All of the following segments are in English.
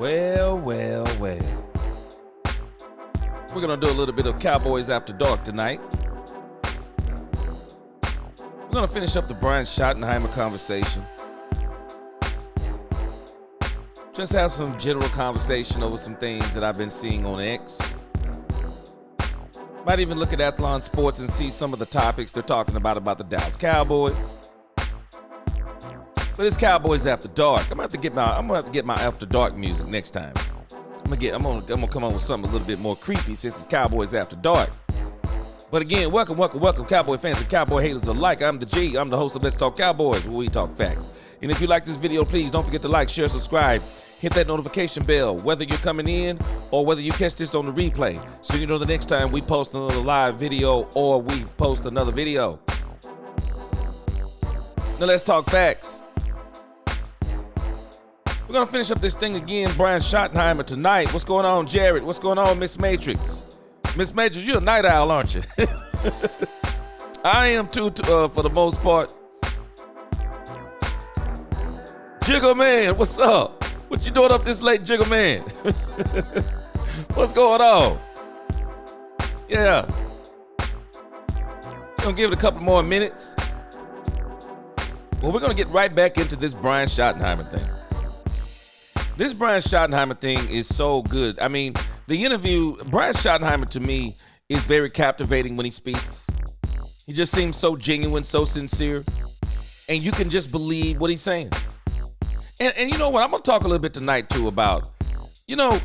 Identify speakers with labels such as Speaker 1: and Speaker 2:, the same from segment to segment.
Speaker 1: Well. We're going to do a little bit of Cowboys After Dark tonight. We're going to finish up the Brian Schottenheimer conversation. Just have some general conversation over some things that I've been seeing on X. Might even look at Athlon Sports and see some of the topics they're talking about the Dallas Cowboys. But it's Cowboys After Dark. I'm gonna have to get my After Dark music next time. I'm gonna come on with something a little bit more creepy since it's Cowboys After Dark. But again, welcome, Cowboy fans and Cowboy haters alike. I'm the G. I'm the host of Let's Talk Cowboys, where we talk facts. And if you like this video, please don't forget to like, share, subscribe. Hit that notification bell, whether you're coming in or whether you catch this on the replay, so you know the next time we post another live video or we post another video. Now let's talk facts. We're going to finish up this thing again, Brian Schottenheimer tonight. What's going on, Jared? What's going on, Miss Matrix? Miss Matrix, you're a night owl, aren't you? I am too, for the most part. Jiggle Man, what's up? What you doing up this late, Jiggle Man? What's going on? Yeah. Gonna give it a couple more minutes. Well, we're gonna get right back into this Brian Schottenheimer thing. This Brian Schottenheimer thing is so good. I mean, the interview, Brian Schottenheimer to me is very captivating when he speaks. He just seems so genuine, so sincere, and you can just believe what he's saying. And you know what? I'm going to talk a little bit tonight, too, about, I'm going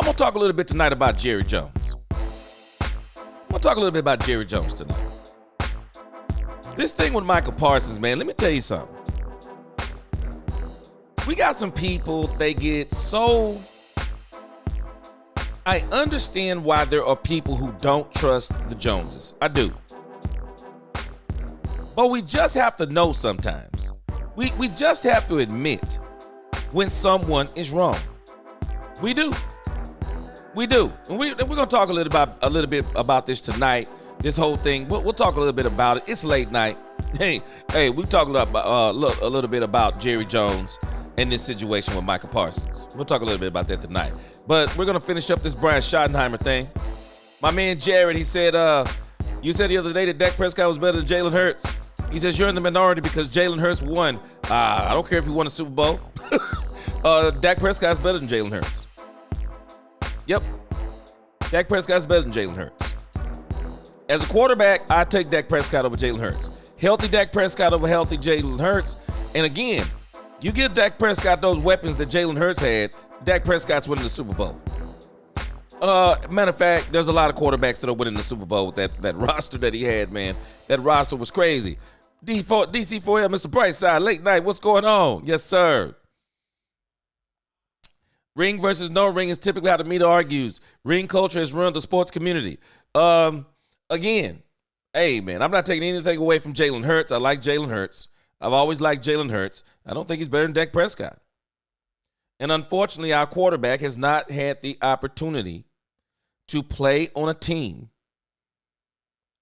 Speaker 1: to talk a little bit tonight about Jerry Jones. I'm going to talk a little bit about Jerry Jones tonight. This thing with Michael Parsons, man, let me tell you something. We got some people, they get so... I understand why there are people who don't trust the Joneses. I do. But we just have to know sometimes. We just have to admit when someone is wrong. We do. And we're going to talk a little bit about this tonight. This whole thing. We'll talk a little bit about it. It's late night. Hey, we talked about a little bit about Jerry Jones and this situation with Michael Parsons. We'll talk a little bit about that tonight. But we're going to finish up this Brian Schottenheimer thing. My man Jared, he said, you said the other day that Dak Prescott was better than Jalen Hurts. He says you're in the minority because Jalen Hurts won. I don't care if he won a Super Bowl. Dak Prescott's better than Jalen Hurts. Yep. Dak Prescott's better than Jalen Hurts. As a quarterback, I take Dak Prescott over Jalen Hurts. Healthy Dak Prescott over healthy Jalen Hurts. And again, you give Dak Prescott those weapons that Jalen Hurts had, Dak Prescott's winning the Super Bowl. Matter of fact, there's a lot of quarterbacks that are winning the Super Bowl with that roster that he had, man. That roster was crazy. DC4L, Mr. Brightside, late night, what's going on? Yes, sir. Ring versus no ring is typically how the media argues. Ring culture has ruined the sports community. Again, hey, man, I'm not taking anything away from Jalen Hurts. I like Jalen Hurts. I've always liked Jalen Hurts. I don't think he's better than Dak Prescott. And unfortunately, our quarterback has not had the opportunity to play on a team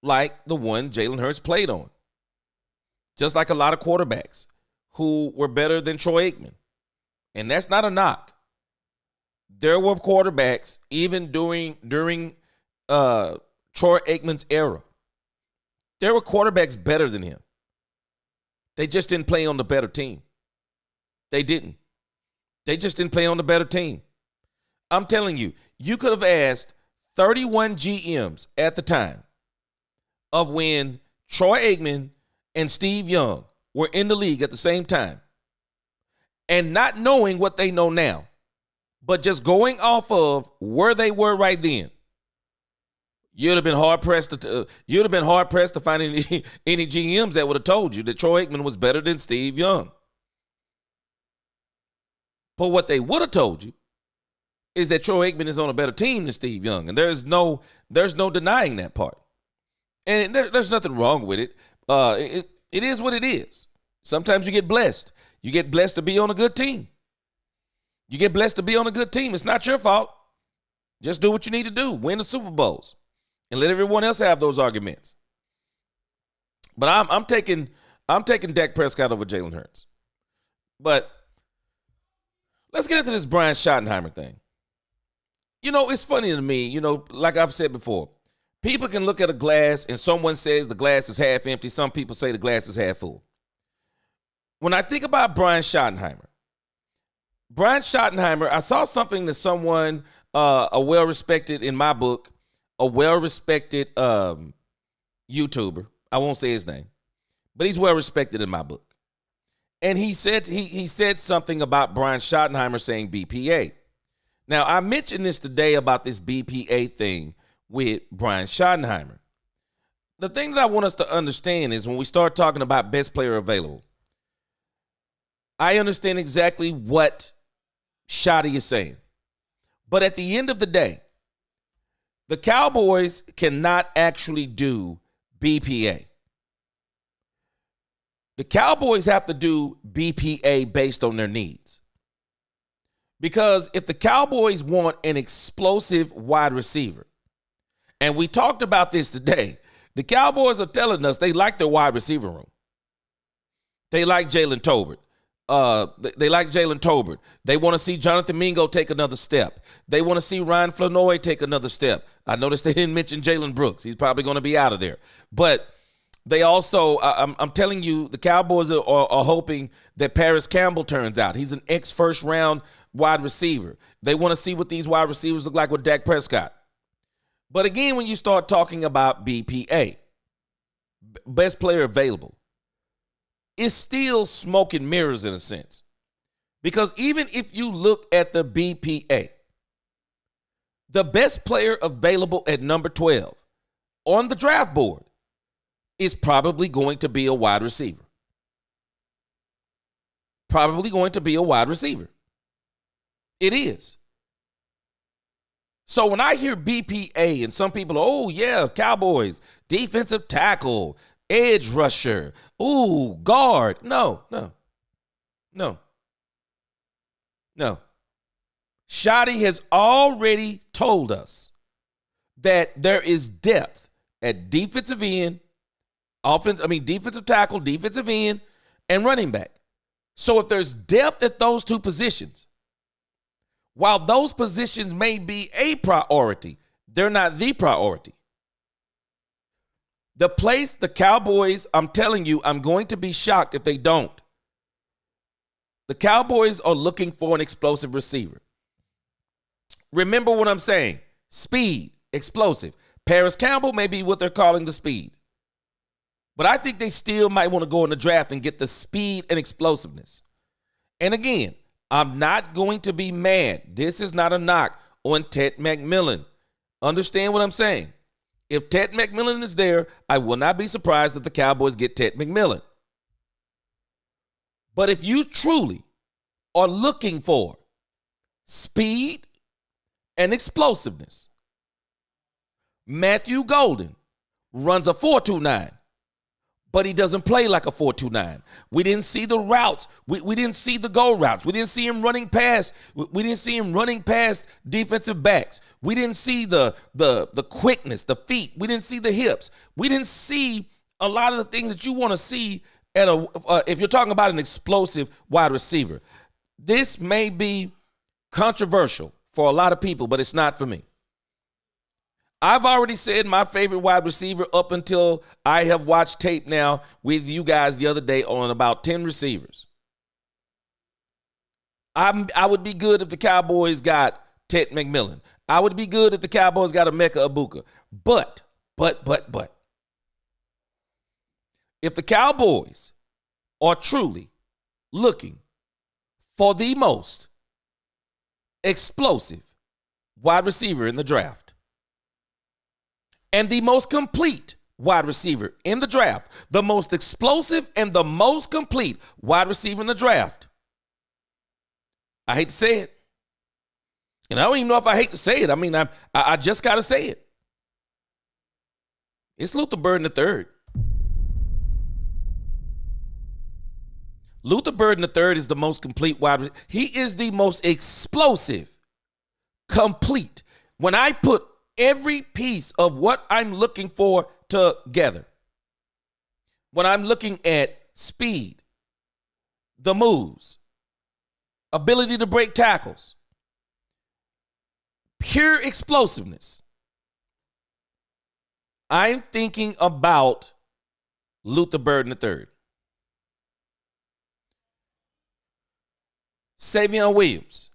Speaker 1: like the one Jalen Hurts played on. Just like a lot of quarterbacks who were better than Troy Aikman. And that's not a knock. There were quarterbacks even during Troy Aikman's era. There were quarterbacks better than him. They just didn't play on the better team. They didn't. They just didn't play on the better team. I'm telling you, you could have asked 31 GMs at the time of when Troy Aikman and Steve Young were in the league at the same time, and not knowing what they know now, but just going off of where they were right then, you'd have been hard pressed to find any GMs that would have told you that Troy Aikman was better than Steve Young. But what they would have told you is that Troy Aikman is on a better team than Steve Young, and there's no denying that part. And there's nothing wrong with it. It is what it is. Sometimes you get blessed. You get blessed to be on a good team. It's not your fault. Just do what you need to do. Win the Super Bowls. And let everyone else have those arguments. But I'm taking Dak Prescott over Jalen Hurts. But Let's get into this Brian Schottenheimer thing. You know, it's funny to me, like I've said before, people can look at a glass and someone says the glass is half empty. Some people say the glass is half full. When I think about Brian Schottenheimer, I saw something that someone, a well-respected, in my book, a well-respected YouTuber, I won't say his name, but he's well-respected in my book. And he said something about Brian Schottenheimer saying BPA. Now, I mentioned this today about this BPA thing with Brian Schottenheimer. The thing that I want us to understand is when we start talking about best player available, I understand exactly what Shotty is saying. But at the end of the day, the Cowboys cannot actually do BPA. The Cowboys have to do BPA based on their needs. Because if the Cowboys want an explosive wide receiver, and we talked about this today, the Cowboys are telling us they like their wide receiver room. They like Jalen Tolbert. They like Jalen Tolbert. They want to see Jonathan Mingo take another step. They want to see Ryan Flanoy take another step. I noticed they didn't mention Jalen Brooks. He's probably going to be out of there. But they also, I'm telling you, the Cowboys are hoping that Paris Campbell turns out. He's an ex-first round wide receiver. They want to see what these wide receivers look like with Dak Prescott. But again, when you start talking about BPA, best player available, it's still smoke and mirrors in a sense. Because even if you look at the BPA, the best player available at number 12 on the draft board is probably going to be a wide receiver. Probably going to be a wide receiver. It is. So when I hear BPA and some people, oh yeah, Cowboys, defensive tackle, edge rusher, ooh, guard. No. Shotty has already told us that there is depth at defensive end, defensive tackle, defensive end, and running back. So if there's depth at those two positions, while those positions may be a priority, they're not the priority. The place the Cowboys, I'm telling you, I'm going to be shocked if they don't. The Cowboys are looking for an explosive receiver. Remember what I'm saying. Speed, explosive. Paris Campbell may be what they're calling the speed. But I think they still might want to go in the draft and get the speed and explosiveness. And again, I'm not going to be mad. This is not a knock on Ted McMillan. Understand what I'm saying? If Ted McMillan is there, I will not be surprised if the Cowboys get Ted McMillan. But if you truly are looking for speed and explosiveness, Matthew Golden runs a 4.29. But he doesn't play like a 4.29. We didn't see the routes. We didn't see the goal routes. We didn't see him running past. We didn't see him running past defensive backs. We didn't see the quickness, the feet. We didn't see the hips. We didn't see a lot of the things that you want to see at if you're talking about an explosive wide receiver. This may be controversial for a lot of people, but it's not for me. I've already said my favorite wide receiver up until I have watched tape now with you guys the other day on about 10 receivers. I would be good if the Cowboys got Ted McMillan. I would be good if the Cowboys got Emeka Egbuka. But. If the Cowboys are truly looking for the most explosive wide receiver in the draft, and the most complete wide receiver in the draft, the most explosive and the most complete wide receiver in the draft, I hate to say it. And I don't even know if I hate to say it. I mean, I just got to say it. It's Luther Burden III. Luther Burden III is the most complete wide receiver. He is the most explosive, complete. When I put every piece of what I'm looking for together, when I'm looking at speed, the moves, ability to break tackles, pure explosiveness. I'm thinking about Luther Burden III. Savion Williams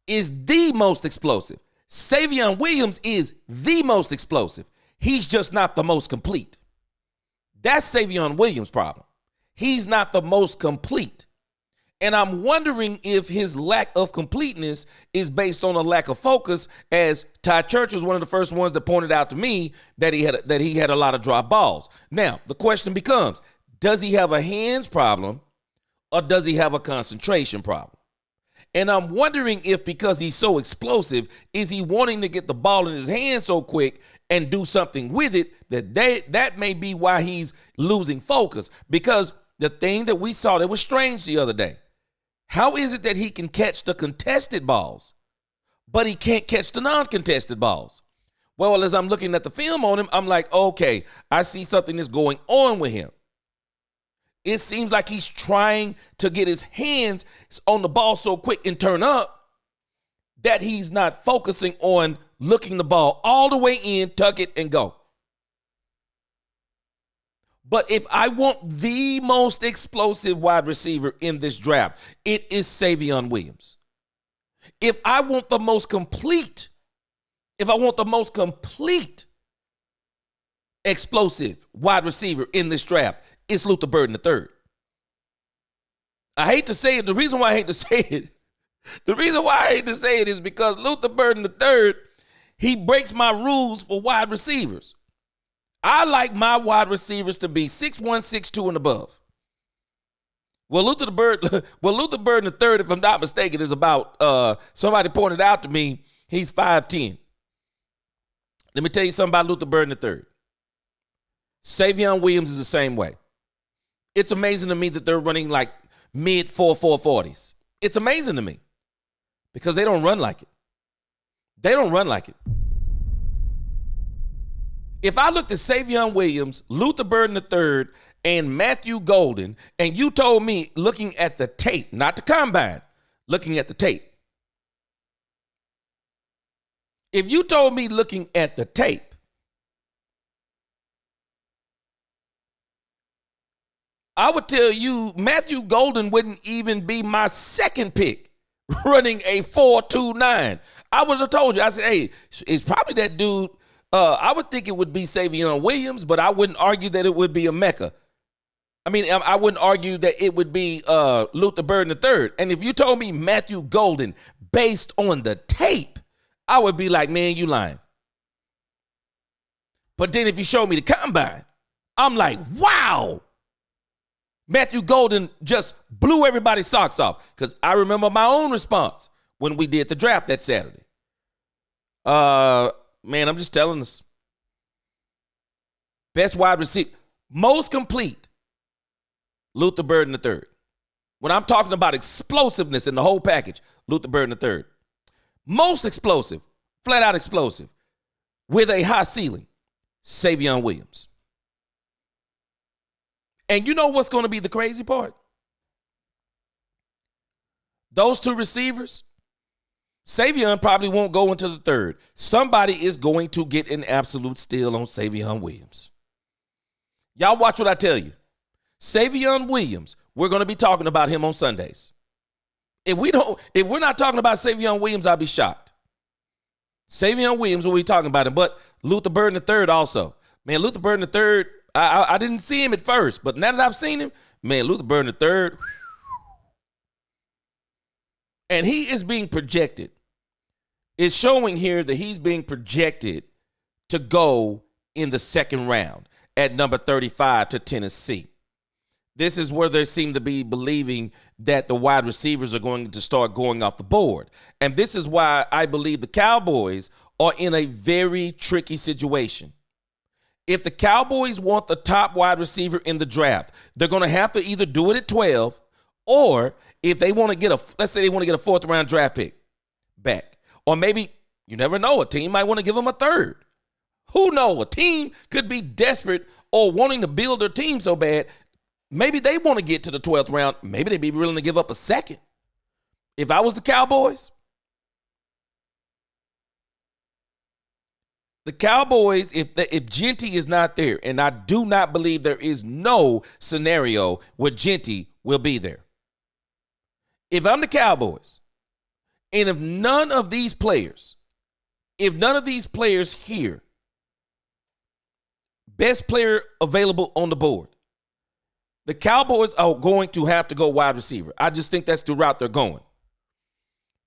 Speaker 1: is the most explosive. Savion Williams is the most explosive. He's just not the most complete. That's Savion Williams' problem. He's not the most complete. And I'm wondering if his lack of completeness is based on a lack of focus, as Ty Church was one of the first ones that pointed out to me that he had a lot of drop balls. Now, the question becomes, does he have a hands problem or does he have a concentration problem? And I'm wondering if, because he's so explosive, is he wanting to get the ball in his hand so quick and do something with it that may be why he's losing focus. Because the thing that we saw that was strange the other day, how is it that he can catch the contested balls, but he can't catch the non-contested balls? Well, as I'm looking at the film on him, I'm like, okay, I see something that's going on with him. It seems like he's trying to get his hands on the ball so quick and turn up that he's not focusing on looking the ball all the way in, tuck it, and go. But if I want the most explosive wide receiver in this draft, it is Savion Williams. If I want the most complete, explosive wide receiver in this draft, it's Luther Burden III. I hate to say it. The reason why I hate to say it is because Luther Burden III, he breaks my rules for wide receivers. I like my wide receivers to be 6'1", 6'2", and above. Well, Luther Burden III, if I'm not mistaken, is about, somebody pointed out to me, he's 5'10". Let me tell you something about Luther Burden III. Savion Williams is the same way. It's amazing to me that they're running like mid 4.40s. It's amazing to me because they don't run like it. If I looked at Savion Williams, Luther Burden III, and Matthew Golden, and you told me, looking at the tape, not the combine, looking at the tape. If you told me looking at the tape, I would tell you Matthew Golden wouldn't even be my second pick running a 4.29. I would have told you, I said, hey, it's probably that dude. I would think it would be Savion Williams, but I wouldn't argue that it would be a Mecca. I mean, I wouldn't argue that it would be Luther Burden III. And if you told me Matthew Golden based on the tape, I would be like, man, you lying. But then if you show me the combine, I'm like, wow. Matthew Golden just blew everybody's socks off, because I remember my own response when we did the draft that Saturday. Man, I'm just telling us. Best wide receiver, most complete, Luther Burden III. When I'm talking about explosiveness in the whole package, Luther Burden III. Most explosive, flat out explosive, with a high ceiling, Savion Williams. And you know what's going to be the crazy part? Those two receivers, Savion probably won't go into the third. Somebody is going to get an absolute steal on Savion Williams. Y'all watch what I tell you. Savion Williams, we're going to be talking about him on Sundays. If we're not talking about Savion Williams, I'll be shocked. Savion Williams, we'll be talking about him, but Luther Burden III also. Man, Luther Burden III, I didn't see him at first, but now that I've seen him, man, Luther Burden III, and he is being projected. It's showing here that he's being projected to go in the second round at number 35 to Tennessee. This is where they seem to be believing that the wide receivers are going to start going off the board. And this is why I believe the Cowboys are in a very tricky situation. If the Cowboys want the top wide receiver in the draft, they're going to have to either do it at 12, or if they want to get let's say they want to get a fourth round draft pick back, or maybe, you never know, a team might want to give them a third. Who knows? A team could be desperate or wanting to build their team so bad. Maybe they want to get to the 12th round. Maybe they'd be willing to give up a second. If I was the Cowboys, if Genty is not there, and I do not believe there is no scenario where Genty will be there. If I'm the Cowboys, and if none of these players here, best player available on the board, the Cowboys are going to have to go wide receiver. I just think that's the route they're going.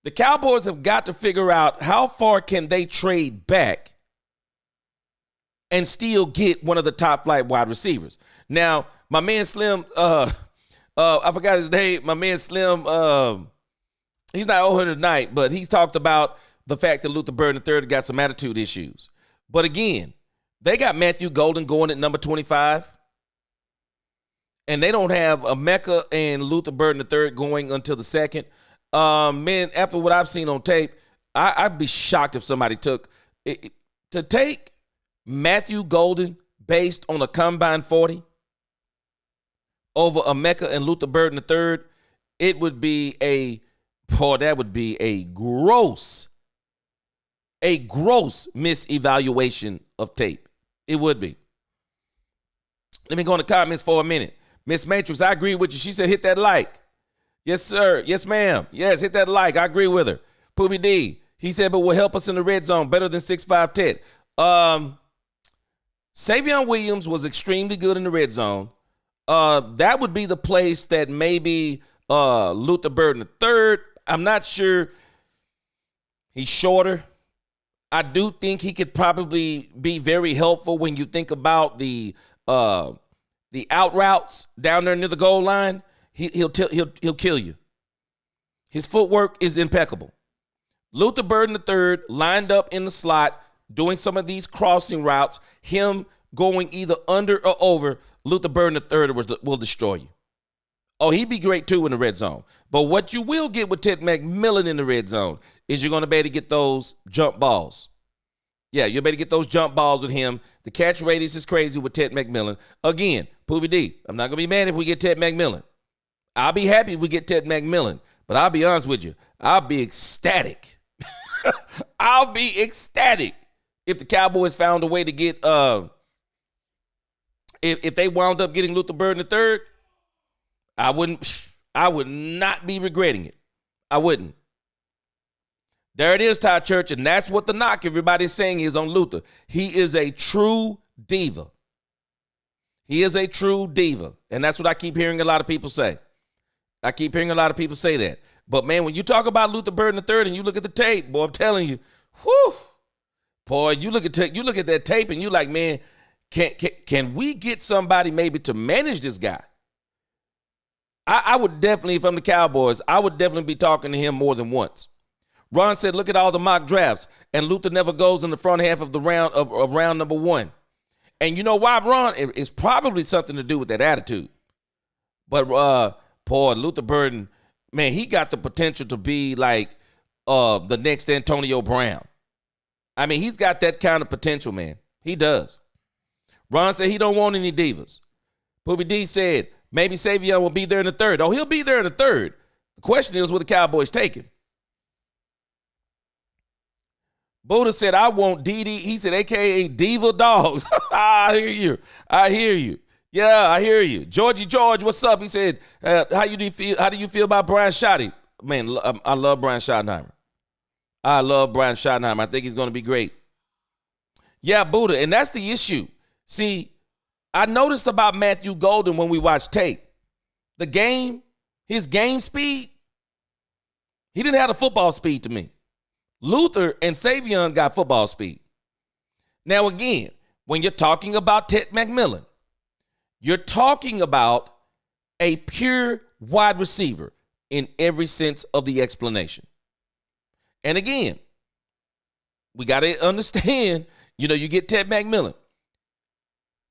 Speaker 1: The Cowboys have got to figure out how far can they trade back and still get one of the top flight wide receivers. Now, my man Slim, I forgot his name. My man Slim, he's not on here tonight, but he's talked about the fact that Luther Burden III got some attitude issues. But again, they got Matthew Golden going at number 25. And they don't have a Mecca and Luther Burden III going until the second. Man, after what I've seen on tape, I'd be shocked if somebody took it. To take Matthew Golden based on a combine 40 over a Mecca and Luther Burden III, it would be that would be a gross misevaluation of tape. It would be. Let me go in the comments for a minute. Miss Matrix, I agree with you. She said hit that like. Yes, sir. Yes, ma'am. Yes, hit that like. I agree with her. Poobie D, he said, but will help us in the red zone better than 6'5" Ted. Savion Williams was extremely good in the red zone. That would be the place that maybe Luther Burden III. I'm not sure. He's shorter. I do think he could probably be very helpful when you think about the out routes down there near the goal line. He'll kill you. His footwork is impeccable. Luther Burden III lined up in the slot, doing some of these crossing routes, him going either under or over, Luther Burden III will destroy you. Oh, he'd be great too in the red zone. But what you will get with Ted McMillan in the red zone is you're going to be able to get those jump balls. Yeah, you'll be able to get those jump balls with him. The catch radius is crazy with Ted McMillan. Again, Poobie D, I'm not going to be mad if we get Ted McMillan. I'll be happy if we get Ted McMillan. But I'll be honest with you, I'll be ecstatic. I'll be ecstatic if the Cowboys found a way to get, if they wound up getting Luther Burden III, I would not be regretting it. I wouldn't. There it is, Todd Church, and that's what the knock everybody's saying is on Luther. He is a true diva. He is a true diva, and that's what I keep hearing a lot of people say. I keep hearing a lot of people say that. But, man, when you talk about Luther Burden III and you look at the tape, boy, I'm telling you, whew, boy, you look at that tape and you're like, man, can we get somebody maybe to manage this guy? I would definitely, if I'm the Cowboys, I would definitely be talking to him more than once. Ron said, look at all the mock drafts, and Luther never goes in the front half of the round of round number one. And you know why, Ron? It's probably something to do with that attitude. But, boy, Luther Burden, man, he got the potential to be like the next Antonio Brown. I mean, he's got that kind of potential, man. He does. Ron said he don't want any divas. Poobie D said maybe Savion will be there in the third. Oh, he'll be there in the third. The question is, will the Cowboys take him? Buddha said, I want DD. He said, AKA Diva Dogs. I hear you. I hear you. Yeah, I hear you. Georgie George, what's up? He said, how do you feel about Brian Schotty? Man, I love Brian Schottenheimer. I love Brian Schottenheimer. I think he's going to be great. Yeah, Buddha, and that's the issue. See, I noticed about Matthew Golden when we watched tape. His game speed, he didn't have the football speed to me. Luther and Savion got football speed. Now, again, when you're talking about Ted McMillan, you're talking about a pure wide receiver in every sense of the explanation. And again, we got to understand, you get Ted McMillan.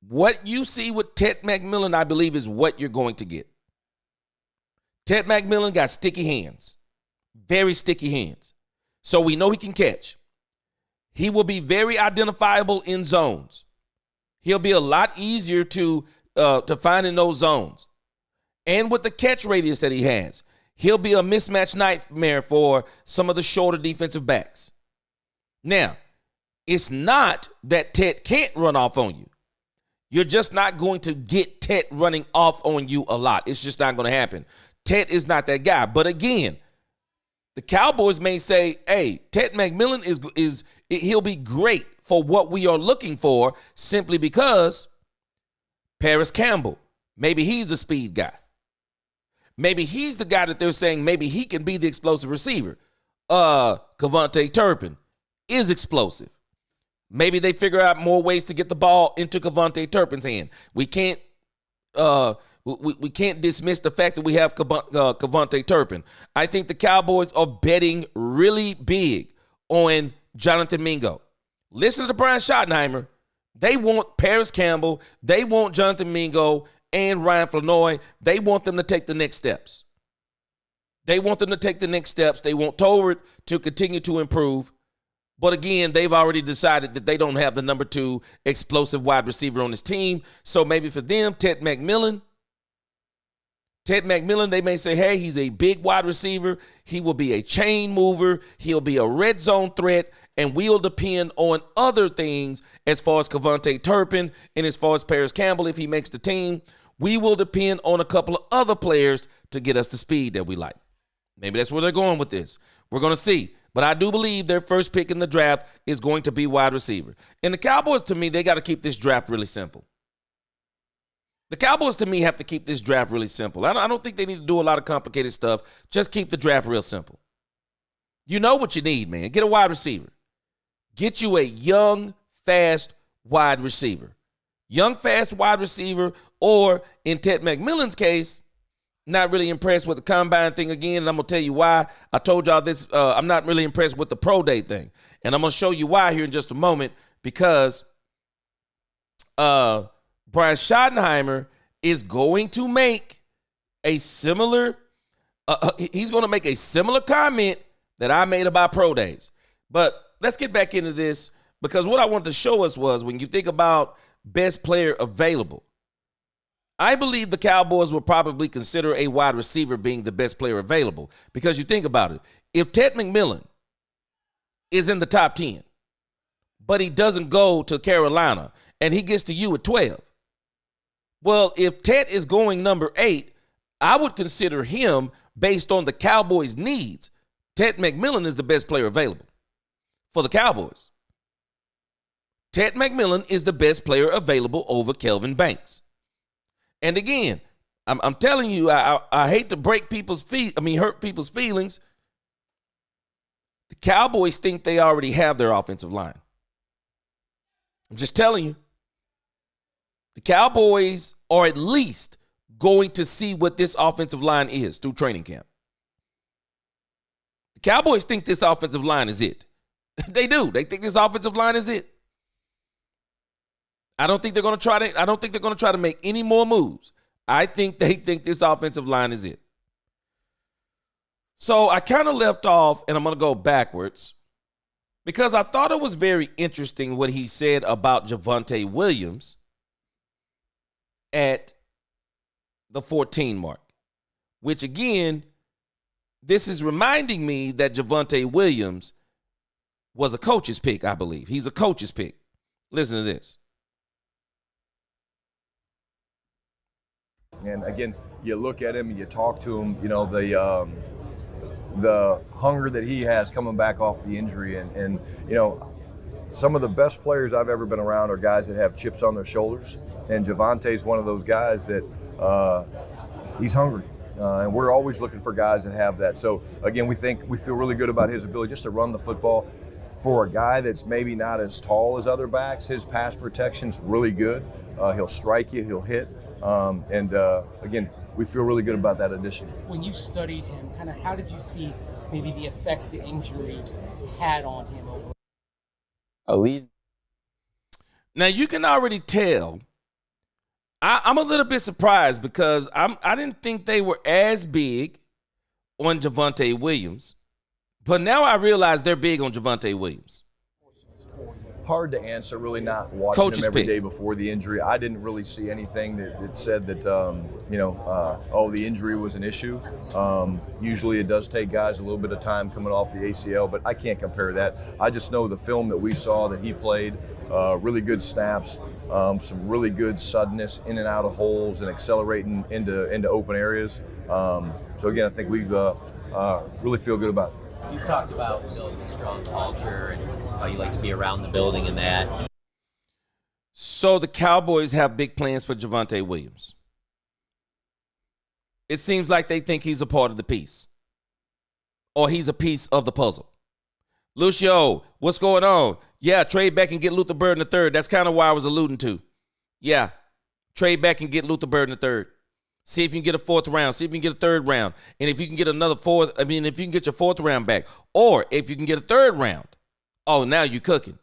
Speaker 1: What you see with Ted McMillan, I believe, is what you're going to get. Ted McMillan got sticky hands, very sticky hands. So we know he can catch. He will be very identifiable in zones. He'll be a lot easier to find in those zones. And with the catch radius that he has, He'll be a mismatch nightmare for some of the shorter defensive backs. Now, it's not that Tet can't run off on you. You're just not going to get Tet running off on you a lot. It's just not going to happen. Tet is not that guy. But again, the Cowboys may say, hey, Tet McMillan he'll be great for what we are looking for, simply because Paris Campbell, maybe he's the speed guy. Maybe he's the guy that they're saying maybe he can be the explosive receiver. Kevontae Turpin is explosive. Maybe they figure out more ways to get the ball into Kevontae Turpin's hand. We can't dismiss the fact that we have Kevontae Turpin. I think the Cowboys are betting really big on Jonathan Mingo. Listen to Brian Schottenheimer. They want Paris Campbell. They want Jonathan Mingo and Ryan Flanoy. They want them to take the next steps. They want them to take the next steps. They want Tolbert to continue to improve. But again, they've already decided that they don't have the number 2 explosive wide receiver on this team. So maybe for them, Tet McMillan, they may say, hey, he's a big wide receiver. He will be a chain mover. He'll be a red zone threat. And we'll depend on other things as far as Kevontae Turpin and as far as Paris Campbell, if he makes the team. We will depend on a couple of other players to get us the speed that we like. Maybe that's where they're going with this. We're going to see. But I do believe their first pick in the draft is going to be wide receiver. And the Cowboys, to me, they got to keep this draft really simple. The Cowboys, to me, have to keep this draft really simple. I don't think they need to do a lot of complicated stuff. Just keep the draft real simple. You know what you need, man. Get a wide receiver. Get you a young, fast wide receiver. Young, fast wide receiver, or in Tet McMillan's case, not really impressed with the combine thing again, and I'm going to tell you why. I told y'all this. I'm not really impressed with the pro day thing, and I'm going to show you why here in just a moment, because Brian Schottenheimer is going to make a similar he's going to make a similar comment that I made about pro days. But let's get back into this, because what I wanted to show us was, when you think about best player available, I believe the Cowboys will probably consider a wide receiver being the best player available, because you think about it. If Tet McMillan is in the top 10, but he doesn't go to Carolina and he gets to you at 12, well, if Tet is going number 8, I would consider him, based on the Cowboys' needs, Tet McMillan is the best player available for the Cowboys. Tet McMillan is the best player available over Kelvin Banks. And again, I'm telling you, I hate to hurt people's feelings. The Cowboys think they already have their offensive line. I'm just telling you. The Cowboys are at least going to see what this offensive line is through training camp. The Cowboys think this offensive line is it. They do. They think this offensive line is it. I don't think they're going to try to make any more moves. I think they think this offensive line is it. So I kind of left off, and I'm going to go backwards, because I thought it was very interesting what he said about Javonte Williams at the 14 mark, which again, this is reminding me that Javonte Williams was a coach's pick, I believe. He's a coach's pick. Listen to this.
Speaker 2: And again, you look at him and you talk to him, you know, the hunger that he has coming back off the injury. And you know, some of the best players I've ever been around are guys that have chips on their shoulders. And Javonte's one of those guys that he's hungry. And we're always looking for guys that have that. So again, we feel really good about his ability just to run the football. For a guy that's maybe not as tall as other backs, his pass protection's really good. He'll strike you, he'll hit. Again, we feel really good about that addition.
Speaker 3: When you studied him, kind of how did you see maybe the effect the injury had on him?
Speaker 1: Now you can already tell. I'm a little bit surprised, because I didn't think they were as big on Javonte Williams, but now I realize they're big on Javonte Williams.
Speaker 2: hard to answer, really not watching
Speaker 1: Coach's
Speaker 2: him every
Speaker 1: pick.
Speaker 2: day before the injury. I didn't really see anything that said that, the injury was an issue. Usually it does take guys a little bit of time coming off the ACL, but I can't compare that. I just know the film that we saw that he played, really good snaps, some really good suddenness in and out of holes and accelerating into open areas. So again, I think we've really feel good about it.
Speaker 4: You've talked about building a strong culture and how you like to be around the building and that.
Speaker 1: So the Cowboys have big plans for Javonte Williams. It seems like they think he's a part of the piece, or he's a piece of the puzzle. Lucio, what's going on? Yeah, trade back and get Luther Burden III. That's kind of why I was alluding to. Yeah, trade back and get Luther Burden III. See if you can get a fourth round. See if you can get a third round. And if you can get if you can get your fourth round back, or if you can get a third round, oh, now you're cooking.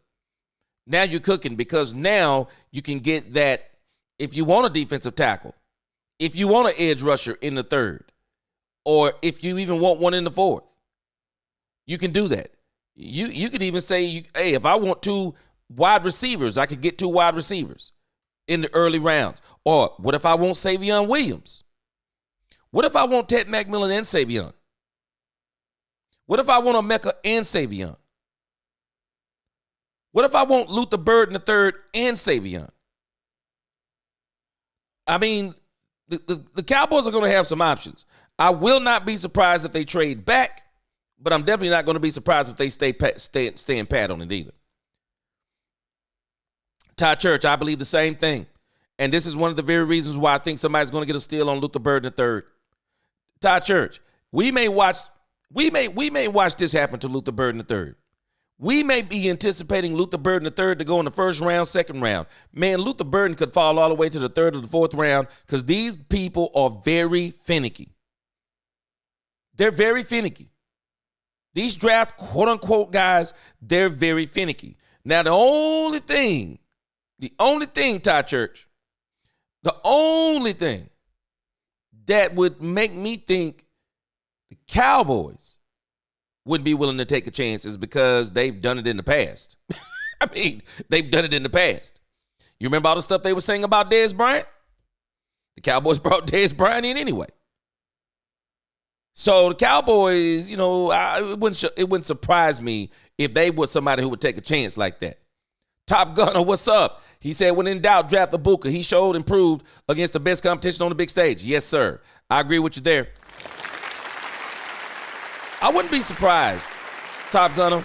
Speaker 1: Now you're cooking, because now you can get that if you want a defensive tackle, if you want an edge rusher in the third, or if you even want one in the fourth, you can do that. You could even say, hey, if I want 2 wide receivers, I could get 2 wide receivers in the early rounds. Or what if I want Savion Williams? What if I want Ted McMillan and Savion? What if I want Emeka and Savion? What if I want Luther Burden III and Savion? I mean, the Cowboys are going to have some options. I will not be surprised if they trade back, but I'm definitely not going to be surprised if they stay pat on it either. Ty Church, I believe the same thing. And this is one of the very reasons why I think somebody's going to get a steal on Luther Burden III. Ty Church, we may watch this happen to Luther Burden III. We may be anticipating Luther Burden III to go in the first round, second round. Man, Luther Burden could fall all the way to the third or the fourth round, because these people are very finicky. They're very finicky. These draft quote-unquote guys, they're very finicky. Now, the only thing, Ty Church, the only thing that would make me think the Cowboys wouldn't be willing to take a chance is because they've done it in the past. I mean, they've done it in the past. You remember all the stuff they were saying about Dez Bryant? The Cowboys brought Dez Bryant in anyway. So the Cowboys, it wouldn't surprise me if they were somebody who would take a chance like that. Top Gunner, what's up? He said, when in doubt, draft the Booker. He showed improved against the best competition on the big stage. Yes, sir. I agree with you there. I wouldn't be surprised, Top Gunner.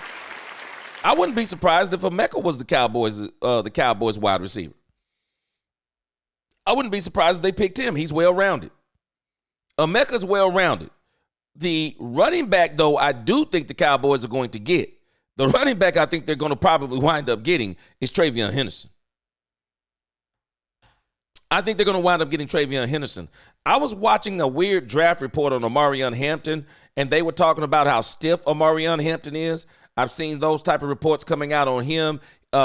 Speaker 1: I wouldn't be surprised if Emeka was the Cowboys wide receiver. I wouldn't be surprised if they picked him. He's well-rounded. Emeka's well-rounded. The running back, though, I do think the Cowboys are going to get. The running back I think they're going to probably wind up getting is Travion Henderson. I think they're going to wind up getting Travion Henderson. I was watching a weird draft report on Omarion Hampton, and they were talking about how stiff Omarion Hampton is. I've seen those type of reports coming out on him.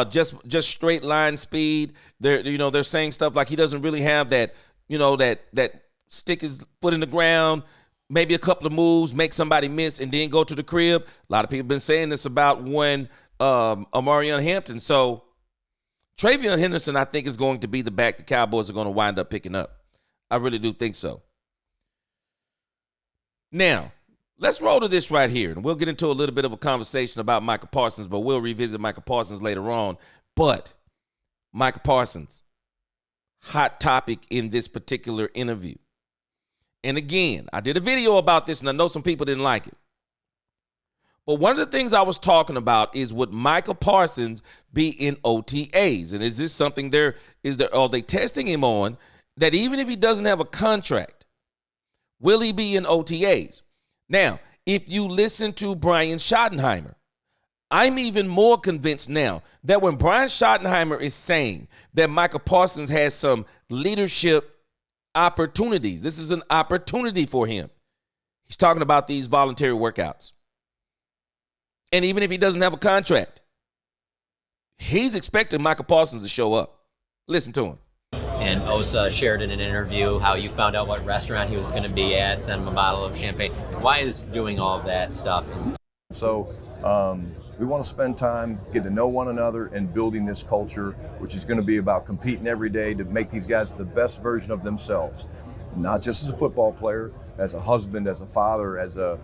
Speaker 1: Just straight line speed. They're saying stuff like he doesn't really have that, that stick his foot in the ground, maybe a couple of moves, make somebody miss, and then go to the crib. A lot of people have been saying this about Omarion Hampton. So Travion Henderson, I think, is going to be the back the Cowboys are going to wind up picking up. I really do think so. Now, let's roll to this right here, and we'll get into a little bit of a conversation about Micah Parsons, but we'll revisit Micah Parsons later on. But Micah Parsons, hot topic in this particular interview. And again, I did a video about this, and I know some people didn't like it. But one of the things I was talking about is, would Micah Parsons be in OTAs? And is this something are they testing him on, that even if he doesn't have a contract, will he be in OTAs? Now, if you listen to Brian Schottenheimer, I'm even more convinced now that when Brian Schottenheimer is saying that Micah Parsons has some leadership opportunities, this is an opportunity for him. He's talking about these voluntary workouts. And even if he doesn't have a contract, he's expecting Micah Parsons to show up. Listen to him.
Speaker 4: And Osa shared in an interview how you found out what restaurant he was going to be at, sent him a bottle of champagne. Why is doing all of that stuff
Speaker 2: So we want to spend time, get to know one another, and building this culture, which is going to be about competing every day to make these guys the best version of themselves, not just as a football player, as a husband, as a father, as a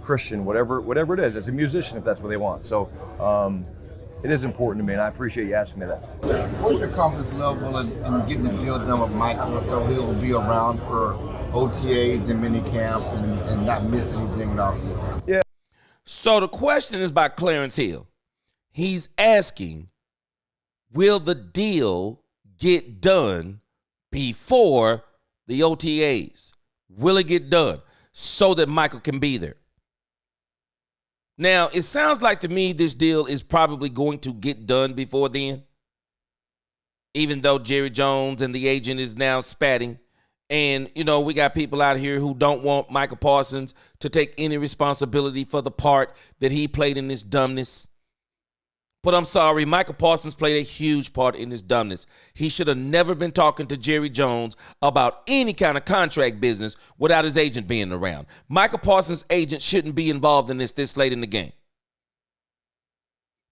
Speaker 2: Christian, whatever it is, as a musician, if that's what they want. So it is important to me, and I appreciate you asking me that.
Speaker 5: What's your confidence level in getting the deal done with Michael so he'll be around for OTAs and minicamp and not miss anything in offseason?
Speaker 2: Yeah.
Speaker 1: So the question is by Clarence Hill. He's asking, will the deal get done before the OTAs? Will it get done so that Michael can be there? Now, it sounds like to me this deal is probably going to get done before then, even though Jerry Jones and the agent is now spatting. And, you know, we got people out here who don't want Michael Parsons to take any responsibility for the part that he played in this dumbness. But I'm sorry, Michael Parsons played a huge part in this dumbness. He should have never been talking to Jerry Jones about any kind of contract business without his agent being around. Michael Parsons' agent shouldn't be involved in this late in the game.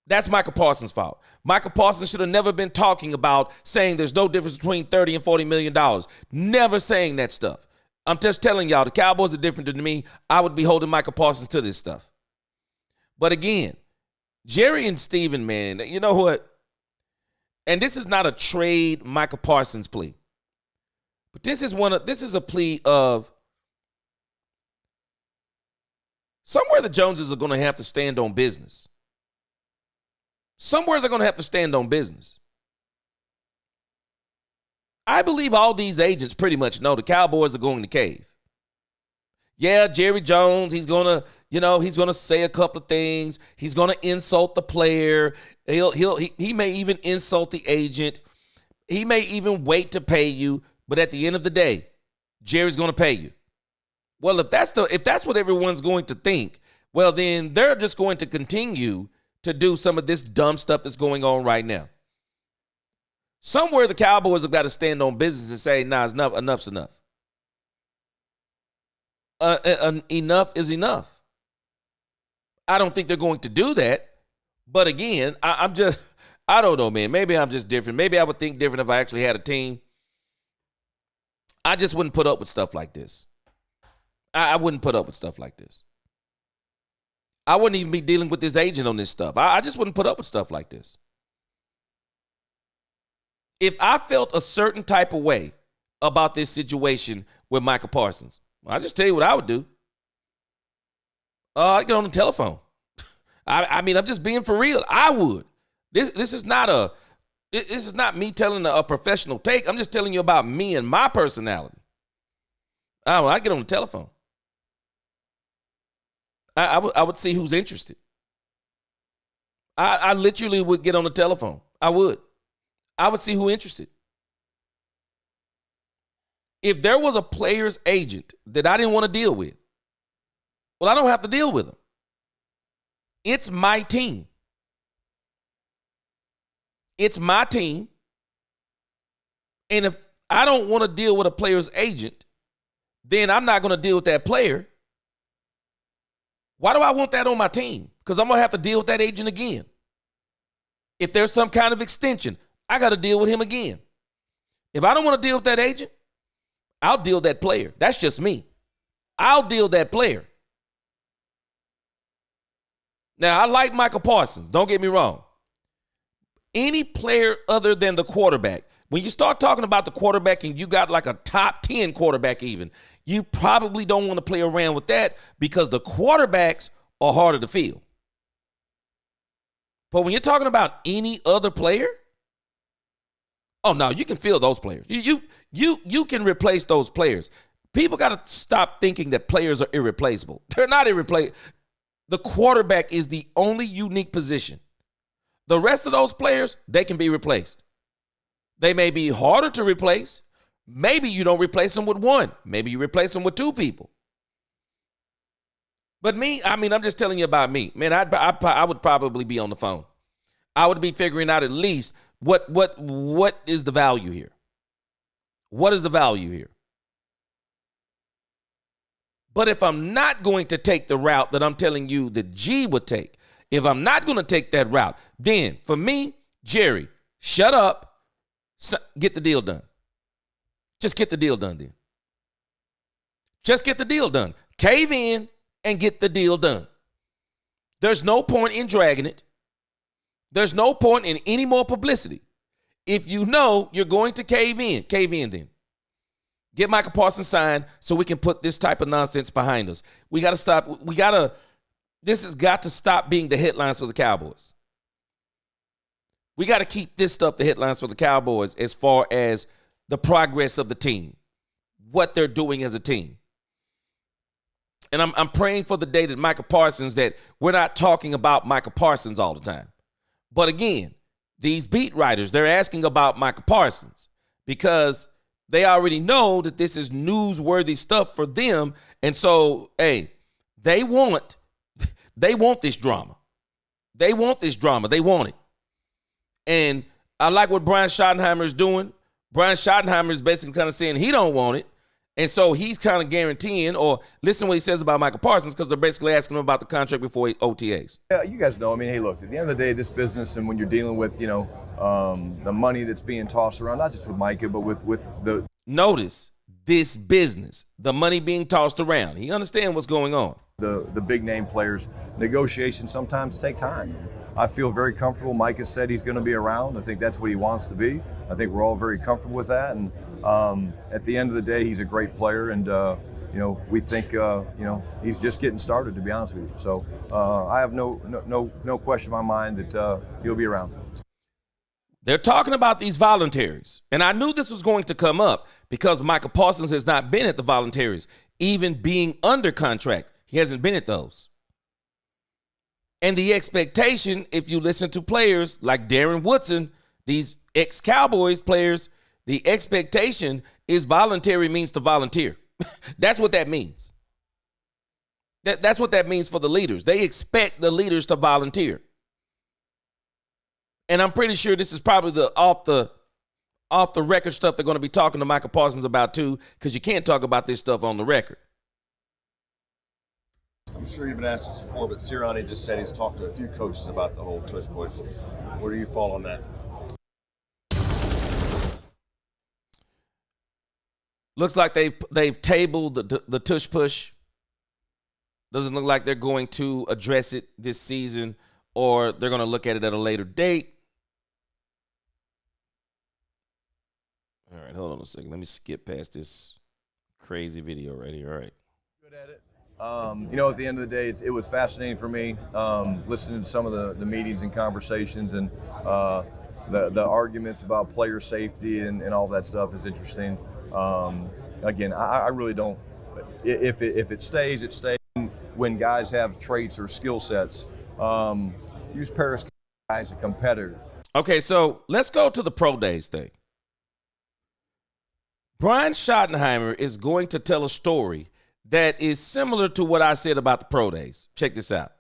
Speaker 1: That's Michael Parsons' fault. Michael Parsons should have never been talking about saying there's no difference between $30 and $40 million. Never saying that stuff. I'm just telling y'all, the Cowboys are different than me. I would be holding Michael Parsons to this stuff. But again, Jerry and Steven, man, you know what? And this is not a trade Michael Parsons plea. But this is a plea of somewhere the Joneses are going to have to stand on business. Somewhere they're going to have to stand on business. I believe all these agents pretty much know the Cowboys are going to cave. Yeah, Jerry Jones, he's going to say a couple of things. He's going to insult the player. He may even insult the agent. He may even wait to pay you, but at the end of the day, Jerry's going to pay you. Well, if that's what everyone's going to think, well, then they're just going to continue to do some of this dumb stuff that's going on right now. Somewhere the Cowboys have got to stand on business and say, nah, enough's enough. Enough is enough. I don't think they're going to do that. But again, I don't know, man. Maybe I'm just different. Maybe I would think different if I actually had a team. I just wouldn't put up with stuff like this. I wouldn't put up with stuff like this. I wouldn't even be dealing with this agent on this stuff. I just wouldn't put up with stuff like this. If I felt a certain type of way about this situation with Michael Parsons, I'll just tell you what I would do. I'd get on the telephone. I mean, I'm just being for real. I would. This is not me telling a professional take. I'm just telling you about me and my personality. I'd get on the telephone. I would see who's interested. I literally would get on the telephone. I would see who's interested. If there was a player's agent that I didn't want to deal with, well, I don't have to deal with them. It's my team. It's my team. And if I don't want to deal with a player's agent, then I'm not going to deal with that player. Why do I want that on my team? Because I'm going to have to deal with that agent again. If there's some kind of extension, I got to deal with him again. If I don't want to deal with that agent, I'll deal with that player. That's just me. I'll deal with that player. Now, I like Michael Parsons. Don't get me wrong. Any player other than the quarterback, when you start talking about the quarterback and you got like a top 10 quarterback even, you probably don't want to play around with that because the quarterbacks are harder to field. But when you're talking about any other player, oh no, you can field those players. You can replace those players. People got to stop thinking that players are irreplaceable. They're not irreplaceable. The quarterback is the only unique position. The rest of those players, they can be replaced. They may be harder to replace. Maybe you don't replace them with one. Maybe you replace them with two people. But me, I mean, I'm just telling you about me. Man, I would probably be on the phone. I would be figuring out at least what is the value here. What is the value here? But if I'm not going to take the route that I'm telling you that G would take, if I'm not going to take that route, then for me, Jerry, shut up, get the deal done. Just get the deal done then. Just get the deal done. Cave in and get the deal done. There's no point in dragging it. There's no point in any more publicity. If you know you're going to cave in then. Get Michael Parsons signed so we can put this type of nonsense behind us. We got to stop. This has got to stop being the headlines for the Cowboys. We got to keep this stuff the headlines for the Cowboys as far as the progress of the team, what they're doing as a team. And I'm praying for the day that Michael Parsons, that we're not talking about Michael Parsons all the time. But again, these beat writers, they're asking about Michael Parsons because they already know that this is newsworthy stuff for them. And so, hey, they want this drama. They want this drama. They want it. And I like what Brian Schottenheimer is doing. Brian Schottenheimer is basically kind of saying he don't want it. And so he's kind of guaranteeing, or listen to what he says about Michael Parsons, because they're basically asking him about the contract before OTAs.
Speaker 2: Yeah, you guys know. I mean, hey, look, at the end of the day, this business, and when you're dealing with, the money that's being tossed around, not just with Micah, but with the.
Speaker 1: Notice this business, the money being tossed around. He understands what's going on.
Speaker 2: The big name players, negotiations sometimes take time. I feel very comfortable. Micah said he's going to be around. I think that's what he wants to be. I think we're all very comfortable with that. And at the end of the day, he's a great player, and we think he's just getting started, to be honest with you. So I have no question in my mind that he'll be around.
Speaker 1: They're talking about these voluntaries, and I knew this was going to come up because Michael Parsons has not been at the voluntaries, even being under contract. He hasn't been at those. And the expectation, if you listen to players like Darren Woodson, these ex-Cowboys players, the expectation is voluntary means to volunteer. That's what that means. That's what that means for the leaders. They expect the leaders to volunteer. And I'm pretty sure this is probably the off the record stuff they're going to be talking to Michael Parsons about too, because you can't talk about this stuff on the record.
Speaker 6: I'm sure you've been asked this before, but Sirianni just said he's talked to a few coaches about the whole tush push. Where do you fall on that?
Speaker 1: Looks like they've tabled the tush push. Doesn't look like they're going to address it this season, or they're going to look at it at a later date. All right, hold on a second. Let me skip past this crazy video right here. All right.
Speaker 2: Good at it. At the end of the day, it was fascinating for me listening to some of the meetings and conversations, and the arguments about player safety and all that stuff is interesting. Again, I really don't. If it stays, it stays. When guys have traits or skill sets, use Paris as a competitor.
Speaker 1: Okay, so let's go to the pro days thing. Brian Schottenheimer is going to tell a story that is similar to what I said about the pro days. Check this out.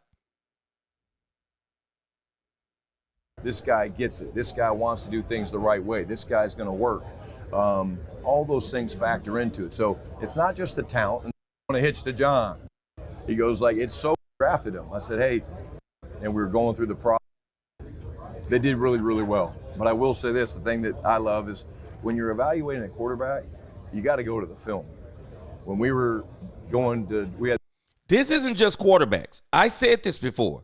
Speaker 2: This guy gets it. This guy wants to do things the right way. This guy's going to work. All those things factor into it. So it's not just the talent. And I want to hitch to John. He goes like, it's so drafted him. I said, hey, and we were going through the process. They did really, really well. But I will say this, the thing that I love is when you're evaluating a quarterback, you got to go to the film. When we were
Speaker 1: This isn't just quarterbacks. I said this before.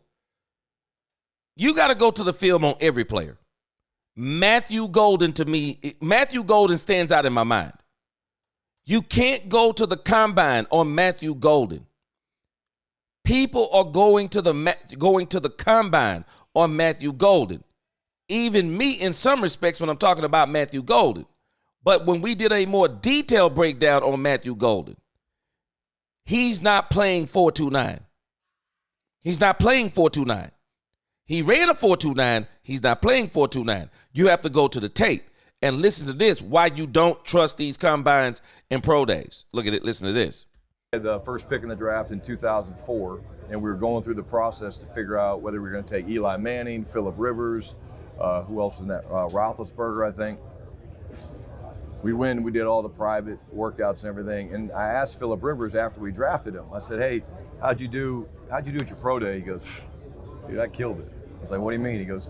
Speaker 1: You got to go to the film on every player. Matthew Golden stands out in my mind. You can't go to the combine on Matthew Golden. People are going to the combine on Matthew Golden. Even me in some respects when I'm talking about Matthew Golden. But when we did a more detailed breakdown on Matthew Golden, he's not playing 4.29. He's not playing 4.29. He ran a 4.29. He's not playing 4.29. You have to go to the tape and listen to this, why you don't trust these combines and pro days. Look at it. Listen to this.
Speaker 2: The first pick in the draft in 2004, and we were going through the process to figure out whether we were going to take Eli Manning, Phillip Rivers, who else was in that? Roethlisberger, I think. We did all the private workouts and everything. And I asked Phillip Rivers after we drafted him, I said, hey, how'd you do at your pro day? He goes, dude, I killed it. I was like, what do you mean? He goes,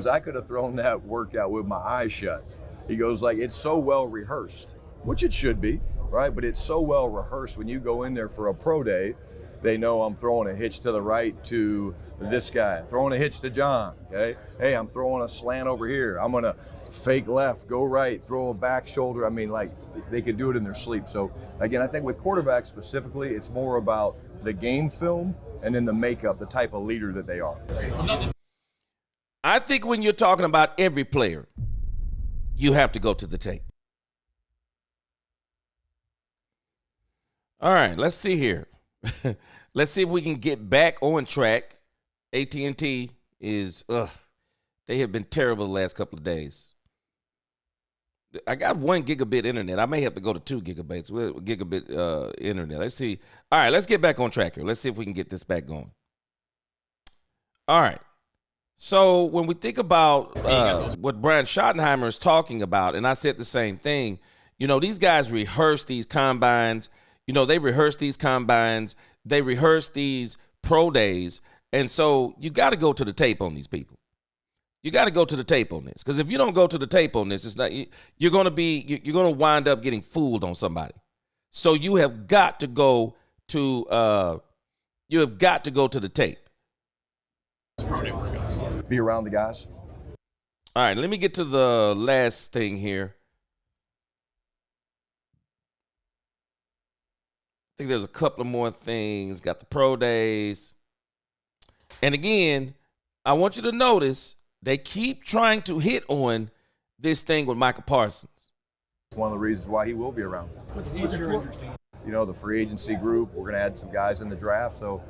Speaker 2: I could have thrown that workout with my eyes shut. He goes, like, it's so well rehearsed, which it should be, right? But it's so well rehearsed when you go in there for a pro day, they know I'm throwing a hitch to the right to this guy, throwing a hitch to John, okay? Hey, I'm throwing a slant over here. I'm gonna fake left, go right, throw a back shoulder. I mean, like, they could do it in their sleep. So again, I think with quarterbacks specifically, it's more about the game film and then the makeup, the type of leader that they are.
Speaker 1: I think when you're talking about every player, you have to go to the tape. All right, let's see here. Let's see if we can get back on track. AT&T is, they have been terrible the last couple of days. I got 1 gigabit internet. I may have to go to 2 gigabytes. Gigabit internet. Let's see. All right, let's get back on track here. Let's see if we can get this back going. All right. So when we think about what Brian Schottenheimer is talking about, and I said the same thing, you know, these guys rehearse these combines. You know, they rehearse these combines. They rehearse these pro days. And so you got to go to the tape on these people. You got to go to the tape on this, because if you don't go to the tape on this, it's not, you're going to wind up getting fooled on somebody. So you have got to go to the tape.
Speaker 2: Be around the guys.
Speaker 1: All right, let me get to the last thing here. I think there's a couple of more things. Got the pro days. And again, I want you to notice they keep trying to hit on this thing with Micah Parsons.
Speaker 2: It's one of the reasons why he will be around.
Speaker 3: What's your understanding?
Speaker 2: You know, the free agency group, we're going to add some guys in the draft. So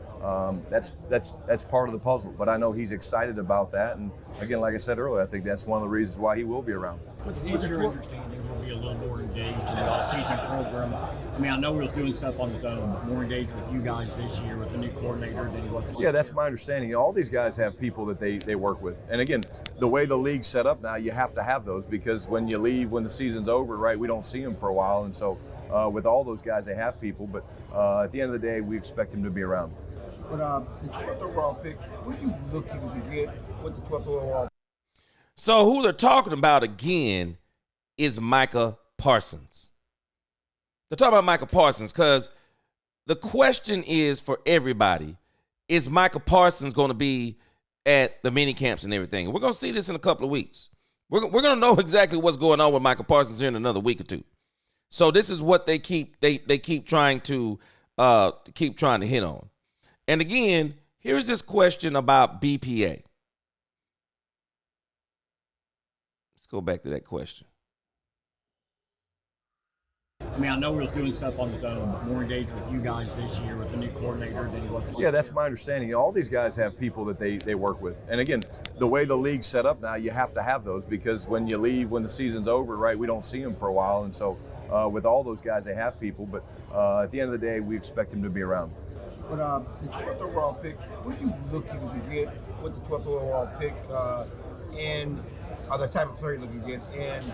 Speaker 2: that's part of the puzzle. But I know he's excited about that. And again, like I said earlier, I think that's one of the reasons why he will be around.
Speaker 7: What's your understanding? He'll be a little more engaged in the off-season program. I mean, I know he was doing stuff on his own, but more engaged with you guys this year with the new coordinator than he was last year.
Speaker 2: Yeah, that's my understanding. You know, all these guys have people that they work with. And again, the way the league's set up now, you have to have those, because when you leave, when the season's over, right, we don't see them for a while. And so with all those guys, they have people. But at the end of the day, we expect them to be around.
Speaker 5: But the 12th overall pick, what are you looking to get with the 12th overall?
Speaker 1: So who they're talking about again is Micah Parsons. They're talking about Micah Parsons because the question is for everybody, is Micah Parsons going to be at the mini camps and everything? And we're going to see this in a couple of weeks. We're going to know exactly what's going on with Micah Parsons here in another week or two. So this is what they keep trying to hit on. And again, here's this question about BPA. Let's go back to that question.
Speaker 7: I mean, I know he was doing stuff on his own, but more engaged with you guys this year with the new coordinator than he was last year.
Speaker 2: Yeah, that's my understanding. You know, all these guys have people that they work with. And again, the way the league's set up now, you have to have those, because when you leave, when the season's over, right, we don't see them for a while. And so with all those guys, they have people. But at the end of the day, we expect them to be around.
Speaker 5: But the 12th overall pick, what are you looking to get with the 12th overall pick, and the type of player you're looking to get? And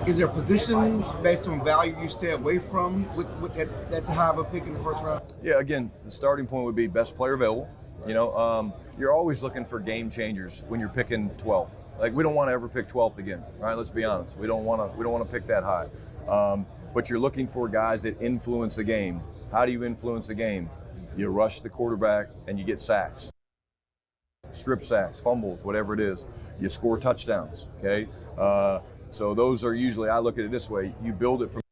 Speaker 5: is there a position based on value you stay away from with that high of a pick in the first round?
Speaker 2: Yeah, again, the starting point would be best player available. You know, you're always looking for game changers when you're picking 12th. Like, we don't want to ever pick 12th again, right? Let's be honest. We don't want to pick that high. But you're looking for guys that influence the game. How do you influence the game? You rush the quarterback and you get sacks, strip sacks, fumbles, whatever it is. You score touchdowns. Okay. So those are usually, I look at it this way, you build it from.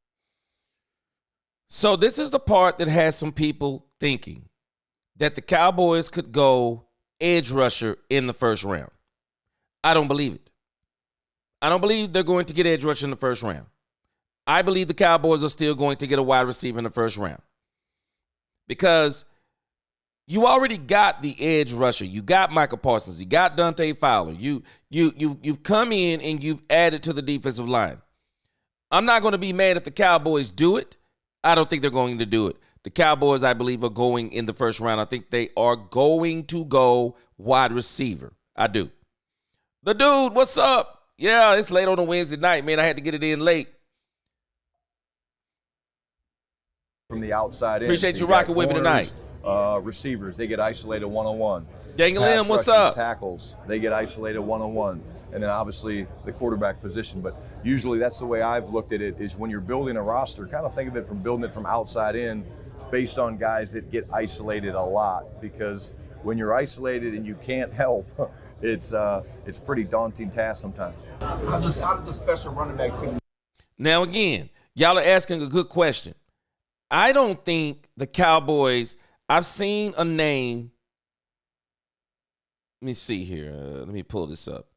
Speaker 1: So this is the part that has some people thinking that the Cowboys could go edge rusher in the first round. I don't believe it. I don't believe they're going to get edge rusher in the first round. I believe the Cowboys are still going to get a wide receiver in the first round, because you already got the edge rusher. You got Micah Parsons. You got Dante Fowler. You've come in and you've added to the defensive line. I'm not going to be mad if the Cowboys do it. I don't think they're going to do it. The Cowboys, I believe, are going in the first round. I think they are going to go wide receiver. I do. The dude, what's up? Yeah, it's late on a Wednesday night, man. I had to get it in late.
Speaker 2: From the outside in.
Speaker 1: Appreciate
Speaker 2: So
Speaker 1: you
Speaker 2: got
Speaker 1: rocking with me
Speaker 2: corners,
Speaker 1: tonight.
Speaker 2: Receivers, they get isolated one-on-one.
Speaker 1: Daniel
Speaker 2: Pass
Speaker 1: M, what's
Speaker 2: rushers,
Speaker 1: up?
Speaker 2: Tackles, they get isolated one-on-one. And then obviously the quarterback position. But usually that's the way I've looked at it, is when you're building a roster, kind of think of it from building it from outside in based on guys that get isolated a lot. Because when you're isolated and you can't help, it's pretty daunting task sometimes.
Speaker 5: How does the special running back fit?
Speaker 1: Now, again, y'all are asking a good question. I don't think the Cowboys, I've seen a name. Let me see here. Let me pull this up.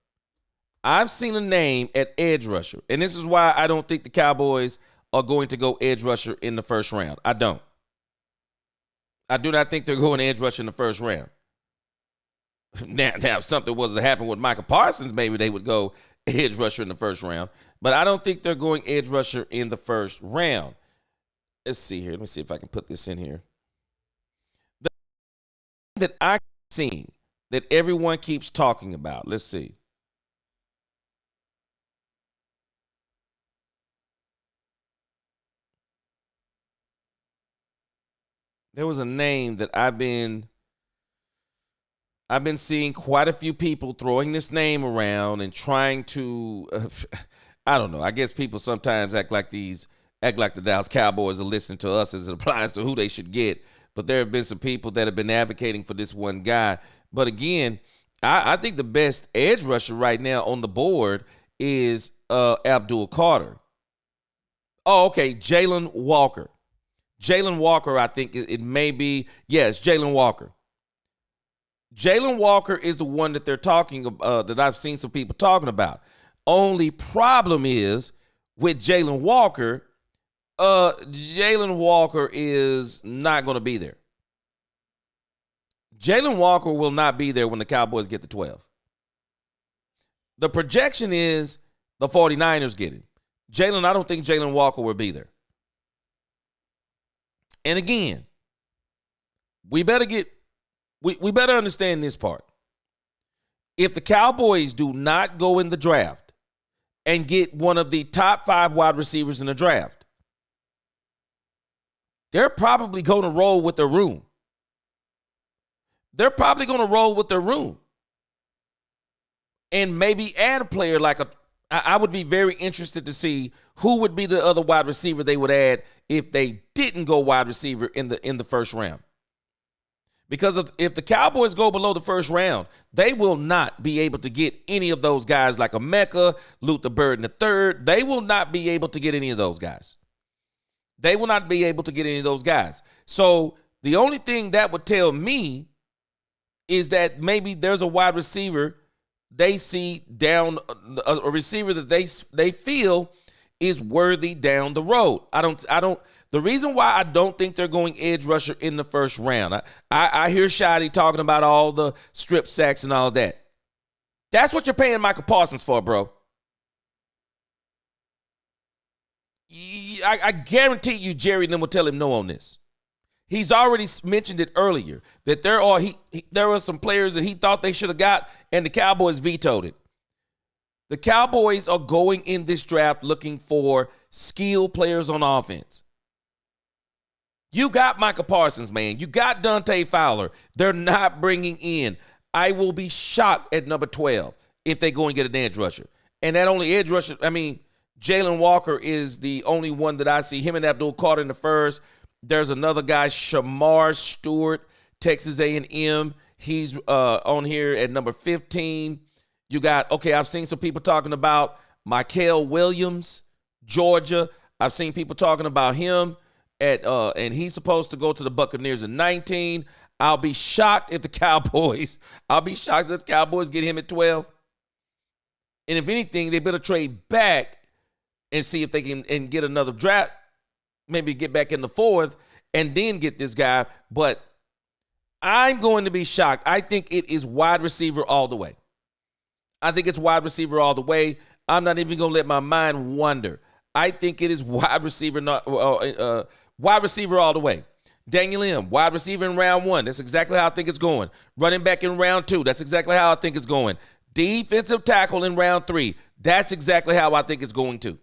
Speaker 1: I've seen a name at edge rusher, and this is why I don't think the Cowboys are going to go edge rusher in the first round. I don't. I do not think they're going edge rusher in the first round. Now, if something was to happen with Micah Parsons, maybe they would go edge rusher in the first round. But I don't think they're going edge rusher in the first round. Let's see here. Let me see if I can put this in here. The thing that I've seen that everyone keeps talking about. Let's see. There was a name that I've been seeing quite a few people throwing this name around and trying to, I don't know. I guess people sometimes act like the Dallas Cowboys are listening to us as it applies to who they should get. But there have been some people that have been advocating for this one guy. But again, I think the best edge rusher right now on the board is Abdul Carter. Oh, okay, Jalen Walker. Jalen Walker, I think it may be, yes, Jalen Walker. Jalen Walker is the one that they're talking about, that I've seen some people talking about. Only problem is with Jalen Walker is not going to be there. Jalen Walker will not be there when the Cowboys get to 12. The projection is the 49ers get him. I don't think Jalen Walker will be there. And again, we better understand this part. If the Cowboys do not go in the draft and get one of the top 5 wide receivers in the draft, they're probably going to roll with their room. And maybe add a player I would be very interested to see who would be the other wide receiver they would add if they didn't go wide receiver in the first round. Because if the Cowboys go below the first round, they will not be able to get any of those guys like a Mecca, Luther Burden III. They will not be able to get any of those guys. So the only thing that would tell me is that maybe there's a wide receiver they see down, a receiver that they feel is worthy down the road. The reason why I don't think they're going edge rusher in the first round, I hear Shotty talking about all the strip sacks and all that. That's what you're paying Michael Parsons for, bro. I guarantee you Jerry and them will tell him no on this. He's already mentioned it earlier that there are some players that he thought they should have got, and the Cowboys vetoed it. The Cowboys are going in this draft looking for skilled players on offense. You got Micah Parsons, man. You got Dante Fowler. They're not bringing in. I will be shocked at number 12 if they go and get an edge rusher. And that only edge rusher, Jalen Walker is the only one that I see. Him and Abdul Carter in the first. There's another guy, Shamar Stewart, Texas A&M. He's on here at number 15. You got, I've seen some people talking about Mykel Williams, Georgia. I've seen people talking about him and he's supposed to go to the Buccaneers in 19. I'll be shocked if the Cowboys get him at 12. And if anything, they better trade back and see if they can get another draft, maybe get back in the 4th and then get this guy. But I'm going to be shocked. I think it is wide receiver all the way. I'm not even going to let my mind wander. I think it is wide receiver all the way. Daniel M., wide receiver in round 1. That's exactly how I think it's going. Running back in round 2. That's exactly how I think it's going. Defensive tackle in round 3. That's exactly how I think it's going to.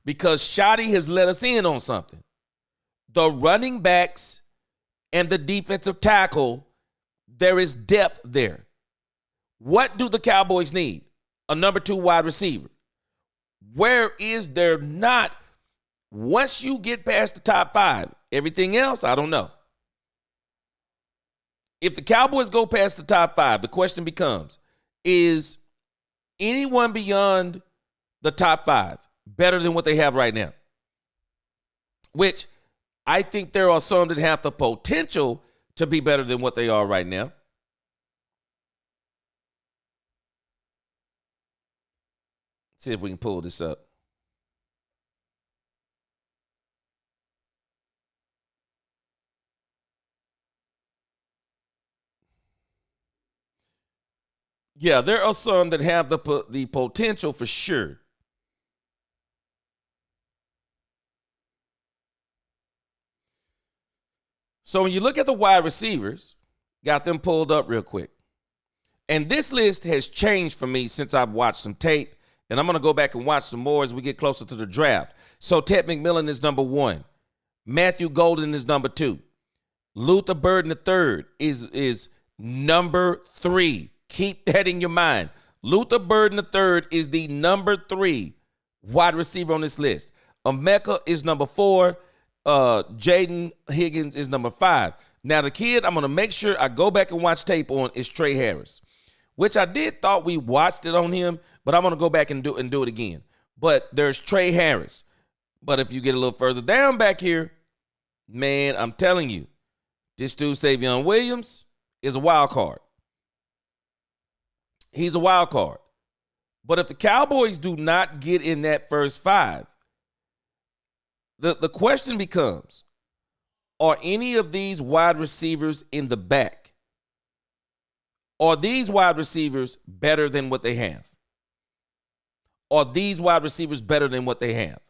Speaker 1: Because Shotty has let us in on something. The running backs and the defensive tackle, there is depth there. What do the Cowboys need? A number 2 wide receiver. Where is there not? Once you get past the top 5, everything else, I don't know. If the Cowboys go past the top 5, the question becomes, is anyone beyond the top 5 better than what they have right now? Which I think there are some that have the potential to be better than what they are right now. See if we can pull this up. Yeah, there are some that have the potential for sure. So when you look at the wide receivers, got them pulled up real quick. And this list has changed for me since I've watched some tape. And I'm going to go back and watch some more as we get closer to the draft. So Ted McMillan is number 1. Matthew Golden is number 2. Luther Burden III is number 3. Keep that in your mind. Luther Burden III is the number 3 wide receiver on this list. Emeka is number 4. Jaden Higgins is number 5. Now, the kid I'm going to make sure I go back and watch tape on is Trey Harris, which I thought we watched it on him, but I'm going to go back and do it again. But there's Trey Harris. But if you get a little further down back here, man, I'm telling you, this dude, Savion Williams, is a wild card. He's a wild card. But if the Cowboys do not get in that first 5, the question becomes, are any of these wide receivers in the back? Are these wide receivers better than what they have? Are these wide receivers better than what they have?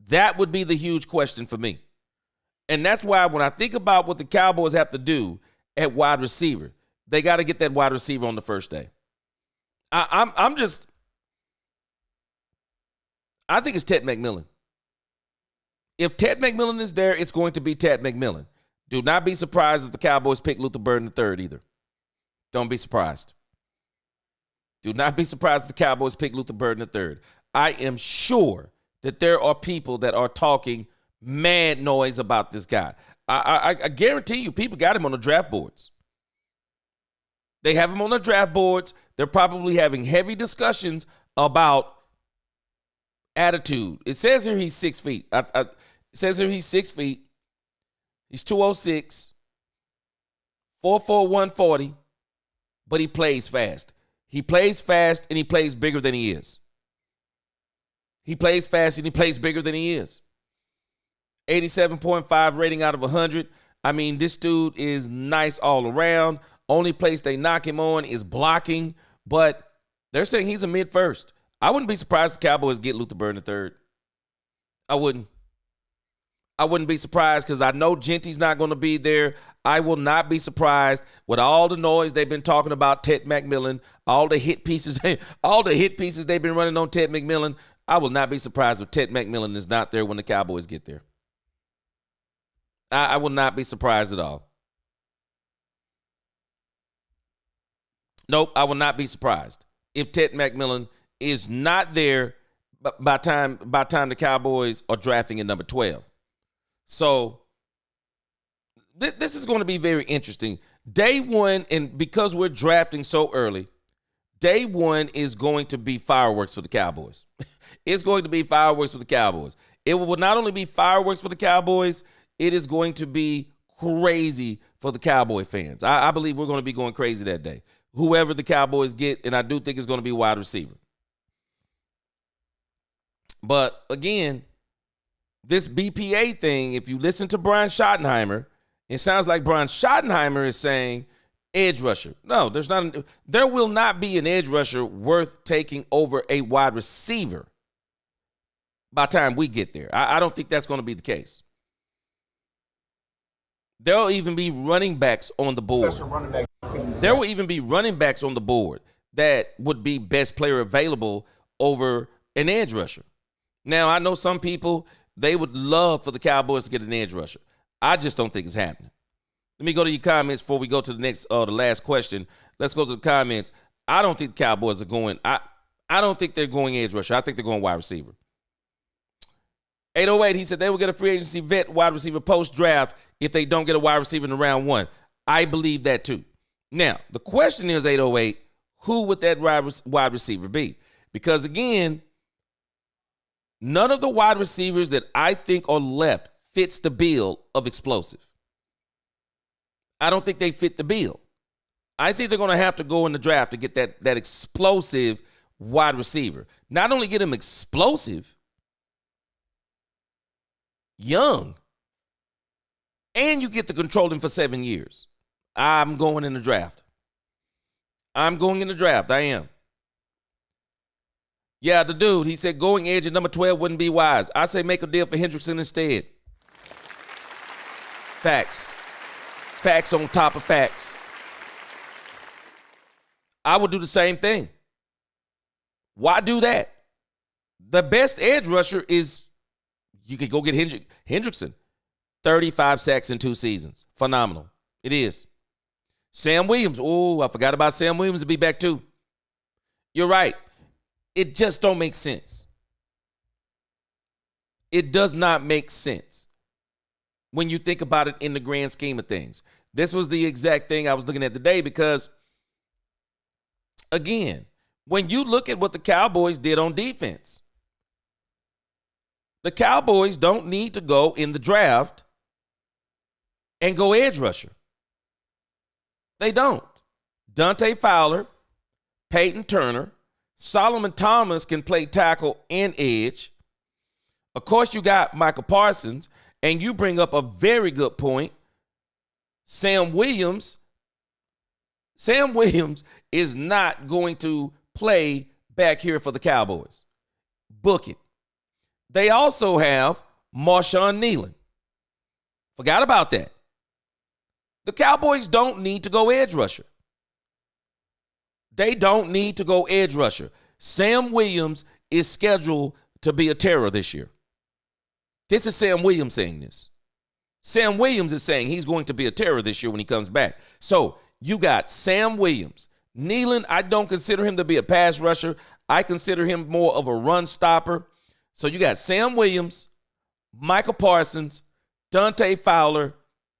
Speaker 1: That would be the huge question for me. And that's why when I think about what the Cowboys have to do at wide receiver, they got to get that wide receiver on the first day. I think it's Ted McMillan. If Ted McMillan is there, it's going to be Ted McMillan. Do not be surprised if the Cowboys pick Luther Burden III either. Don't be surprised. Do not be surprised if the Cowboys pick Luther Burden III. I am sure that there are people that are talking mad noise about this guy. I guarantee you people got him on the draft boards. They have him on the draft boards. They're probably having heavy discussions about attitude. It says here he's 6 feet. It says here he's 6 feet. He's 206, 4'4", 140, but he plays fast. He plays fast and he plays bigger than he is. He plays fast and he plays bigger than he is. 87.5 rating out of 100. I mean, this dude is nice all around. Only place they knock him on is blocking, but they're saying he's a mid-first. I wouldn't be surprised if the Cowboys get Luther Burden III. I wouldn't be surprised because I know Genty's not going to be there. I will not be surprised with all the noise they've been talking about Ted McMillan, all the hit pieces they've been running on Ted McMillan. I will not be surprised if Ted McMillan is not there when the Cowboys get there. I will not be surprised at all. Nope, I will not be surprised if Ted McMillan is not there by time the Cowboys are drafting at number 12. So this is going to be very interesting. Day one, and because we're drafting so early, day one is going to be fireworks for the Cowboys. It's going to be fireworks for the Cowboys. It will not only be fireworks for the Cowboys, it is going to be crazy for the Cowboy fans. I believe we're going to be going crazy that day. Whoever the Cowboys get, and I do think it's going to be wide receiver. But again, this BPA thing, if you listen to Brian Schottenheimer, it sounds like Brian Schottenheimer is saying edge rusher. No, there will not be an edge rusher worth taking over a wide receiver by the time we get there. I don't think that's going to be the case. There'll even be running backs on the board. There will even be running backs on the board that would be best player available over an edge rusher. Now, I know some people, they would love for the Cowboys to get an edge rusher. I just don't think it's happening. Let me go to your comments before we go to the last question. Let's go to the comments. I don't think the Cowboys are going. I don't think they're going edge rusher. I think they're going wide receiver. 808, he said they will get a free agency vet wide receiver post-draft if they don't get a wide receiver in round 1. I believe that too. Now, the question is, 808, who would that wide receiver be? Because, again, none of the wide receivers that I think are left fits the bill of explosive. I don't think they fit the bill. I think they're going to have to go in the draft to get that explosive wide receiver. Not only get him explosive, young, and you get to control him for 7 years. I'm going in the draft. I'm going in the draft. I am. Yeah, the dude, he said going edge at number 12 wouldn't be wise. I say make a deal for Hendrickson instead. Facts. Facts on top of facts. I would do the same thing. Why do that? The best edge rusher is, you could go get Hendrickson. 35 sacks in 2 seasons. Phenomenal. It is. Sam Williams. Oh, I forgot about Sam Williams to be back too. You're right. It just don't make sense. It does not make sense when you think about it in the grand scheme of things. This was the exact thing I was looking at today because, again, when you look at what the Cowboys did on defense, the Cowboys don't need to go in the draft and go edge rusher. They don't. Dante Fowler, Peyton Turner, Solomon Thomas can play tackle and edge. Of course, you got Michael Parsons, and you bring up a very good point. Sam Williams is not going to play back here for the Cowboys. Book it. They also have Marshawn Nealon. Forgot about that. The Cowboys don't need to go edge rusher. They don't need to go edge rusher. Sam Williams is scheduled to be a terror this year. This is Sam Williams saying this. Sam Williams is saying he's going to be a terror this year when he comes back. So you got Sam Williams. Nealon, I don't consider him to be a pass rusher. I consider him more of a run stopper. So you got Sam Williams, Michael Parsons, Dante Fowler,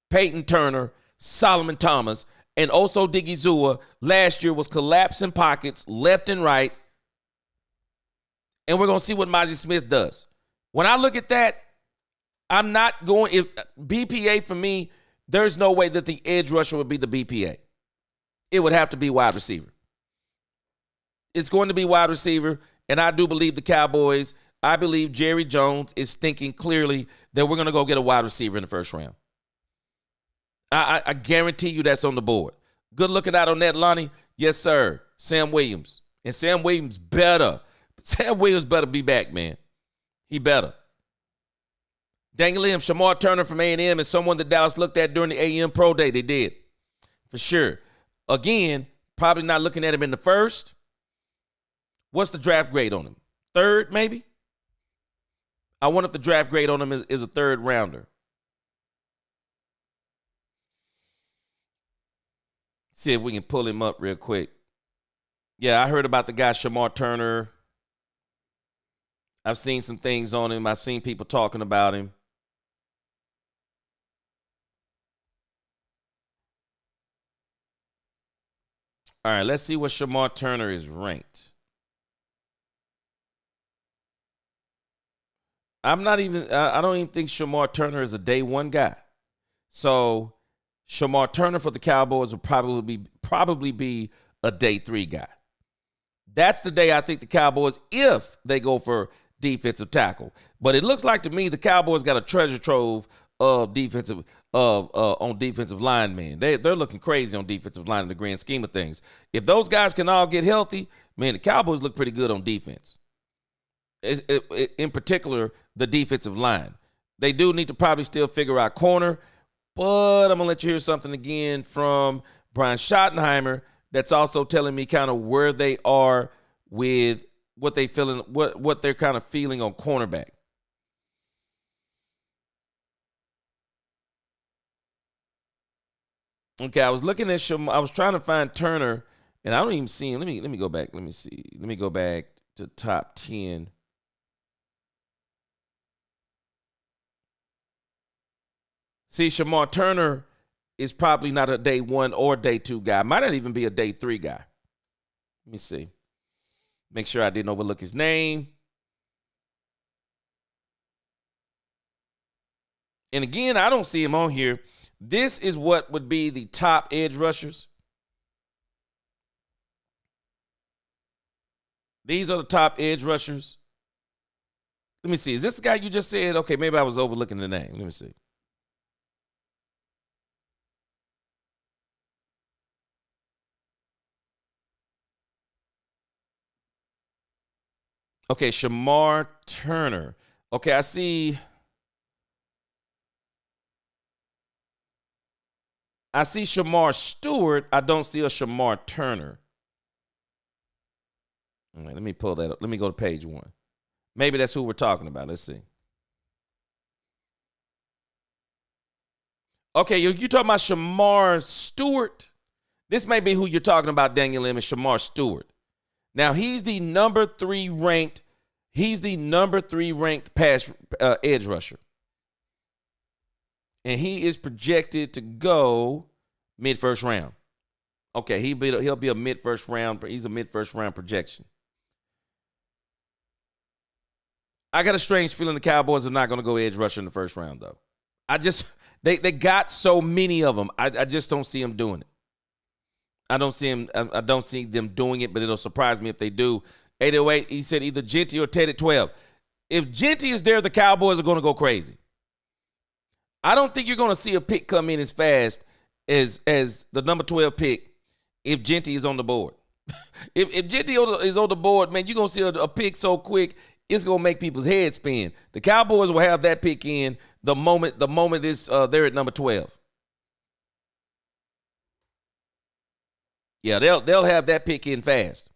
Speaker 1: Peyton Turner, Solomon Thomas, and Oso Digizua last year was collapsing pockets left and right. And we're going to see what Mozzie Smith does. When I look at that, I'm not going, if BPA for me, there's no way that the edge rusher would be the BPA. It would have to be wide receiver. It's going to be wide receiver, and I do believe the Cowboys, I believe Jerry Jones is thinking clearly that we're going to go get a wide receiver in the first round. I guarantee you that's on the board. Good looking out on that, Lonnie. Yes, sir. Sam Williams. And Sam Williams better. Sam Williams better be back, man. He better. Daniel Lim, Shamar Turner from A&M is someone that Dallas looked at during the A&M Pro Day. They did. For sure. Again, probably not looking at him in the first. What's the draft grade on him? 3rd, maybe? I wonder if the draft grade on him is a 3rd rounder. See if we can pull him up real quick. Yeah, I heard about the guy Shamar Turner. I've seen some things on him. I've seen people talking about him. All right, let's see what Shamar Turner is ranked. I don't even think Shamar Turner is a day 1 guy. So Shamar Turner for the Cowboys will probably be a day 3 guy. That's the day I think the Cowboys, if they go for defensive tackle. But it looks like to me the Cowboys got a treasure trove of defensive linemen. They're looking crazy on defensive line in the grand scheme of things. If those guys can all get healthy, man, the Cowboys look pretty good on defense. In particular, the defensive line. They do need to probably still figure out corner, but I'm going to let you hear something again from Brian Schottenheimer that's also telling me kind of where they are with what they feeling, what they're kind of feeling on cornerback. Okay, I was looking at I was trying to find Turner, and I don't even see him. Let me go back. Let me see. Let me go back to top 10. See, Shamar Turner is probably not a day 1 or day 2 guy. Might not even be a day 3 guy. Let me see. Make sure I didn't overlook his name. And again, I don't see him on here. This is what would be the top edge rushers. These are the top edge rushers. Let me see. Is this the guy you just said? Okay, maybe I was overlooking the name. Let me see. Okay, Shamar Turner. Okay, I see Shamar Stewart. I don't see a Shamar Turner. All right, let me pull that up. Let me go to page 1. Maybe that's who we're talking about. Let's see. Okay, you're talking about Shamar Stewart. This may be who you're talking about, Daniel M. and Shamar Stewart. Now, he's the number 3 ranked. He's the number 3 ranked pass edge rusher. And he is projected to go mid-first round. Okay, he'll be a mid-first round. He's a mid-first round projection. I got a strange feeling the Cowboys are not going to go edge rusher in the first round, though. They got so many of them. I just don't see them doing it. I don't see them doing it, but it'll surprise me if they do. 808, he said either Genty or Ted at 12. If Genty is there, the Cowboys are going to go crazy. I don't think you're going to see a pick come in as fast as the number 12 pick if Genty is on the board. if Genty is on the board, man, you're going to see a pick so quick, it's going to make people's heads spin. The Cowboys will have that pick in the moment they're at number 12. Yeah, they'll have that pick in fast.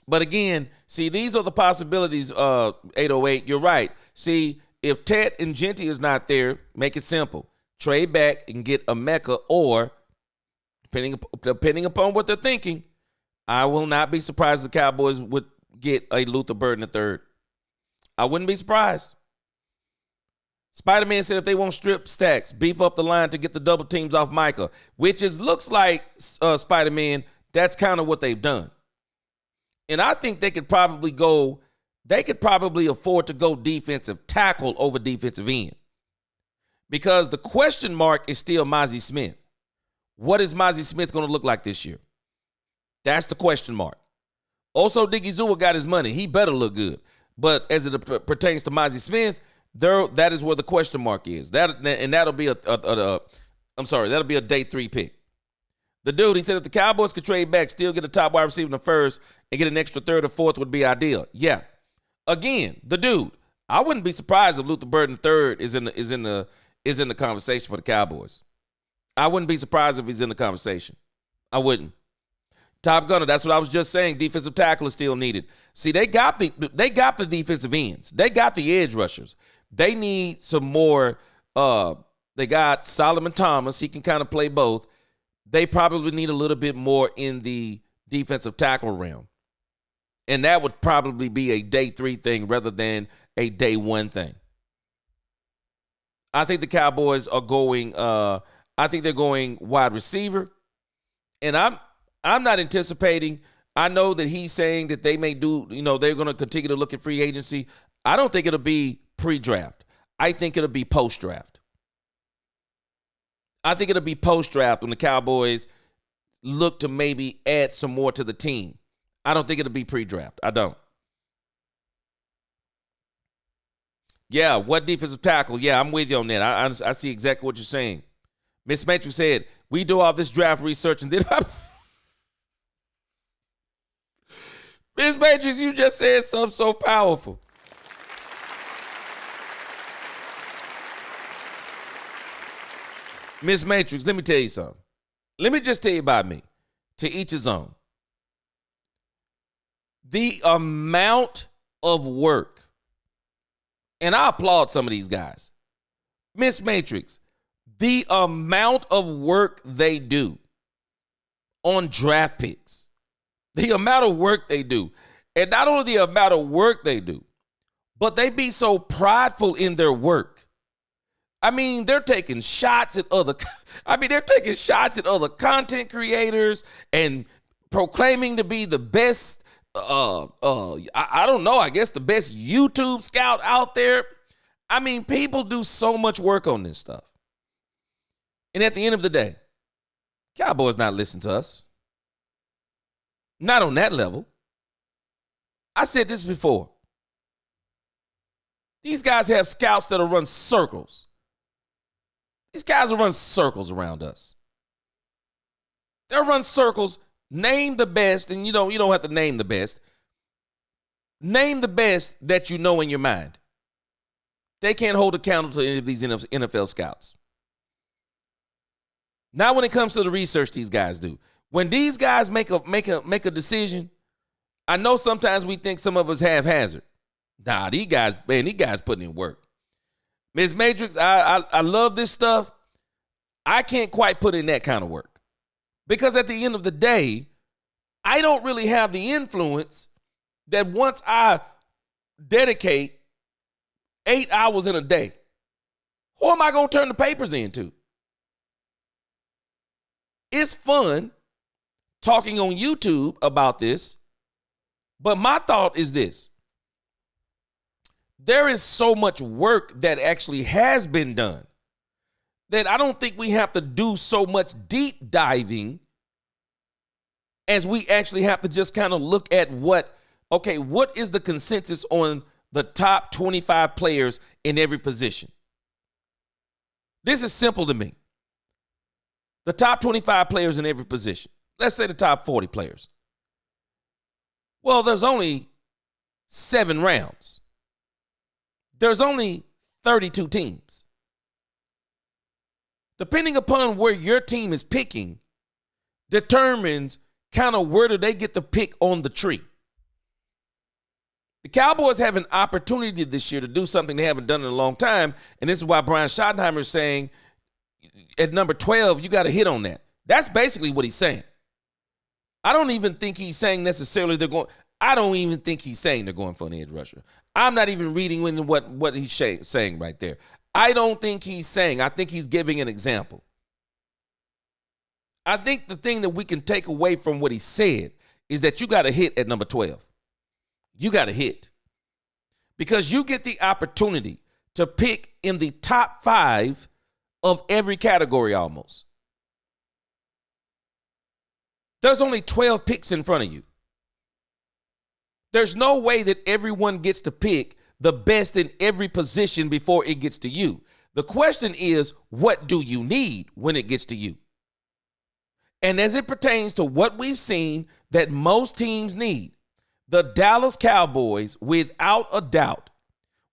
Speaker 1: But again, see, these are the possibilities, 808. You're right. See, if Ted and Genty is not there, make it simple. Trade back and get a Mecca, or depending upon what they're thinking, I will not be surprised if the Cowboys would get a Luther Burden III. I wouldn't be surprised. Spider-Man said if they want strip stacks, beef up the line to get the double teams off Micah, which looks like, Spider-Man, that's kind of what they've done. And I think they could probably afford to go defensive tackle over defensive end. Because the question mark is still Mozzie Smith. What is Mozzie Smith going to look like this year? That's the question mark. Also, Diggy Zua got his money. He better look good. But as it pertains to Mozzie Smith, that is where the question mark is. That'll be that'll be a day 3 pick. The dude, he said if the Cowboys could trade back, still get a top wide receiver in the first, and get an extra 3rd or 4th would be ideal. Yeah. Again, the dude, I wouldn't be surprised if Luther Burden III is in the conversation for the Cowboys. I wouldn't be surprised if he's in the conversation. I wouldn't. Top Gunner, that's what I was just saying. Defensive tackle is still needed. See, they got the defensive ends. They got the edge rushers. They need some more. They got Solomon Thomas. He can kind of play both. They probably need a little bit more in the defensive tackle realm. And that would probably be a day 3 thing rather than a day 1 thing. I think the Cowboys are going, I think they're going wide receiver. And I'm not anticipating. I know that he's saying that they may do, they're going to continue to look at free agency. I don't think it'll be pre-draft. I think it'll be post-draft. I think it'll be post-draft when the Cowboys look to maybe add some more to the team. I don't think it'll be pre-draft. I don't. Yeah, what defensive tackle? Yeah, I'm with you on that. I see exactly what you're saying. Miss Matrix said, we do all this draft research and then Miss Matrix, you just said something so powerful. Miss Matrix, let me tell you something. Let me just tell you about me. to each his own. The amount of work, and I applaud some of these guys. Miss Matrix, the amount of work they do on draft picks, the amount of work they do, and not only the amount of work they do, but they be so prideful in their work. I mean, they're taking shots at other content creators and proclaiming to be the best, I don't know, I guess the best YouTube scout out there. I mean, people do so much work on this stuff. And at the end of the day, Cowboys not listening to us. Not on that level. I said this before. These guys have scouts that'll run circles. These guys will run circles around us. They'll run circles, name the best, and you don't have to name the best. Name the best that you know in your mind. They can't hold accountable to any of these NFL scouts. Now when it comes to the research these guys do. When these guys make a decision, I know sometimes we think some of us haphazard. Nah, these guys putting in work. Ms. Matrix, I love this stuff. I can't quite put in that kind of work. Because at the end of the day, I don't really have the influence that once I dedicate 8 hours in a day, who am I going to turn the papers into? It's fun talking on YouTube about this, but my thought is this. There is so much work that actually has been done that I don't think we have to do so much deep diving as we actually have to just kind of look at what is the consensus on the top 25 players in every position? This is simple to me. The top 25 players in every position. Let's say the top 40 players. Well, there's only 7 rounds. There's only 32 teams. Depending upon where your team is picking determines kind of where do they get the pick on the tree. The Cowboys have an opportunity this year to do something they haven't done in a long time, and this is why Brian Schottenheimer is saying at number 12, you got to hit on that. That's basically what he's saying. I don't even think he's saying necessarily they're going – I don't even think he's saying they're going for an edge rusher. I'm not even reading into what he's saying right there. I don't think he's saying. I think he's giving an example. I think the thing that we can take away from what he said is that you got to hit at number 12. You got to hit. Because you get the opportunity to pick in the top 5 of every category almost. There's only 12 picks in front of you. There's no way that everyone gets to pick the best in every position before it gets to you. The question is, what do you need when it gets to you? And as it pertains to what we've seen that most teams need, the Dallas Cowboys, without a doubt,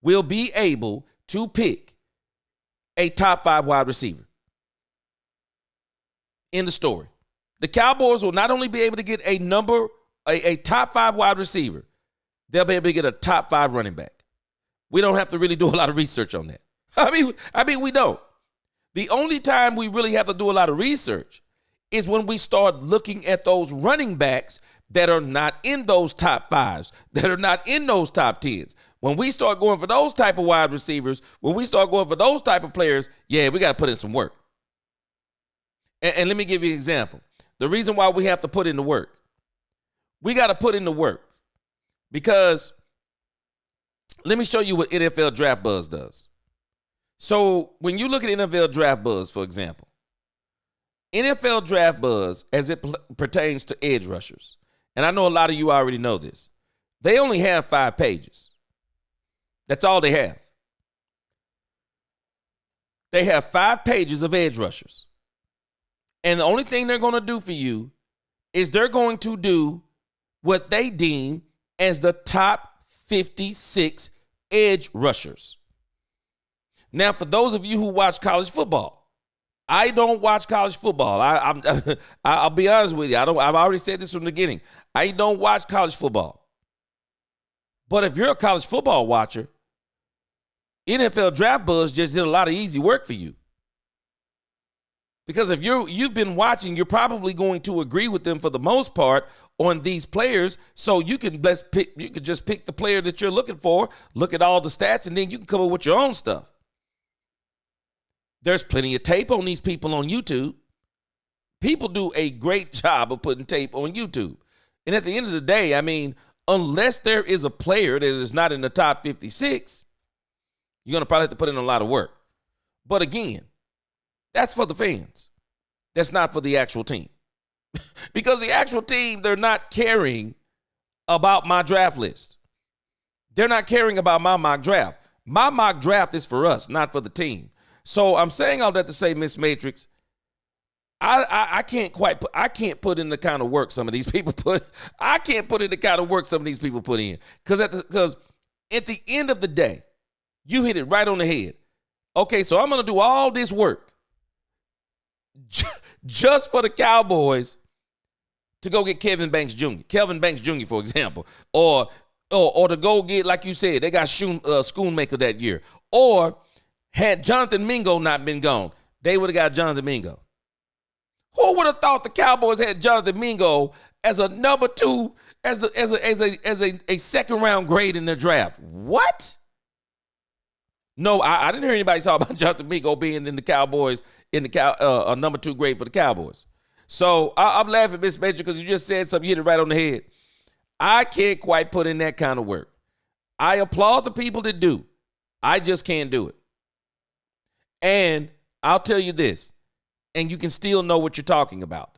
Speaker 1: will be able to pick a top 5 wide receiver. In the story. The Cowboys will not only be able to get a top 5 wide receiver, they'll be able to get a top 5 running back. We don't have to really do a lot of research on that. I mean, we don't. The only time we really have to do a lot of research is when we start looking at those running backs that are not in those top 5s, that are not in those top 10s. When we start going for those type of wide receivers, when we start going for those type of players, yeah, we got to put in some work. And let me give you an example. The reason why we have to put in the work, we got to put in the work because let me show you what NFL Draft Buzz does. So when you look at NFL Draft Buzz, for example, NFL Draft Buzz, as it pertains to edge rushers, and I know a lot of you already know this, they only have 5 pages. That's all they have. They have 5 pages of edge rushers. And the only thing they're going to do for you is they're going to do what they deem as the top 56 edge rushers. Now, for those of you who watch college football, I don't watch college football. I'll be honest with you. I've already said this from the beginning. I don't watch college football. But if you're a college football watcher, NFL Draft Buzz just did a lot of easy work for you. Because if you've been watching, you're probably going to agree with them for the most part on these players. So you can just pick the player that you're looking for, look at all the stats, and then you can come up with your own stuff. There's plenty of tape on these people on YouTube. People do a great job of putting tape on YouTube. And at the end of the day, I mean, unless there is a player that is not in the top 56, you're going to probably have to put in a lot of work. But again, that's for the fans. That's not for the actual team. Because the actual team, they're not caring about my draft list. They're not caring about my mock draft. My mock draft is for us, not for the team. So I'm saying all that to say, Miss Matrix, I can't put in the kind of work some of these people put. I can't put in the kind of work some of these people put in. Because at the end of the day, you hit it right on the head. Okay, so I'm going to do all this work just for the Cowboys to go get Kelvin Banks Jr., for example, or to go get, like you said, they got Schoonmaker that year, or had Jonathan Mingo not been gone, they would have got Jonathan Mingo. Who would have thought the Cowboys had Jonathan Mingo as a number 2, as a second round grade in their draft? What? No, I didn't hear anybody talk about Jonathan Mingo being in the Cowboys a number 2 grade for the Cowboys. So I'm laughing, Miss Major, because you just said something, you hit it right on the head. I can't quite put in that kind of work. I applaud the people that do. I just can't do it. And I'll tell you this, and you can still know what you're talking about.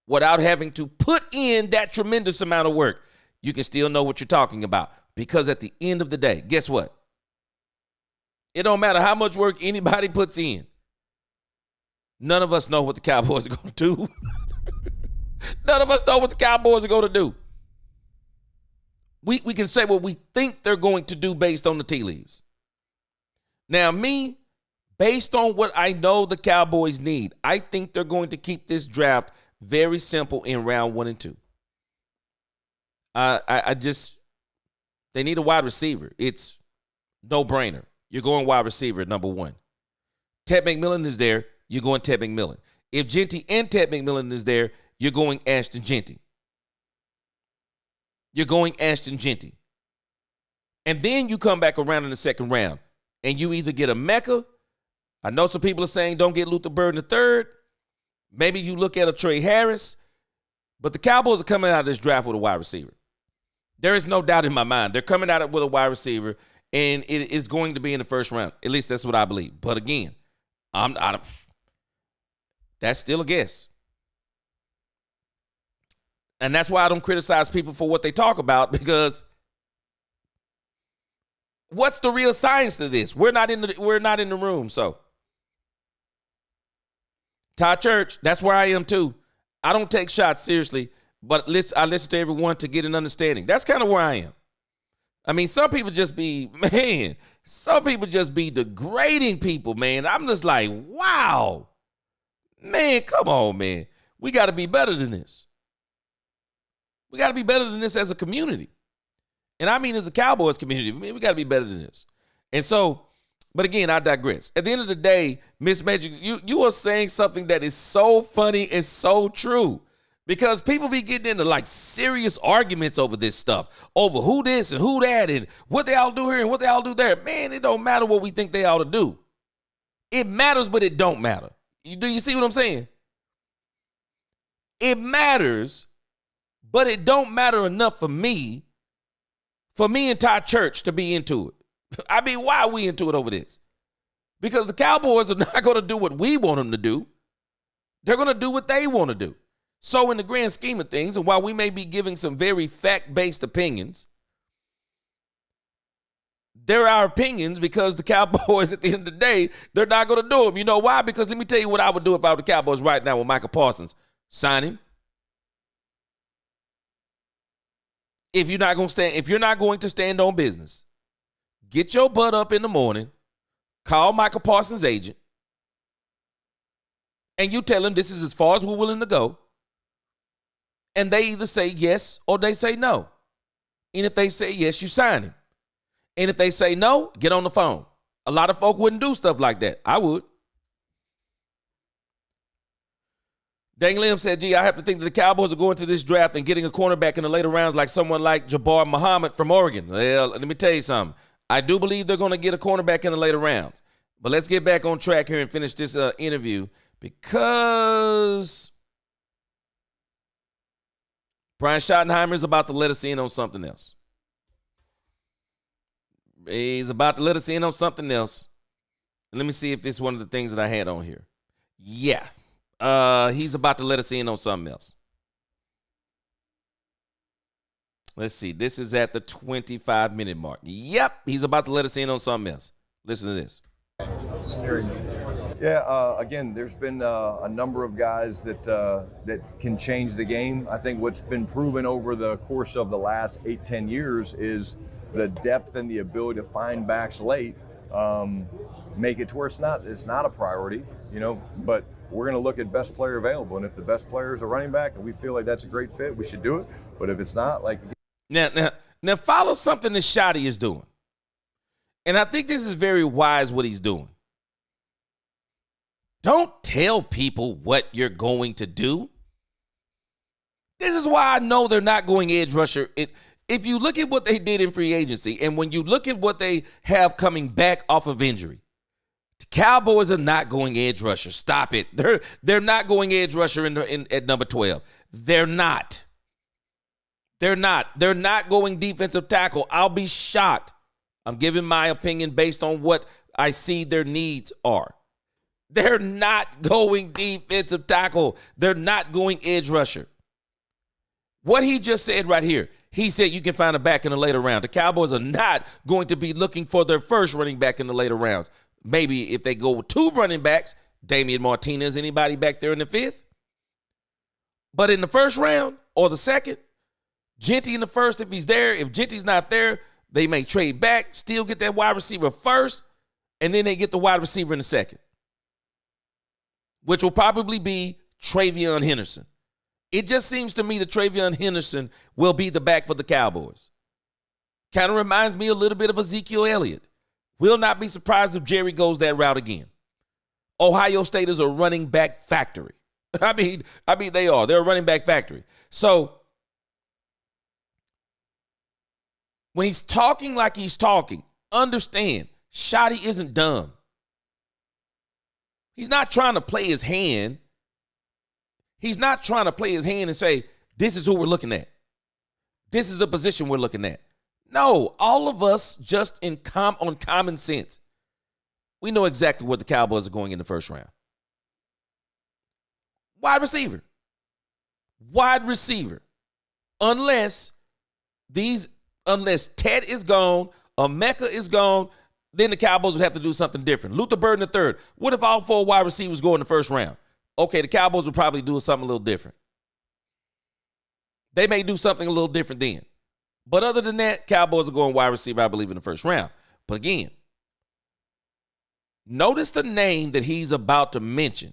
Speaker 1: Without having to put in that tremendous amount of work, you can still know what you're talking about. Because at the end of the day, guess what? It don't matter how much work anybody puts in. None of us know what the Cowboys are going to do. None of us know what the Cowboys are going to do. We can say what we think they're going to do based on the tea leaves. Now, me, based on what I know the Cowboys need, I think they're going to keep this draft very simple in round 1 and 2. They need a wide receiver. It's no-brainer. You're going wide receiver at number 1. Ted McMillan is there. You're going Ted McMillan. If Genty and Ted McMillan is there, you're going Ashton Genty. You're going Ashton Genty. And then you come back around in the second round, and you either get a Mecca. I know some people are saying don't get Luther Bird in the third. Maybe you look at a Trey Harris. But the Cowboys are coming out of this draft with a wide receiver. There is no doubt in my mind. They're coming out with a wide receiver, and it is going to be in the first round. At least that's what I believe. But again, that's still a guess. And that's why I don't criticize people for what they talk about, because what's the real science to this? We're not in the room. So Todd Church, that's where I am too. I don't take shots seriously, but I listen to everyone to get an understanding. That's kind of where I am. I mean, some people just be degrading people, man. I'm just like, wow. Man, come on, man. We got to be better than this. We got to be better than this as a community. And I mean as a Cowboys community. Man, we got to be better than this. And so, but again, I digress. At the end of the day, Miss Magic, you are saying something that is so funny and so true. Because people be getting into like serious arguments over this stuff, over who this and who that and what they all do here and what they all do there. Man, it don't matter what we think they ought to do. It matters, but it don't matter. Do you see what I'm saying? It matters, but it don't matter enough for me and Todd Church to be into it. I mean, why are we into it over this? Because the Cowboys are not going to do what we want them to do. They're going to do what they want to do. So in the grand scheme of things, and while we may be giving some very fact-based opinions, there are opinions because the Cowboys, at the end of the day, they're not going to do them. You know why? Because let me tell you what I would do if I were the Cowboys right now with Michael Parsons. Sign him. If you're not going to stand on business, get your butt up in the morning, call Michael Parsons' agent, and you tell them this is as far as we're willing to go, and they either say yes or they say no. And if they say yes, you sign him. And if they say no, get on the phone. A lot of folk wouldn't do stuff like that. I would. Dang Lim said, gee, I have to think that the Cowboys are going to this draft and getting a cornerback in the later rounds like someone like Jabbar Muhammad from Oregon. Well, let me tell you something. I do believe they're going to get a cornerback in the later rounds. But let's get back on track here and finish this interview because Brian Schottenheimer is about to let us in on something else. He's about to let us in on something else. Let me see if it's one of the things that I had on here. Yeah. He's about to let us in on something else. Let's see. This is at the 25-minute mark. Yep. He's about to let us in on something else. Listen to this.
Speaker 2: Yeah, again, there's been a number of guys that can change the game. I think what's been proven over the course of the last 8-10 years is the depth and the ability to find backs late, make it to where it's not a priority, but we're going to look at best player available. And if the best player is a running back and we feel like that's a great fit, we should do it. But if it's not,
Speaker 1: Now follow something that Shotty is doing. And I think this is very wise what he's doing. Don't tell people what you're going to do. This is why I know they're not going edge rusher. If you look at what they did in free agency, and when you look at what they have coming back off of injury, the Cowboys are not going edge rusher. Stop it. They're not going edge rusher at number 12. They're not. They're not going defensive tackle. I'll be shocked. I'm giving my opinion based on what I see their needs are. They're not going defensive tackle. They're not going edge rusher. What he just said right here, he said you can find a back in the later round. The Cowboys are not going to be looking for their first running back in the later rounds. Maybe if they go with two running backs, Damian Martinez, anybody back there in the fifth. But in the first round or the second, Genty in the first if he's there. If Genty's not there, they may trade back, still get that wide receiver first, and then they get the wide receiver in the second, which will probably be Travion Henderson. It just seems to me that Travion Henderson will be the back for the Cowboys. Kind of reminds me a little bit of Ezekiel Elliott. Will not be surprised if Jerry goes that route again. Ohio State is a running back factory. I mean they are. They're a running back factory. So when he's talking like he's talking, understand, Shotty isn't dumb. He's not trying to play his hand. He's not trying to play his hand and say, this is who we're looking at. This is the position we're looking at. No, all of us just on common sense, we know exactly where the Cowboys are going in the first round. Wide receiver. Unless Ted is gone, Emeka is gone, then the Cowboys would have to do something different. Luther Burden III. What if all four wide receivers go in the first round? Okay, the Cowboys would probably do something a little different. They may do something a little different then. But other than that, Cowboys are going wide receiver, I believe, in the first round. But again, notice the name that he's about to mention.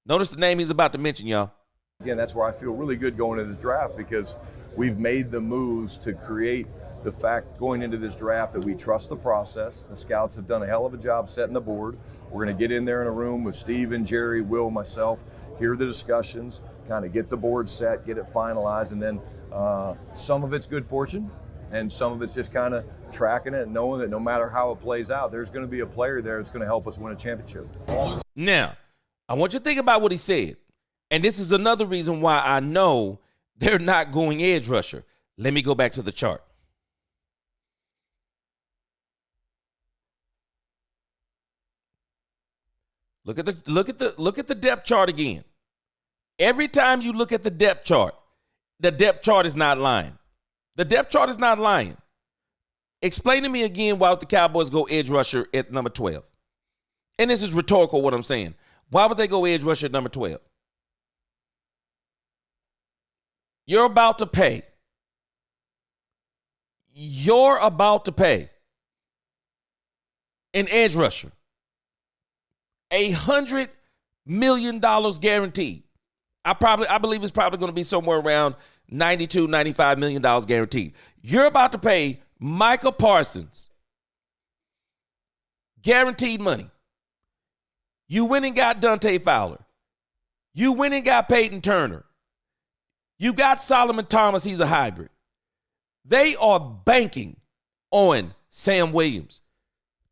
Speaker 1: Notice the name he's about to mention, y'all.
Speaker 2: Again, that's where I feel really good going into this draft because we've made the moves to create the fact going into this draft that we trust the process. The scouts have done a hell of a job setting the board. We're going to get in there in a room with Steve and Jerry, Will, myself, hear the discussions, kind of get the board set, get it finalized, and then some of it's good fortune, and some of it's just kind of tracking it and knowing that no matter how it plays out, there's going to be a player there that's going to help us win a championship.
Speaker 1: Now, I want you to think about what he said. And this is another reason why I know they're not going edge rusher. Let me go back to the chart. Look at the depth chart again. Every time you look at the depth chart is not lying. The depth chart is not lying. Explain to me again why would the Cowboys go edge rusher at number 12? And this is rhetorical what I'm saying. Why would they go edge rusher at number 12? You're about to pay an edge rusher $100 million guaranteed. I believe it's probably going to be somewhere around $92, $95 million guaranteed. You're about to pay Micah Parsons guaranteed money. You went and got Dante Fowler. You went and got Peyton Turner. You got Solomon Thomas. He's a hybrid. They are banking on Sam Williams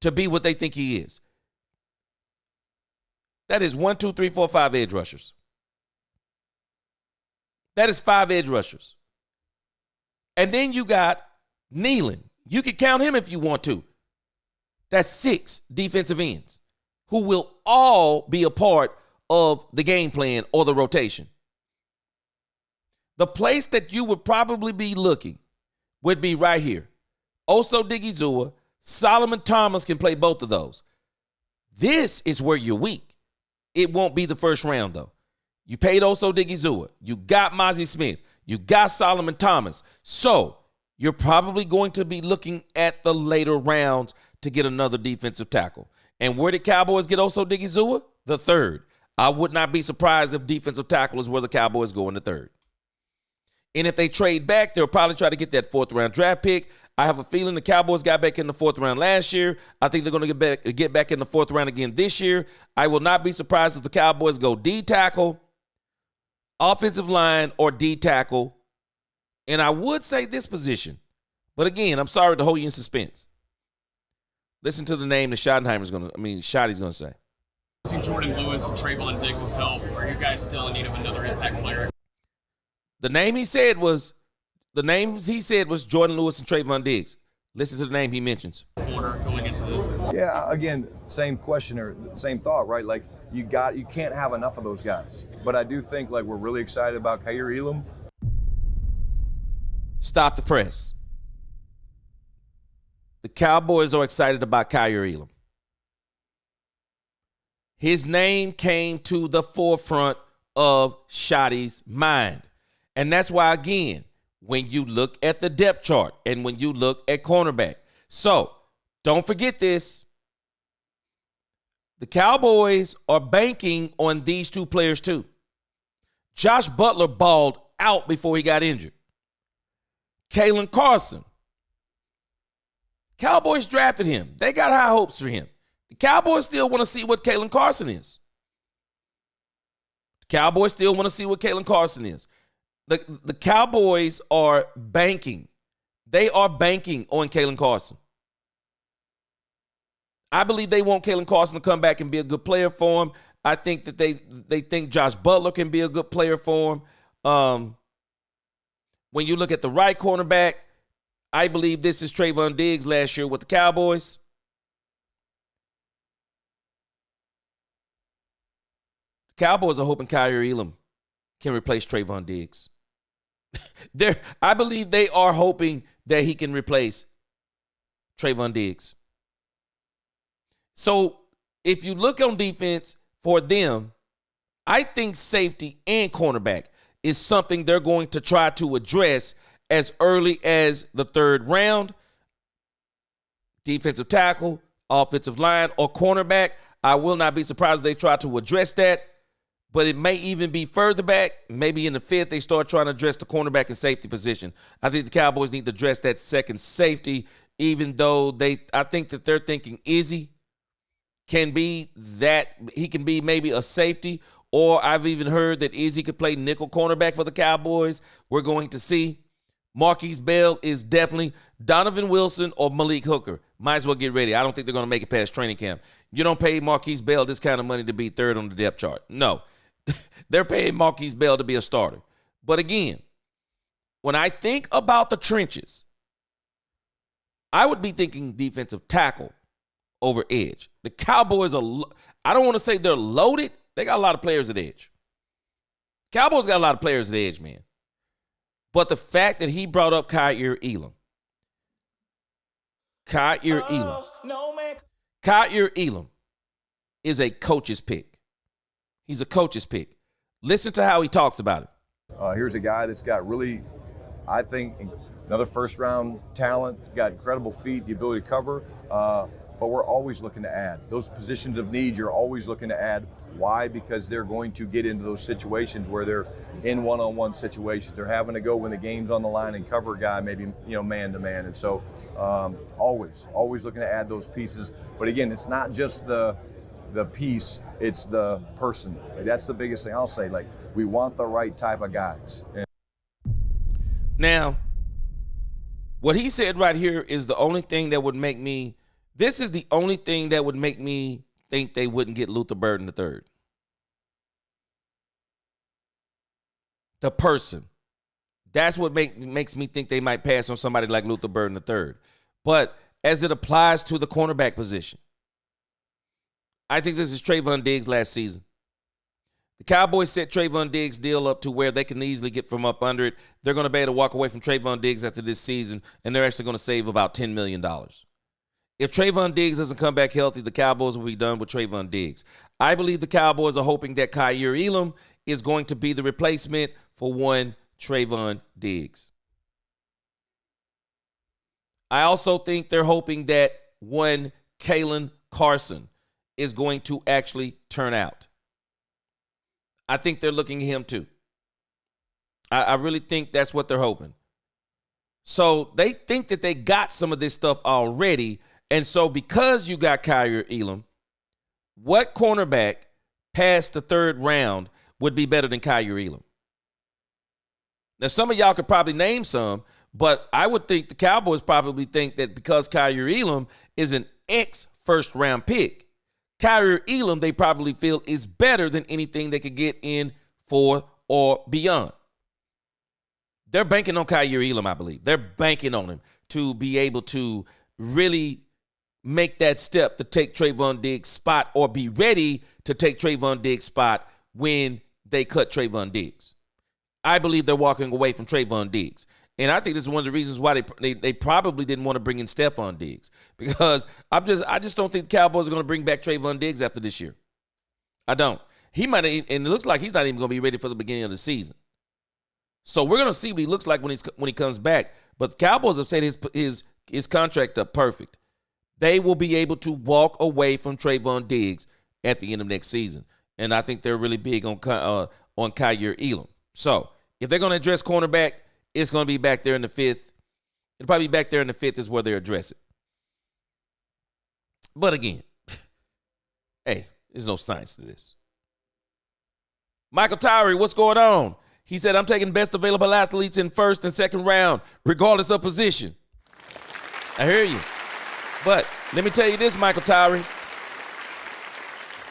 Speaker 1: to be what they think he is. That is 1, 2, 3, 4, 5 edge rushers. That is 5 edge rushers. And then you got Nealon. You can count him if you want to. That's 6 defensive ends who will all be a part of the game plan or the rotation. The place that you would probably be looking would be right here. Oso Digizua, Solomon Thomas can play both of those. This is where you're weak. It won't be the first round, though. You paid Oso Digizua. You got Mozzie Smith. You got Solomon Thomas. So you're probably going to be looking at the later rounds to get another defensive tackle. And where did Cowboys get Oso Digizua? The third. I would not be surprised if defensive tackle is where the Cowboys go in the third. And if they trade back, they'll probably try to get that 4th round draft pick. I have a feeling the Cowboys got back in the 4th round last year. I think they're going to get back in the 4th round again this year. I will not be surprised if the Cowboys go D tackle, offensive line, or D tackle. And I would say this position. But again, I'm sorry to hold you in suspense. Listen to the name that Schottenheimer's Schotty's going to say.
Speaker 8: Using Jordan Lewis and Trayvon Diggs' help, are you guys still in need of another impact player?
Speaker 1: The names he said was Jordan Lewis and Trayvon Diggs. Listen to the name he mentions.
Speaker 8: Order going into this.
Speaker 2: Yeah, again, same question or same thought, right? Like you can't have enough of those guys. But I do think like we're really excited about Kaiir Elam.
Speaker 1: Stop the press. The Cowboys are excited about Kaiir Elam. His name came to the forefront of Shotty's mind. And that's why, again, when you look at the depth chart and when you look at cornerback. So, don't forget this. The Cowboys are banking on these 2 players too. Josh Butler balled out before he got injured. Kalen Carson. Cowboys drafted him. They got high hopes for him. The Cowboys still want to see what Kalen Carson is. The Cowboys still want to see what Kalen Carson is. The Cowboys are banking. They are banking on Kalen Carson. I believe they want Kalen Carson to come back and be a good player for him. I think that they think Josh Butler can be a good player for him. When you look at the right cornerback, I believe this is Trayvon Diggs last year with the Cowboys. The Cowboys are hoping Kaiir Elam can replace Trayvon Diggs. I believe they are hoping that he can replace Trayvon Diggs. So if you look on defense for them, I think safety and cornerback is something they're going to try to address as early as the 3rd round. Defensive tackle, offensive line, or cornerback. I will not be surprised if they try to address that. But it may even be further back. Maybe in the 5th, they start trying to address the cornerback and safety position. I think the Cowboys need to address that second safety, even though I think that they're thinking Izzy can be that. He can be maybe a safety, or I've even heard that Izzy could play nickel cornerback for the Cowboys. We're going to see. Marquise Bell is definitely Donovan Wilson or Malik Hooker. Might as well get ready. I don't think they're going to make it past training camp. You don't pay Marquise Bell this kind of money to be 3rd on the depth chart. No. They're paying Marquise Bell to be a starter. But again, when I think about the trenches, I would be thinking defensive tackle over edge. The Cowboys I don't want to say they're loaded. They got a lot of players at edge. Cowboys got a lot of players at edge, man. But the fact that he brought up Kaiir Elam. Kaiir Elam is a coach's pick. He's a coach's pick. Listen to how he talks about it.
Speaker 2: Here's a guy that's got really, I think, another 1st round talent, got incredible feet, the ability to cover. but we're always looking to add. Those positions of need, you're always looking to add. Why? Because they're going to get into those situations where they're in one-on-one situations. They're having to go when the game's on the line and cover a guy, maybe, you know, man-to-man. And so always looking to add those pieces. But again, it's not just the piece, it's the person. Like, that's the biggest thing I'll say. Like, we want the right type of guys.
Speaker 1: Now, what he said right here is the only thing that would make me, this is the only thing that would make me think they wouldn't get Luther Burden III. The person. That's what makes me think they might pass on somebody like Luther Burden III. But as it applies to the cornerback position, I think this is Trayvon Diggs last season. The Cowboys set Trayvon Diggs' deal up to where they can easily get from up under it. They're going to be able to walk away from Trayvon Diggs after this season, and they're actually going to save about $10 million. If Trayvon Diggs doesn't come back healthy, the Cowboys will be done with Trayvon Diggs. I believe the Cowboys are hoping that Kaiir Elam is going to be the replacement for one Trayvon Diggs. I also think they're hoping that one Kalen Carson is going to actually turn out. I think they're looking at him too. I really think that's what they're hoping. So they think that they got some of this stuff already. And so because you got Kaiir Elam, what cornerback past the third round would be better than Kaiir Elam? Now, some of y'all could probably name some, but I would think the Cowboys probably think that because Kaiir Elam is an ex-first round pick, Kaiir Elam, they probably feel, is better than anything they could get in fourth or beyond. They're banking on Kaiir Elam, I believe. They're banking on him to be able to really make that step to take Trayvon Diggs' spot or be ready to take Trayvon Diggs' spot when they cut Trayvon Diggs. I believe they're walking away from Trayvon Diggs. And I think this is one of the reasons why they probably didn't want to bring in Stephon Diggs, because I just don't think the Cowboys are going to bring back Trayvon Diggs after this year. I don't. He might, and it looks like he's not even going to be ready for the beginning of the season. So we're going to see what he looks like when he comes back. But the Cowboys have set his contract up perfect. They will be able to walk away from Trayvon Diggs at the end of next season, and I think they're really big on Kaiir Elam. So if they're going to address cornerback, it's going to be back there in the fifth. It'll probably be back there in the fifth is where they address it. But again, hey, there's no science to this. Michael Tyree, what's going on? He said, I'm taking best available athletes in first and second round, regardless of position. I hear you. But let me tell you this, Michael Tyree.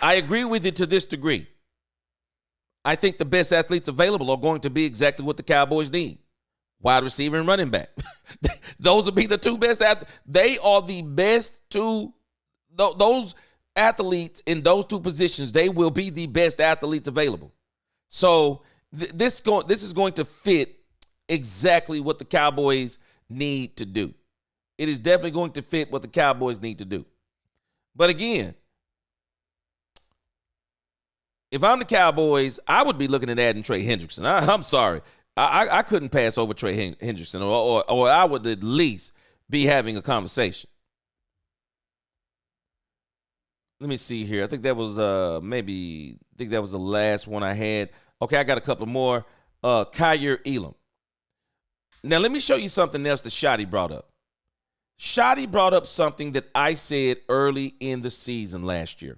Speaker 1: I agree with you to this degree. I think the best athletes available are going to be exactly what the Cowboys need. Wide receiver and running back. Those will be the two best athletes. They are the best two. Those athletes in those two positions, they will be the best athletes available. So this is going to fit exactly what the Cowboys need to do. It is definitely going to fit what the Cowboys need to do. But again, if I'm the Cowboys, I would be looking at adding Trey Hendrickson. I'm sorry. I couldn't pass over Trey Hendrickson, or I would at least be having a conversation. Let me see here. I think that was the last one I had. Okay, I got a couple more. Kaiir Elam. Now, let me show you something else that Shotty brought up. Shotty brought up something that I said early in the season last year,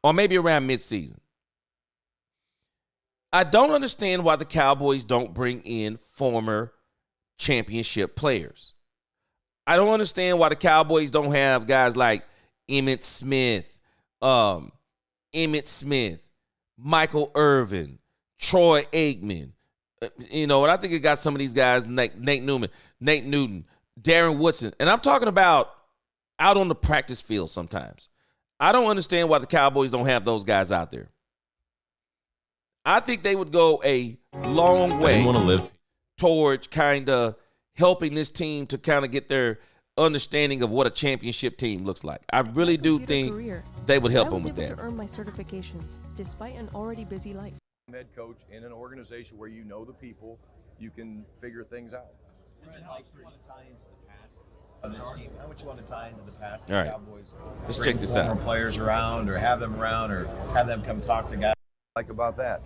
Speaker 1: or maybe around midseason. I don't understand why the Cowboys don't bring in former championship players. I don't understand why the Cowboys don't have guys like Emmitt Smith, Michael Irvin, Troy Aikman, and I think it got some of these guys, Nate Newton, Darren Woodson. And I'm talking about out on the practice field sometimes. I don't understand why the Cowboys don't have those guys out there. I think they would go a long way towards kind of helping this team to kind of get their understanding of what a championship team looks like. I really do think they would help them with that.
Speaker 9: I was able to earn my certifications despite an already busy life.
Speaker 2: Head coach in an organization where you know the people, you can figure things out.
Speaker 4: Is it like you want to tie into the past
Speaker 10: This team, how much you want to tie into the past?
Speaker 1: All right.
Speaker 10: Cowboys.
Speaker 1: Let's
Speaker 10: Bring
Speaker 1: check this
Speaker 10: former
Speaker 1: out.
Speaker 10: players around, or have them around, or have them come talk to guys.
Speaker 2: Like about that,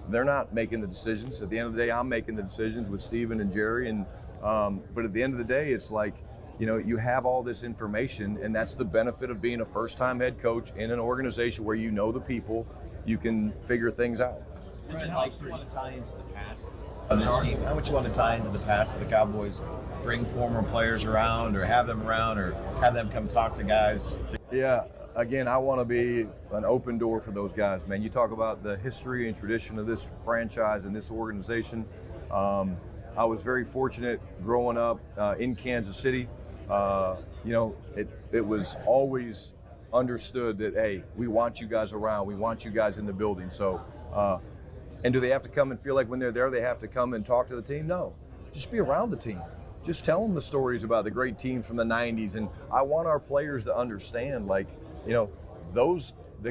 Speaker 2: they're not making the decisions. At the end of the day, I'm making the decisions with Steven and Jerry. And but at the end of the day, it's like, you have all this information, and that's the benefit of being a first-time head coach in an organization where you know the people. You can figure things out.
Speaker 10: Is it like you want to tie into the past of this team? How much you want to tie into the past of the Cowboys? Bring former players around, or have them around, or have them come talk to guys.
Speaker 2: Yeah, again, I want to be an open door for those guys, man. You talk about the history and tradition of this franchise and this organization. I was very fortunate growing up in Kansas City. It was always understood that, hey, we want you guys around. We want you guys in the building. So, and do they have to come and feel like when they're there, they have to come and talk to the team? No, just be around the team. Just tell them the stories about the great teams from the 90s. And I want our players to understand, the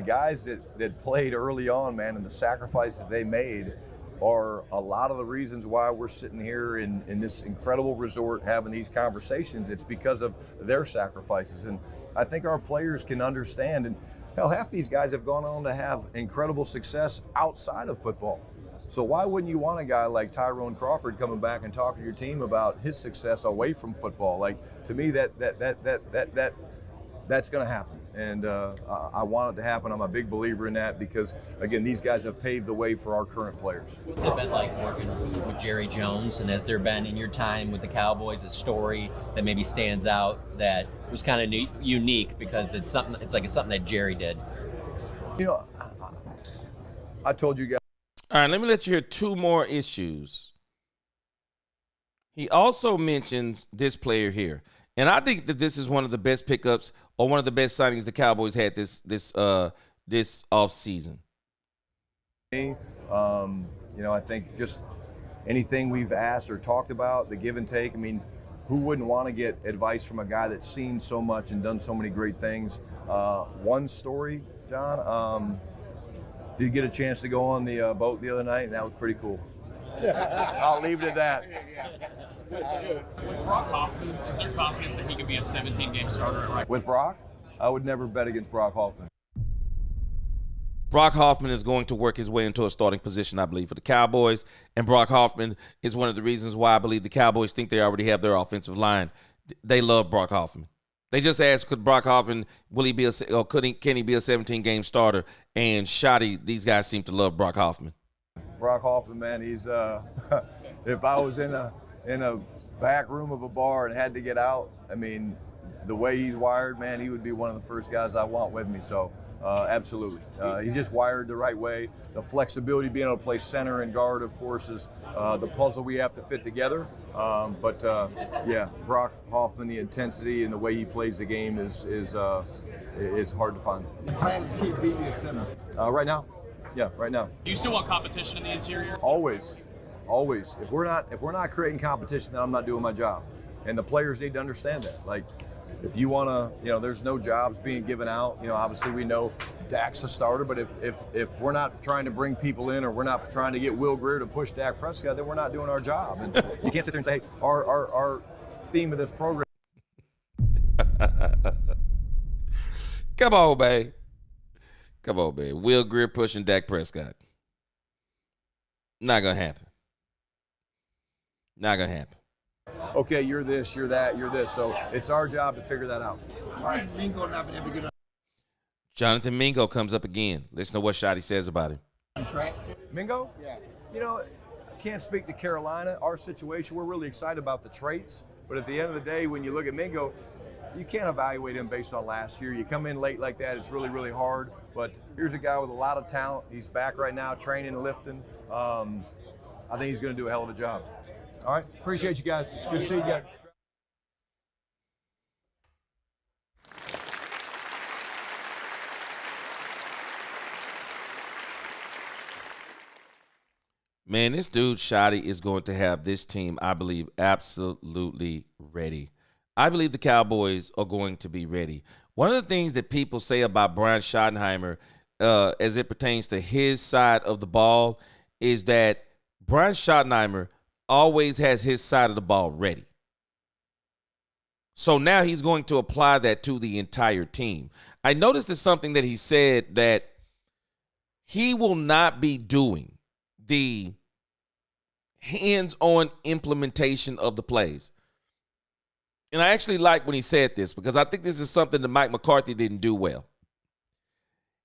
Speaker 2: guys that played early on, man, and the sacrifice that they made are a lot of the reasons why we're sitting here in this incredible resort having these conversations. It's because of their sacrifices. And I think our players can understand. And hell, half these guys have gone on to have incredible success outside of football. So why wouldn't you want a guy like Tyrone Crawford coming back and talking to your team about his success away from football? Like, to me, that's going to happen, and I want it to happen. I'm a big believer in that because, again, these guys have paved the way for our current players.
Speaker 4: What's it been like working with Jerry Jones, and has there been in your time with the Cowboys a story that maybe stands out that was kind of unique because it's something that Jerry did?
Speaker 2: I told you guys.
Speaker 1: All right, let me let you hear two more issues. He also mentions this player here. And I think that this is one of the best pickups or one of the best signings the Cowboys had this offseason.
Speaker 2: I think just anything we've asked or talked about, the give and take. I mean, who wouldn't want to get advice from a guy that's seen so much and done so many great things? One story, John, did get a chance to go on the boat the other night, and that was pretty cool. I'll leave it at that.
Speaker 8: With Brock Hoffman, is there confidence that he could be a 17-game starter at right?
Speaker 2: With Brock, I would never bet against Brock Hoffman.
Speaker 1: Brock Hoffman is going to work his way into a starting position, I believe, for the Cowboys. And Brock Hoffman is one of the reasons why I believe the Cowboys think they already have their offensive line. They love Brock Hoffman. They just asked, could Brock Hoffman, can he be a 17-game starter? And Schotty, these guys seem to love Brock Hoffman.
Speaker 2: Brock Hoffman, man, he's if I was in a back room of a bar and had to get out, I mean, the way he's wired, man, he would be one of the first guys I want with me. So absolutely, he's just wired the right way. The flexibility, being able to play center and guard, of course, is the puzzle we have to fit together. Yeah, Brock Hoffman, the intensity and the way he plays the game is hard to find.
Speaker 5: Plan to keep beating his center.
Speaker 2: Right now. Yeah, right now.
Speaker 8: Do you still want competition in the interior?
Speaker 2: Always. If we're not creating competition, then I'm not doing my job. And the players need to understand that. Like, if you want to, there's no jobs being given out. Obviously we know Dak's a starter, but if we're not trying to bring people in, or we're not trying to get Will Greer to push Dak Prescott, then we're not doing our job. And you can't sit there and say, hey, our theme of this program.
Speaker 1: Come on, man. Will Greer pushing Dak Prescott. Not going to happen.
Speaker 2: Okay, you're this, you're that, you're this. So it's our job to figure that out.
Speaker 5: Why is Mingo not been able to get
Speaker 1: Jonathan Mingo comes up again. Listen to what Schotty says about him.
Speaker 5: on track?
Speaker 2: Mingo?
Speaker 5: Yeah.
Speaker 2: Can't speak to Carolina. Our situation, we're really excited about the traits. But at the end of the day, when you look at Mingo, you can't evaluate him based on last year. You come in late like that, it's really, really hard. But here's a guy with a lot of talent. He's back right now, training and lifting. I think he's going to do a hell of a job. All right, appreciate you guys. Good to see you guys.
Speaker 1: Man, this dude, Schotty, is going to have this team, I believe, absolutely ready. I believe the Cowboys are going to be ready. One of the things that people say about Brian Schottenheimer as it pertains to his side of the ball is that Brian Schottenheimer always has his side of the ball ready. So now he's going to apply that to the entire team. I noticed it's something that he said that he will not be doing the hands-on implementation of the plays. And I actually like when he said this because I think this is something that Mike McCarthy didn't do well.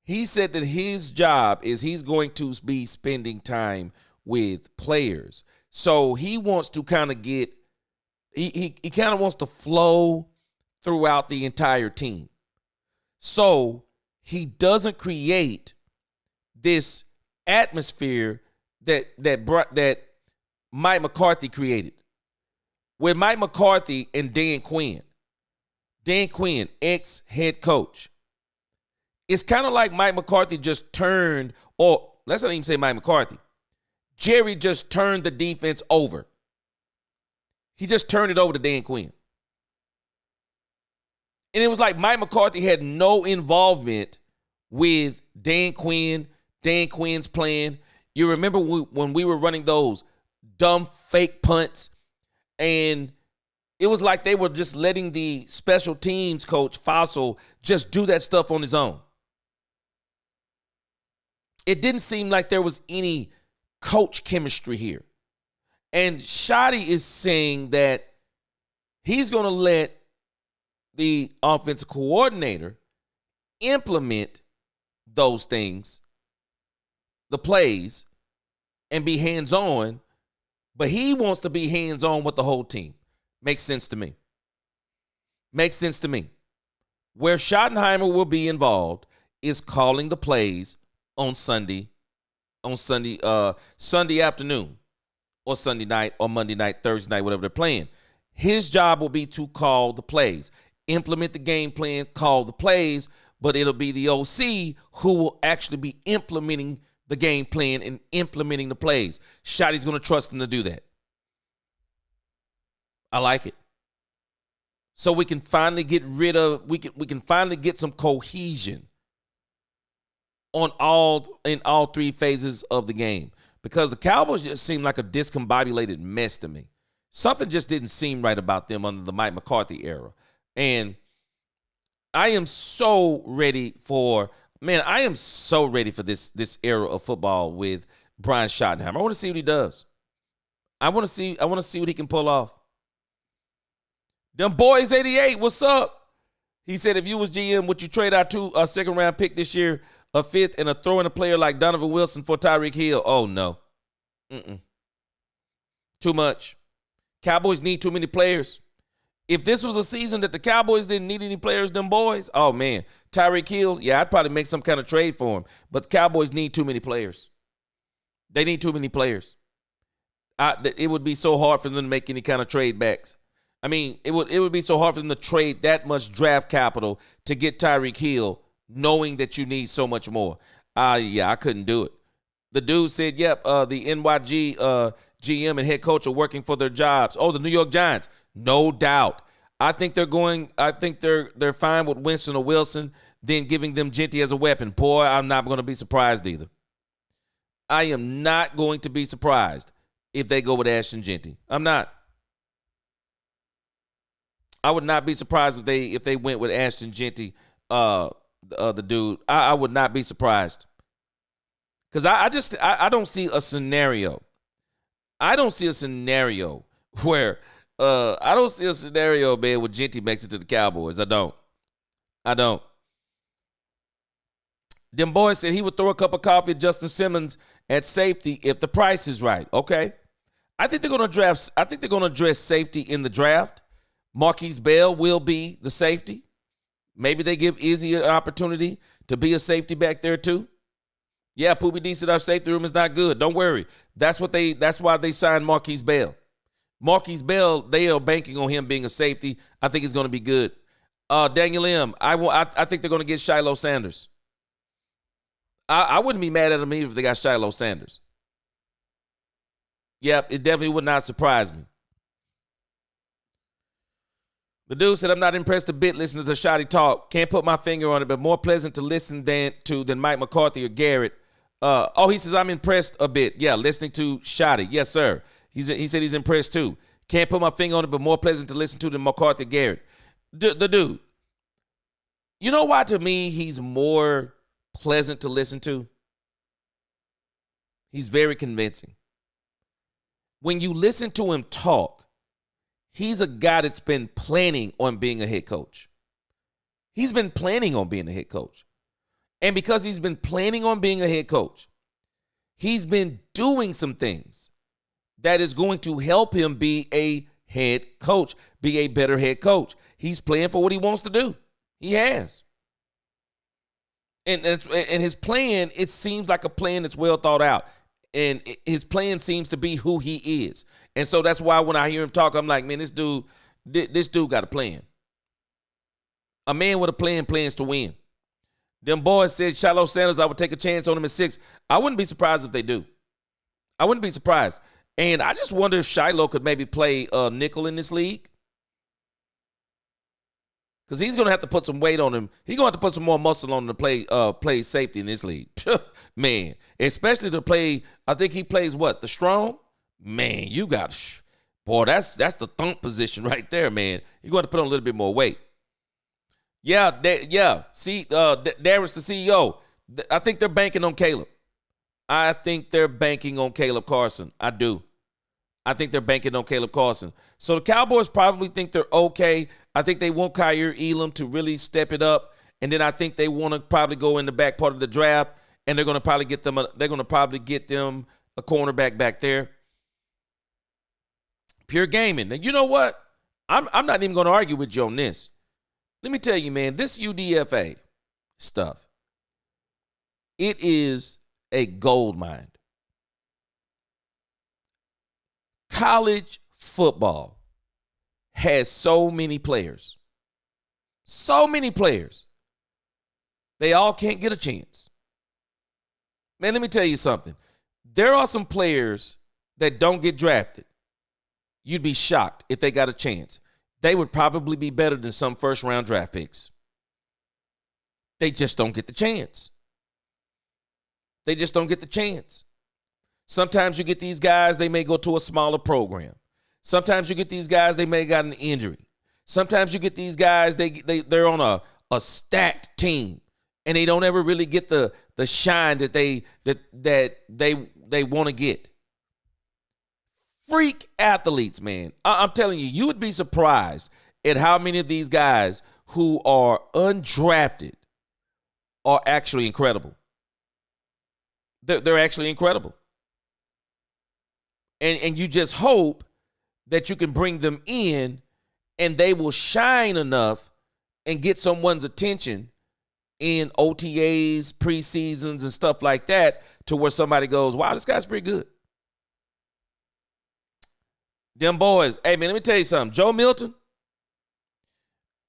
Speaker 1: He said that his job is he's going to be spending time with players. So he wants to kind of get, he kind of wants to flow throughout the entire team. So he doesn't create this atmosphere that Mike McCarthy created. With Mike McCarthy and Dan Quinn, ex-head coach, it's kind of like Mike McCarthy just turned, or let's not even say Mike McCarthy. Jerry just turned the defense over. He just turned it over to Dan Quinn. And it was like Mike McCarthy had no involvement with Dan Quinn's plan. You remember when we were running those dumb fake punts, and it was like they were just letting the special teams coach, Fossil, just do that stuff on his own. It didn't seem like there was any coach chemistry here. And Schotty is saying that he's going to let the offensive coordinator implement those things, the plays, and be hands-on, but he wants to be hands-on with the whole team. Makes sense to me. Makes sense to me. Where Schottenheimer will be involved is calling the plays on Sunday afternoon or Sunday night or Monday night, Thursday night, whatever they're playing. His job will be to call the plays, implement the game plan, call the plays, but it'll be the OC who will actually be implementing the game plan and implementing the plays. Schotty's going to trust him to do that. I like it. So we can finally get rid of, we can finally get some cohesion in all three phases of the game, because the Cowboys just seem like a discombobulated mess to me. Something just didn't seem right about them under the Mike McCarthy era. And I am so ready for this era of football with Brian Schottenheimer. I want to see what he does. I want to see what he can pull off. Them boys 88, what's up? He said, if you was GM, would you trade our second round pick this year, a fifth, and throw in a player like Donovan Wilson for Tyreek Hill? Oh, no. Too much. Cowboys need too many players. If this was a season that the Cowboys didn't need any players, them boys, oh, man. Tyreek Hill, yeah, I'd probably make some kind of trade for him. But the Cowboys need too many players. They need too many players. It would be so hard for them to make any kind of trade backs. I mean, it would be so hard for them to trade that much draft capital to get Tyreek Hill, knowing that you need so much more. Yeah, I couldn't do it. The dude said, yep, the NYG GM and head coach are working for their jobs. Oh, the New York Giants. No doubt. I think they're fine with Winston or Wilson, then giving them Genty as a weapon. Boy, I'm not going to be surprised either. I am not going to be surprised if they go with Ashton Genty. I'm not. I would not be surprised if they went with Ashton Genty, the dude. I would not be surprised. Because I don't see a scenario. I don't see a scenario where man, where Genty makes it to the Cowboys. I don't. Them boys said he would throw a cup of coffee at Justin Simmons at safety if the price is right. Okay. I think they're going to address safety in the draft. Marquise Bell will be the safety. Maybe they give Izzy an opportunity to be a safety back there too. Yeah, Poobie D said our safety room is not good. Don't worry. That's why they signed Marquise Bell. Marquise Bell, they are banking on him being a safety. I think it's going to be good. Daniel M., I think they're going to get Shiloh Sanders. I wouldn't be mad at them either if they got Shiloh Sanders. Yep, it definitely would not surprise me. The dude said, I'm not impressed a bit listening to Schotty talk. Can't put my finger on it, but more pleasant to listen than Mike McCarthy or Garrett. He says, I'm impressed a bit. Yeah, listening to Schotty. Yes, sir. He said he's impressed too. Can't put my finger on it, but more pleasant to listen to than McCarthy or Garrett. The dude. You know why to me he's more pleasant to listen to? He's very convincing. When you listen to him talk, he's a guy that's been planning on being a head coach. He's been planning on being a head coach. And because he's been planning on being a head coach, he's been doing some things that is going to help him be a head coach, be a better head coach. He's playing for what he wants to do. He has. And his plan, it seems like a plan that's well thought out. And his plan seems to be who he is. And so that's why when I hear him talk, I'm like, man, this dude got a plan. A man with a plan plans to win. Them boys said Shiloh Sanders, I would take a chance on him at 6. I wouldn't be surprised if they do. I wouldn't be surprised. And I just wonder if Shiloh could maybe play nickel in this league. Because he's going to have to put some weight on him. He's going to have to put some more muscle on him to play safety in this league. Man, especially to play, I think he plays what? The strong? Man, you got, boy, that's the thump position right there, man. You're going to put on a little bit more weight. Yeah. See, Darren's the CEO. I think they're banking on Caleb. I think they're banking on Caleb Carson. I do. I think they're banking on Caleb Carson. So the Cowboys probably think they're okay. I think they want Kyer Elam to really step it up. And then I think they want to probably go in the back part of the draft, and they're going to probably get them a cornerback back there. Pure gaming. Now, you know what? I'm not even going to argue with you on this. Let me tell you, man, this UDFA stuff, it is a gold mine. College football has so many players. So many players. They all can't get a chance. Man, let me tell you something. There are some players that don't get drafted. You'd be shocked if they got a chance. They would probably be better than some first-round draft picks. They just don't get the chance. They just don't get the chance. Sometimes you get these guys, they may go to a smaller program. Sometimes you get these guys, they may have got an injury. Sometimes you get these guys, they're on a stacked team, and they don't ever really get the shine that they want to get. Freak athletes, man. I'm telling you, you would be surprised at how many of these guys who are undrafted are actually incredible. They're actually incredible. And you just hope that you can bring them in and they will shine enough and get someone's attention in OTAs, preseasons, and stuff like that to where somebody goes, wow, this guy's pretty good. Them boys, hey, man, let me tell you something. Joe Milton,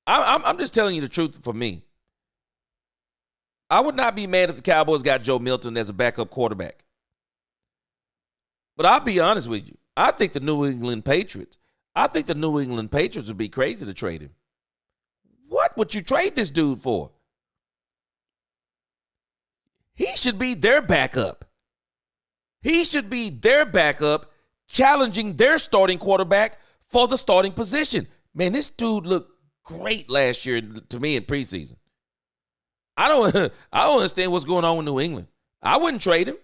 Speaker 1: I'm just telling you the truth for me. I would not be mad if the Cowboys got Joe Milton as a backup quarterback. But I'll be honest with you. I think the New England Patriots would be crazy to trade him. What would you trade this dude for? He should be their backup. He should be their backup, challenging their starting quarterback for the starting position. Man, this dude looked great last year to me in preseason. I don't understand what's going on with New England. I wouldn't trade him.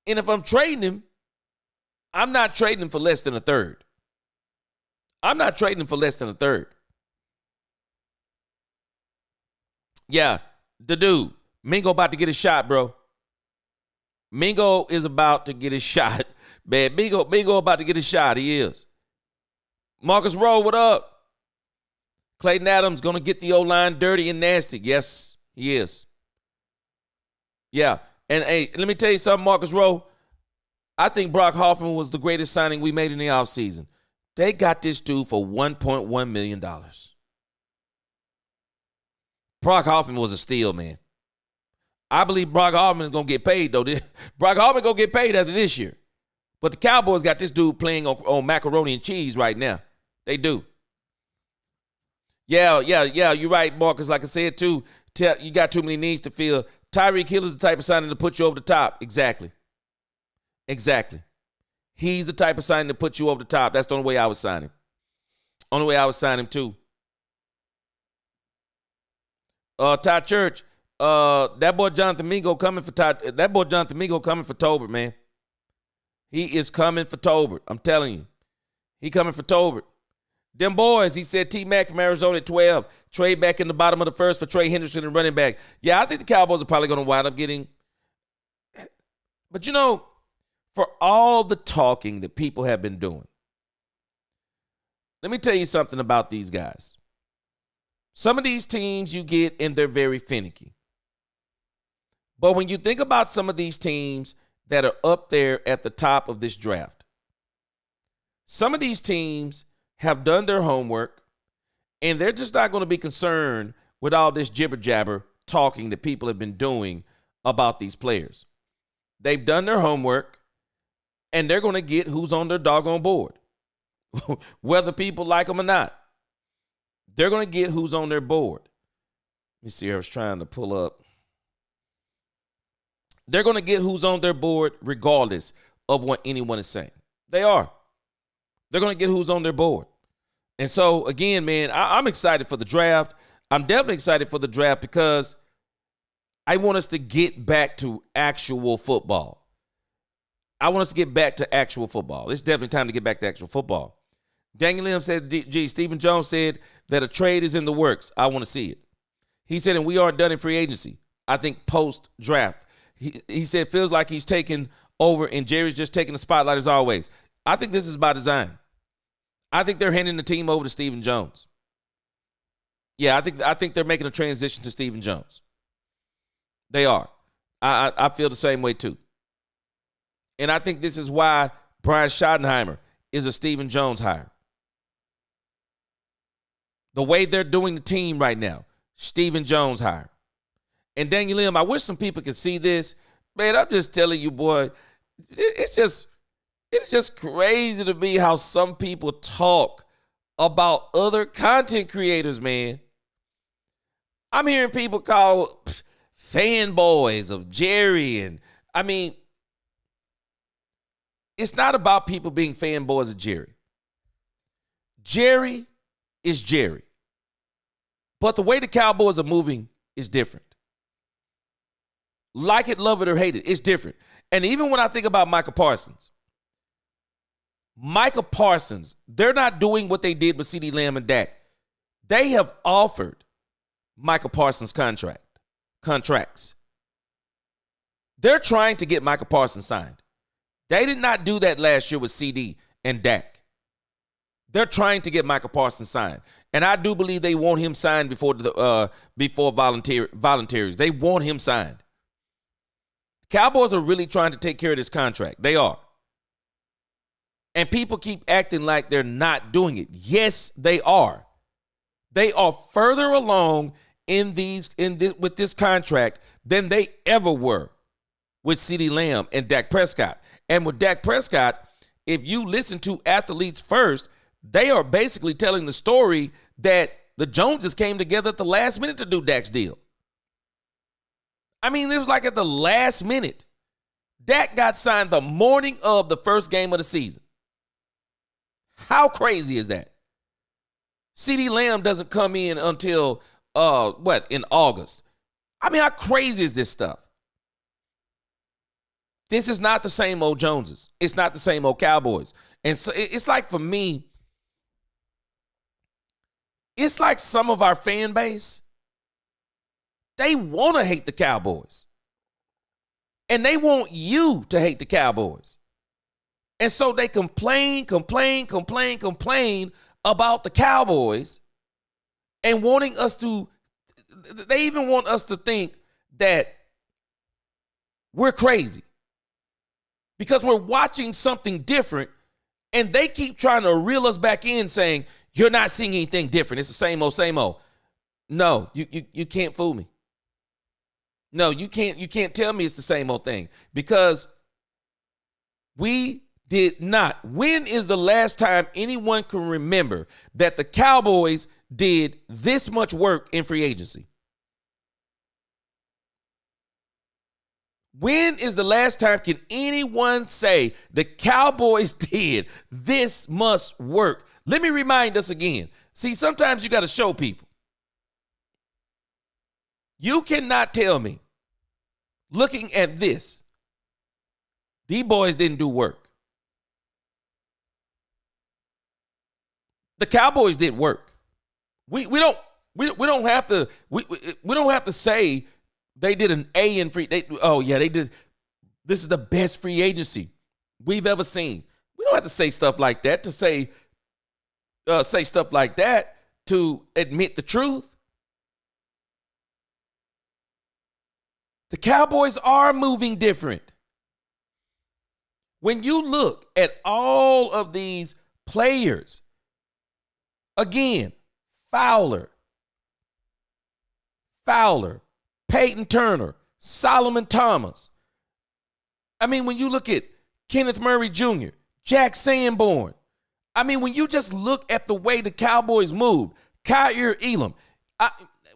Speaker 1: And if I'm trading him, I'm not trading him for less than a third. I'm not trading him for less than a third. Yeah, the dude, Mingo about to get a shot, bro. Mingo is about to get his shot. Man, Mingo about to get his shot. He is. Marcus Rowe, what up? Clayton Adams going to get the O-line dirty and nasty. Yes, he is. Yeah. And, hey, let me tell you something, Marcus Rowe. I think Brock Hoffman was the greatest signing we made in the offseason. They got this dude for $1.1 million. Brock Hoffman was a steal, man. I believe Brock Hoffman is going to get paid, though. Brock Hoffman going to get paid after this year. But the Cowboys got this dude playing on macaroni and cheese right now. They do. Yeah, you're right, Marcus. Like I said, too, you got too many needs to fill. Tyreek Hill is the type of signing to put you over the top. Exactly. He's the type of signing to put you over the top. That's the only way I would sign him. Only way I would sign him too. Ty Church, that boy Jonathan Mingo coming for Todd. That boy Jonathan Mingo coming for Tolbert, man. He is coming for Tolbert. I'm telling you. He coming for Tolbert. Them boys, he said T-Mac from Arizona at 12. Trade back in the bottom of the first for Trey Henderson and running back. Yeah, I think the Cowboys are probably going to wind up getting. But, you know, for all the talking that people have been doing, let me tell you something about these guys. Some of these teams you get, and they're very finicky. But when you think about some of these teams that are up there at the top of this draft, some of these teams have done their homework, and they're just not going to be concerned with all this jibber-jabber talking that people have been doing about these players. They've done their homework, and they're going to get who's on their doggone board, whether people like them or not. They're going to get who's on their board. Let me see. I was trying to pull up. They're going to get who's on their board regardless of what anyone is saying. They are. They're going to get who's on their board. And so, again, man, I'm excited for the draft. I'm definitely excited for the draft because I want us to get back to actual football. I want us to get back to actual football. It's definitely time to get back to actual football. Daniel Lim said, gee, Stephen Jones said that a trade is in the works. I want to see it. He said, and we aren't done in free agency. I think post-draft. He said, feels like he's taking over and Jerry's just taking the spotlight as always. I think this is by design. I think they're handing the team over to Stephen Jones. Yeah, I think they're making a transition to Stephen Jones. They are. I feel the same way too. And I think this is why Brian Schottenheimer is a Stephen Jones hire. The way they're doing the team right now, Stephen Jones hire. And Daniel Lim, I wish some people could see this. Man, I'm just telling you, boy, it's just crazy to me how some people talk about other content creators, man. I'm hearing people call fanboys of Jerry. And I mean, it's not about people being fanboys of Jerry. Jerry is Jerry. But the way the Cowboys are moving is different. Like it, love it, or hate it, it's different. And even when I think about Micah Parsons, they're not doing what they did with CeeDee Lamb and Dak. They have offered Micah Parsons contracts. They're trying to get Micah Parsons signed. They did not do that last year with CD and Dak. They're trying to get Micah Parsons signed. And I do believe they want him signed before volunteers. They want him signed. Cowboys are really trying to take care of this contract. They are. And people keep acting like they're not doing it. Yes, they are. They are further along with this contract than they ever were with CeeDee Lamb and Dak Prescott. And with Dak Prescott, if you listen to Athletes First, they are basically telling the story that the Joneses came together at the last minute to do Dak's deal. I mean, it was like at the last minute. Dak got signed the morning of the first game of the season. How crazy is that? CeeDee Lamb doesn't come in until, in August. I mean, how crazy is this stuff? This is not the same old Joneses. It's not the same old Cowboys. And so it's like, for me, it's like some of our fan base, they want to hate the Cowboys. And they want you to hate the Cowboys. And so they complain about the Cowboys and wanting us to, they even want us to think that we're crazy because we're watching something different, and they keep trying to reel us back in saying, you're not seeing anything different. It's the same old, same old. No, you can't fool me. No, you can't tell me it's the same old thing because we did not. When is the last time anyone can remember that the Cowboys did this much work in free agency? When is the last time can anyone say the Cowboys did this much work Let me remind us again. See, sometimes you got to show people. You cannot tell me, looking at this, these boys didn't do work. The Cowboys did work. We don't have to say they did an A in free. They did. This is the best free agency we've ever seen. We don't have to say stuff like that to say stuff like that to admit the truth. The Cowboys are moving different. When you look at all of these players, again, Fowler, Peyton Turner, Solomon Thomas. I mean, when you look at Kenneth Murray Jr., Jack Sanborn. I mean, when you just look at the way the Cowboys moved, Kyer Elam,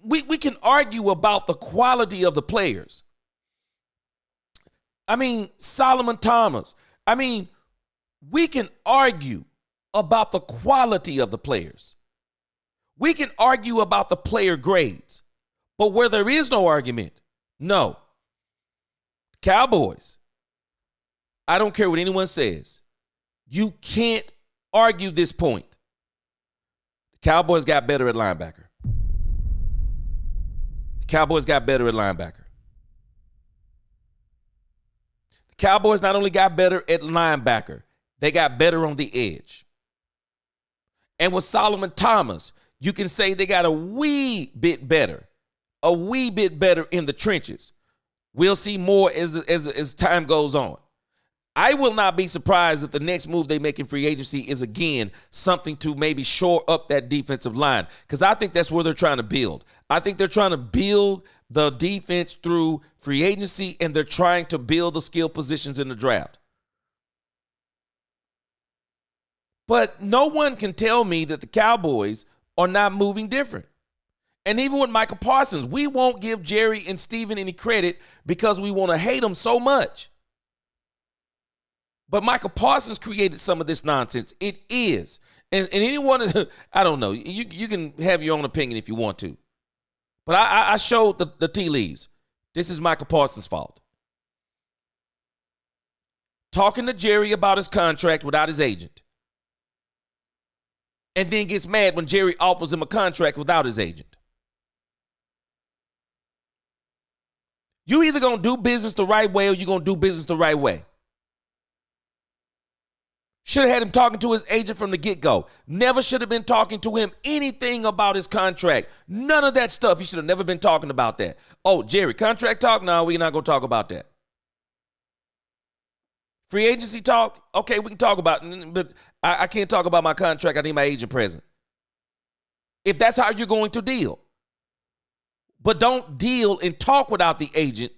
Speaker 1: we can argue about the quality of the players. I mean, Solomon Thomas. I mean, we can argue about the quality of the players. We can argue about the player grades. But where there is no argument, no. Cowboys, I don't care what anyone says. You can't argue this point. The Cowboys got better at linebacker. The Cowboys got better at linebacker. The Cowboys not only got better at linebacker, they got better on the edge. And with Solomon Thomas, you can say they got a wee bit better in the trenches. We'll see more as time goes on. I will not be surprised if the next move they make in free agency is, again, something to maybe shore up that defensive line, because I think that's where they're trying to build. I think they're trying to build the defense through free agency, and they're trying to build the skill positions in the draft. But no one can tell me that the Cowboys are not moving different. And even with Michael Parsons, we won't give Jerry and Steven any credit because we want to hate them so much. But Michael Parsons created some of this nonsense. It is. And anyone, I don't know. You can have your own opinion if you want to. But I showed the tea leaves. This is Michael Parsons' fault. Talking to Jerry about his contract without his agent. And then gets mad when Jerry offers him a contract without his agent. You either going to do business the right way or you're going to do business the right way. Should have had him talking to his agent from the get-go. Never should have been talking to him anything about his contract. None of that stuff. He should have never been talking about that. Oh, Jerry, contract talk? No, we're not going to talk about that. Free agency talk? Okay, we can talk about it, but I can't talk about my contract. I need my agent present. If that's how you're going to deal. But don't deal and talk without the agent,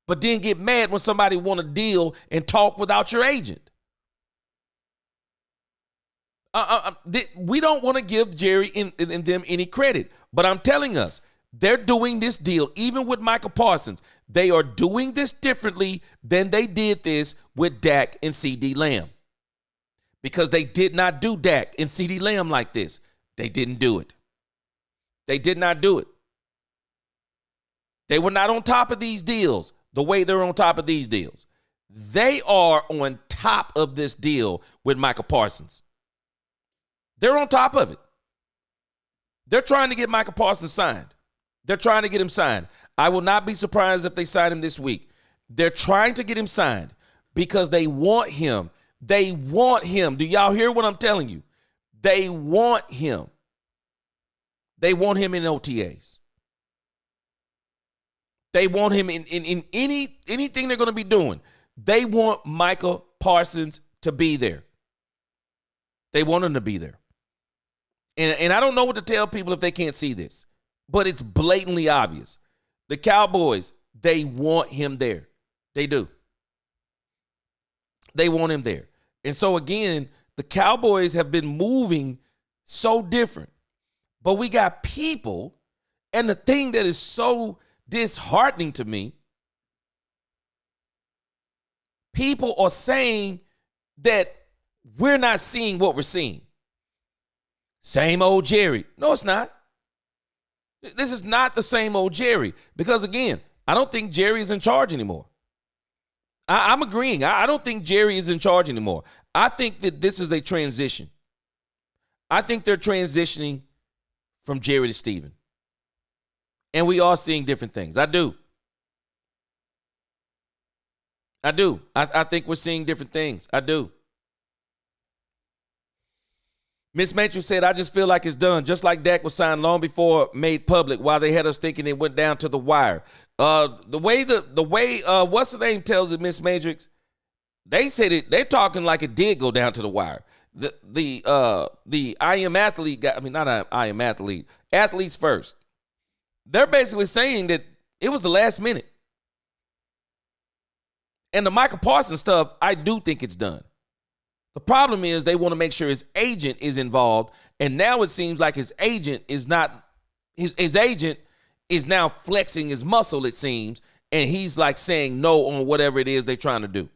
Speaker 1: but then get mad when somebody want to deal and talk without your agent. We don't want to give Jerry and them any credit, but I'm telling us, they're doing this deal, even with Michael Parsons. They are doing this differently than they did this with Dak and CeeDee Lamb. Because they did not do Dak and CeeDee Lamb like this. They didn't do it. They did not do it. They were not on top of these deals the way they're on top of these deals. They are on top of this deal with Michael Parsons. They're on top of it. They're trying to get Michael Parsons signed. They're trying to get him signed. I will not be surprised if they sign him this week. They're trying to get him signed because they want him. They want him. Do y'all hear what I'm telling you? They want him. They want him in OTAs. They want him in anything they're going to be doing. They want Michael Parsons to be there. They want him to be there. And I don't know what to tell people if they can't see this, but it's blatantly obvious. The Cowboys, they want him there. They do. They want him there. And so, again, the Cowboys have been moving so different. But we got people, and the thing that is so disheartening to me, people are saying that we're not seeing what we're seeing. Same old Jerry. No, it's not. This is not the same old Jerry because, again, I don't think Jerry is in charge anymore. I'm agreeing. I don't think Jerry is in charge anymore. I think that this is a transition. I think they're transitioning from Jerry to Steven. And we are seeing different things. I do. I think we're seeing different things. I do. Miss Matthew said, I just feel like it's done. Just like Dak was signed long before made public while they had us thinking it went down to the wire. The way what's the name tells it, Miss Matrix, they said it, they're talking like it did go down to the wire. The I Am Athlete guy, I mean, not I Am Athlete, Athletes First. They're basically saying that it was the last minute. And the Michael Parsons stuff, I do think it's done. The problem is they want to make sure his agent is involved, and now it seems like his agent is not, his agent is now flexing his muscle, it seems, and he's like saying no on whatever it is they're trying to do.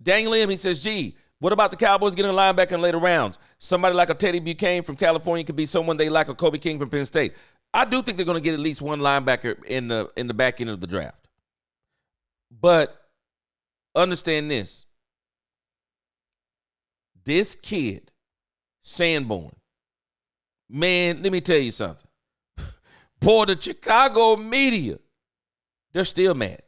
Speaker 1: Daniel M., he says, gee, what about the Cowboys getting a linebacker in later rounds? Somebody like a Teddy Buchanan from California could be someone they like, a Kobe King from Penn State. I do think they're going to get at least one linebacker in the back end of the draft. But understand this. This kid, Sanborn, man, let me tell you something. Boy, the Chicago media, they're still mad.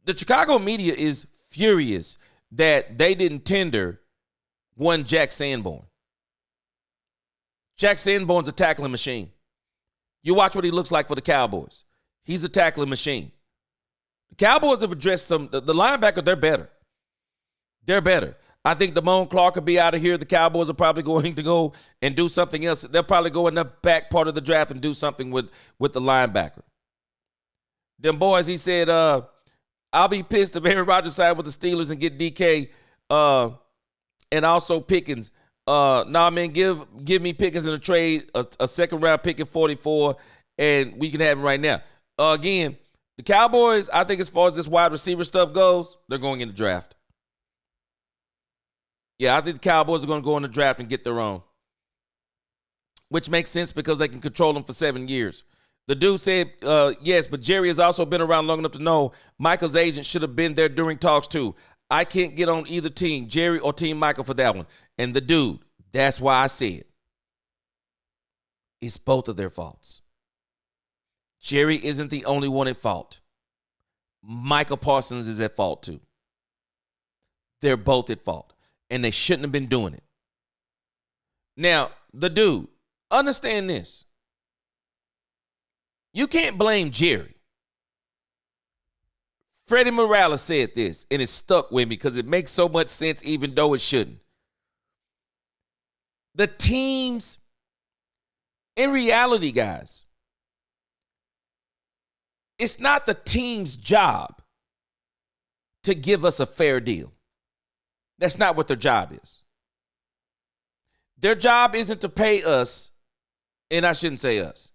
Speaker 1: The Chicago media is furious that they didn't tender one Jack Sanborn. Jack Sanborn's a tackling machine. You watch what he looks like for the Cowboys. He's a tackling machine. The Cowboys have addressed the linebackers, they're better. They're better. I think Damone Clark could be out of here. The Cowboys are probably going to go and do something else. They'll probably go in the back part of the draft and do something with the linebacker. Them boys, he said, I'll be pissed if Aaron Rodgers signed with the Steelers and get DK and also Pickens. Man, give me Pickens in a trade, a second round pick at 44, and we can have him right now. Again, the Cowboys, I think as far as this wide receiver stuff goes, they're going in the draft. Yeah, I think the Cowboys are going to go in the draft and get their own, which makes sense because they can control them for 7 years. The dude said, yes, but Jerry has also been around long enough to know Michael's agent should have been there during talks too. I can't get on either team, Jerry or Team Michael, for that one. And the dude, that's why I said it's both of their faults. Jerry isn't the only one at fault. Michael Parsons is at fault too. They're both at fault, and they shouldn't have been doing it. Now, the dude, understand this. You can't blame Jerry. Freddie Morales said this, and it stuck with me because it makes so much sense even though it shouldn't. The teams, in reality, guys, it's not the team's job to give us a fair deal. That's not what their job is. Their job isn't to pay us, and I shouldn't say us.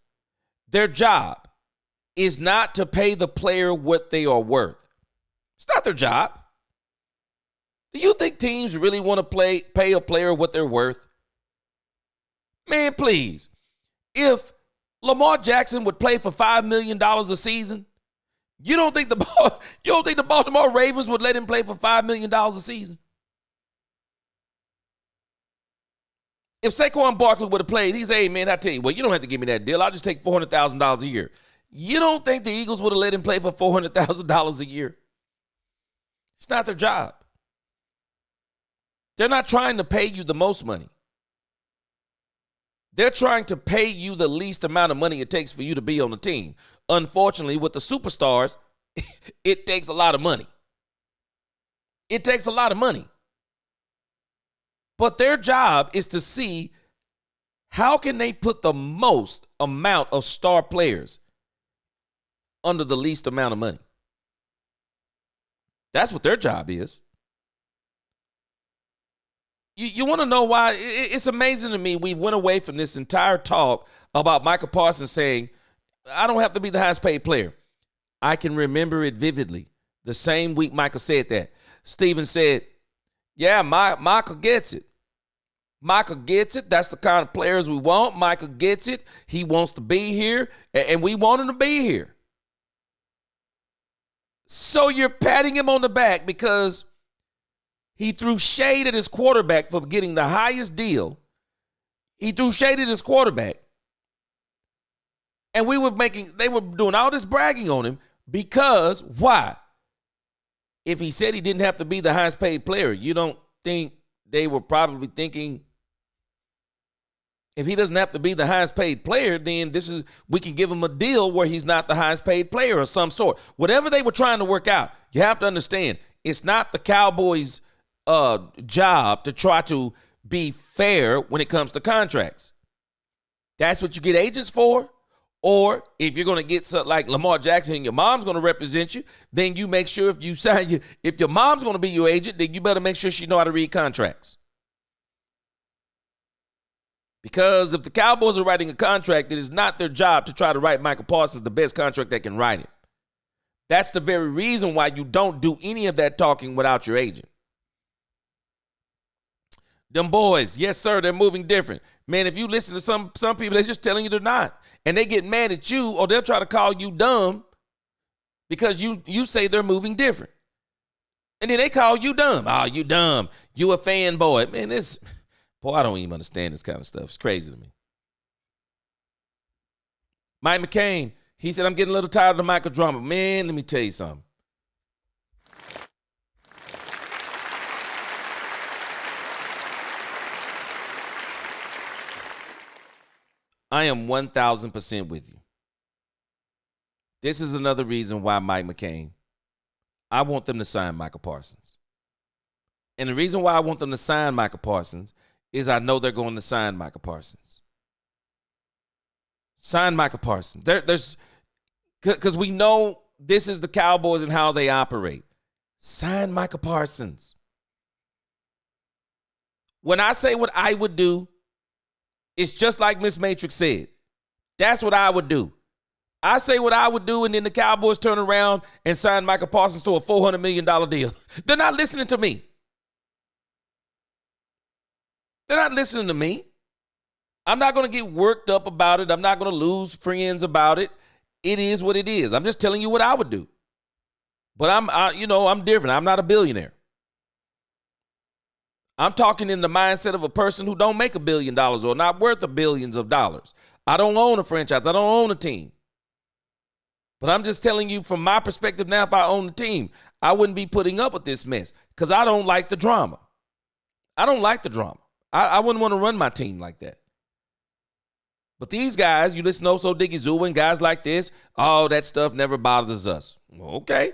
Speaker 1: Their job is not to pay the player what they are worth. It's not their job. Do you think teams really want to pay a player what they're worth? Man, please. If Lamar Jackson would play for $5 million a season, you don't think the Baltimore Ravens would let him play for $5 million a season? If Saquon Barkley would have played, he'd say, hey, man, I tell you what, you don't have to give me that deal. I'll just take $400,000 a year. You don't think the Eagles would have let him play for $400,000 a year? It's not their job. They're not trying to pay you the most money. They're trying to pay you the least amount of money it takes for you to be on the team. Unfortunately, with the superstars, it takes a lot of money. It takes a lot of money. But their job is to see how can they put the most amount of star players under the least amount of money. That's what their job is. You want to know why? It's amazing to me. We went away from this entire talk about Michael Parsons saying, I don't have to be the highest paid player. I can remember it vividly. The same week Michael said that, Steven said, Yeah, Michael gets it. Michael gets it. That's the kind of players we want. Michael gets it. He wants to be here, and we want him to be here. So you're patting him on the back because he threw shade at his quarterback for getting the highest deal. He threw shade at his quarterback. And they were doing all this bragging on him because why? If he said he didn't have to be the highest paid player, you don't think they were probably thinking if he doesn't have to be the highest paid player, then we can give him a deal where he's not the highest paid player of some sort. Whatever they were trying to work out, you have to understand, it's not the Cowboys' job to try to be fair when it comes to contracts. That's what you get agents for. Or if you're going to get something like Lamar Jackson and your mom's going to represent you, then you make sure if your mom's going to be your agent, then you better make sure she know how to read contracts. Because if the Cowboys are writing a contract, it is not their job to try to write Michael Parsons the best contract they can write him. That's the very reason why you don't do any of that talking without your agent. Them boys, yes, sir, they're moving different. Man, if you listen to some people, they're just telling you they're not. And they get mad at you, or they'll try to call you dumb because you say they're moving different. And then they call you dumb. Oh, you dumb. You a fanboy. Man, I don't even understand this kind of stuff. It's crazy to me. Mike McCain, he said, I'm getting a little tired of the Michael drama. Man, let me tell you something. I am 1,000% with you. This is another reason why Mike McCain, I want them to sign Michael Parsons. And the reason why I want them to sign Michael Parsons is I know they're going to sign Michael Parsons. Sign Michael Parsons. Because we know this is the Cowboys and how they operate. Sign Michael Parsons. When I say what I would do, it's just like Miss Matrix said. That's what I would do. I say what I would do, and then the Cowboys turn around and sign Michael Parsons to a $400 million deal. They're not listening to me. They're not listening to me. I'm not going to get worked up about it. I'm not going to lose friends about it. It is what it is. I'm just telling you what I would do. But I'm different. I'm not a billionaire. I'm talking in the mindset of a person who don't make $1 billion or not worth a billions of dollars. I don't own a franchise. I don't own a team. But I'm just telling you from my perspective now, if I own the team, I wouldn't be putting up with this mess because I don't like the drama. I don't like the drama. I wouldn't want to run my team like that. But these guys, you listen to Oso Diggy and guys like this, all that stuff never bothers us. Well, okay.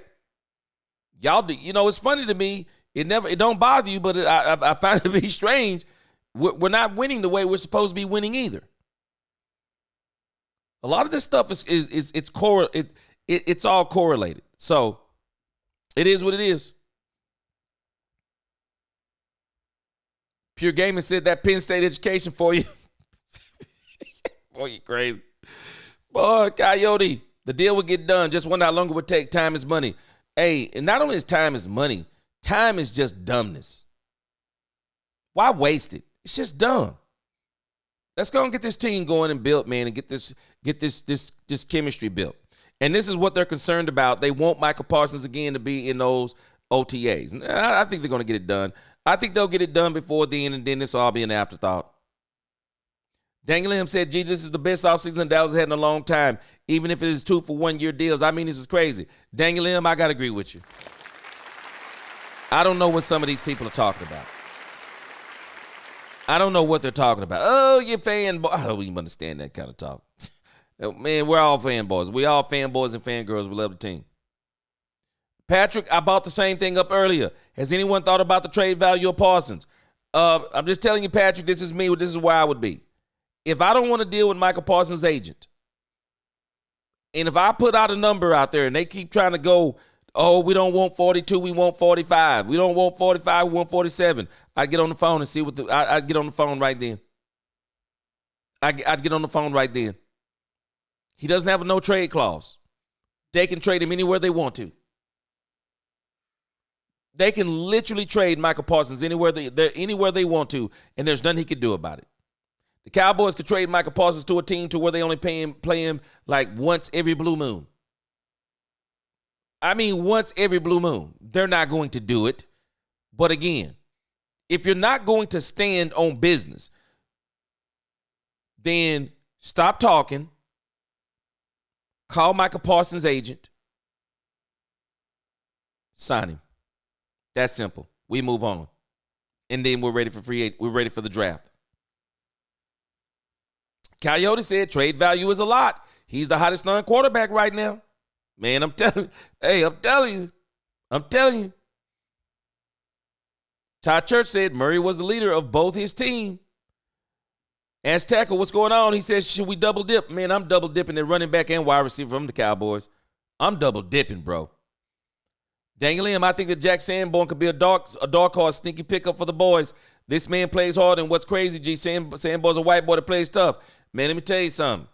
Speaker 1: Y'all, it's funny to me. It don't bother you, but I find it to be strange. We're not winning the way we're supposed to be winning either. A lot of this stuff it's all correlated. So it is what it is. Pure Gaming said that Penn State education for you. Boy, you crazy. Boy, Coyote, the deal would get done. Just wonder how long it would take. Time is money. Hey, and not only is time is money, time is just dumbness. Why waste it? It's just dumb. Let's go and get this team going and built, man, and get this chemistry built. And this is what they're concerned about. They want Michael Parsons again to be in those OTAs. And I think they're going to get it done. I think they'll get it done before then, and then this will all be an afterthought. Dangling said, gee, this is the best offseason Dallas had in a long time, even if it is 2 for 1 year deals. I mean, this is crazy. Dangling, I got to agree with you. I don't know what some of these people are talking about. I don't know what they're talking about. Oh, you're fanboy. I don't even understand that kind of talk. Man, we're all fanboys. We all fanboys and fangirls. We love the team. Patrick, I bought the same thing up earlier. Has anyone thought about the trade value of Parsons? I'm just telling you, Patrick, this is me. This is where I would be. If I don't want to deal with Michael Parsons' agent, and if I put out a number out there and they keep trying to go, oh, we don't want 42, we want 45. We don't want 45, we want 47. I'd get on the phone and see I'd get on the phone right then. I'd get on the phone right then. He doesn't have a no trade clause. They can trade him anywhere they want to. They can literally trade Michael Parsons anywhere they want to, and there's nothing he can do about it. The Cowboys could trade Michael Parsons to a team to where they only play him like once every blue moon. I mean, once every blue moon. They're not going to do it. But again, if you're not going to stand on business, then stop talking. Call Michael Parsons' agent. Sign him. That's simple. We move on. And then we're ready for the draft. Coyote said trade value is a lot. He's the hottest non-quarterback right now. Man, I'm telling you. Todd Church said Murray was the leader of both his team. Ask Tackle, what's going on? He says, should we double dip? Man, I'm double dipping at running back and wide receiver from the Cowboys. I'm double dipping, bro. Daniel M., I think that Jack Sanborn could be a dark horse, sneaky pickup for the boys. This man plays hard, and what's crazy, G, Sanborn's a white boy that plays tough. Man, let me tell you something.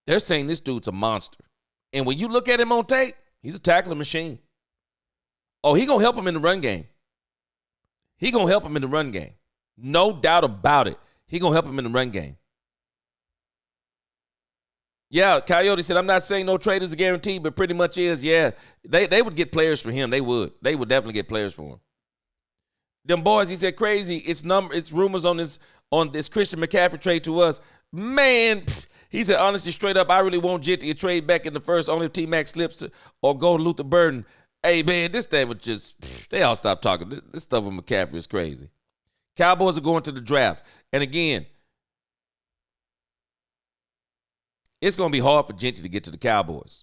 Speaker 1: They're saying this dude's a monster. And when you look at him on tape, he's a tackling machine. Oh, he going to help him in the run game. No doubt about it. He going to help him in the run game. Yeah, Coyote said, I'm not saying no trade is a guarantee, but pretty much is. Yeah, they would get players for him. They would definitely get players for him. Them boys, he said, crazy. It's rumors on this Christian McCaffrey trade to us. Man, he said, honestly, straight up, I really want Jitty to trade back in the first, only if T-Mac slips or go to Luther Burden. Hey, man, this thing was just, they all stop talking. This stuff with McCaffrey is crazy. Cowboys are going to the draft. And again, it's going to be hard for Genty to get to the Cowboys.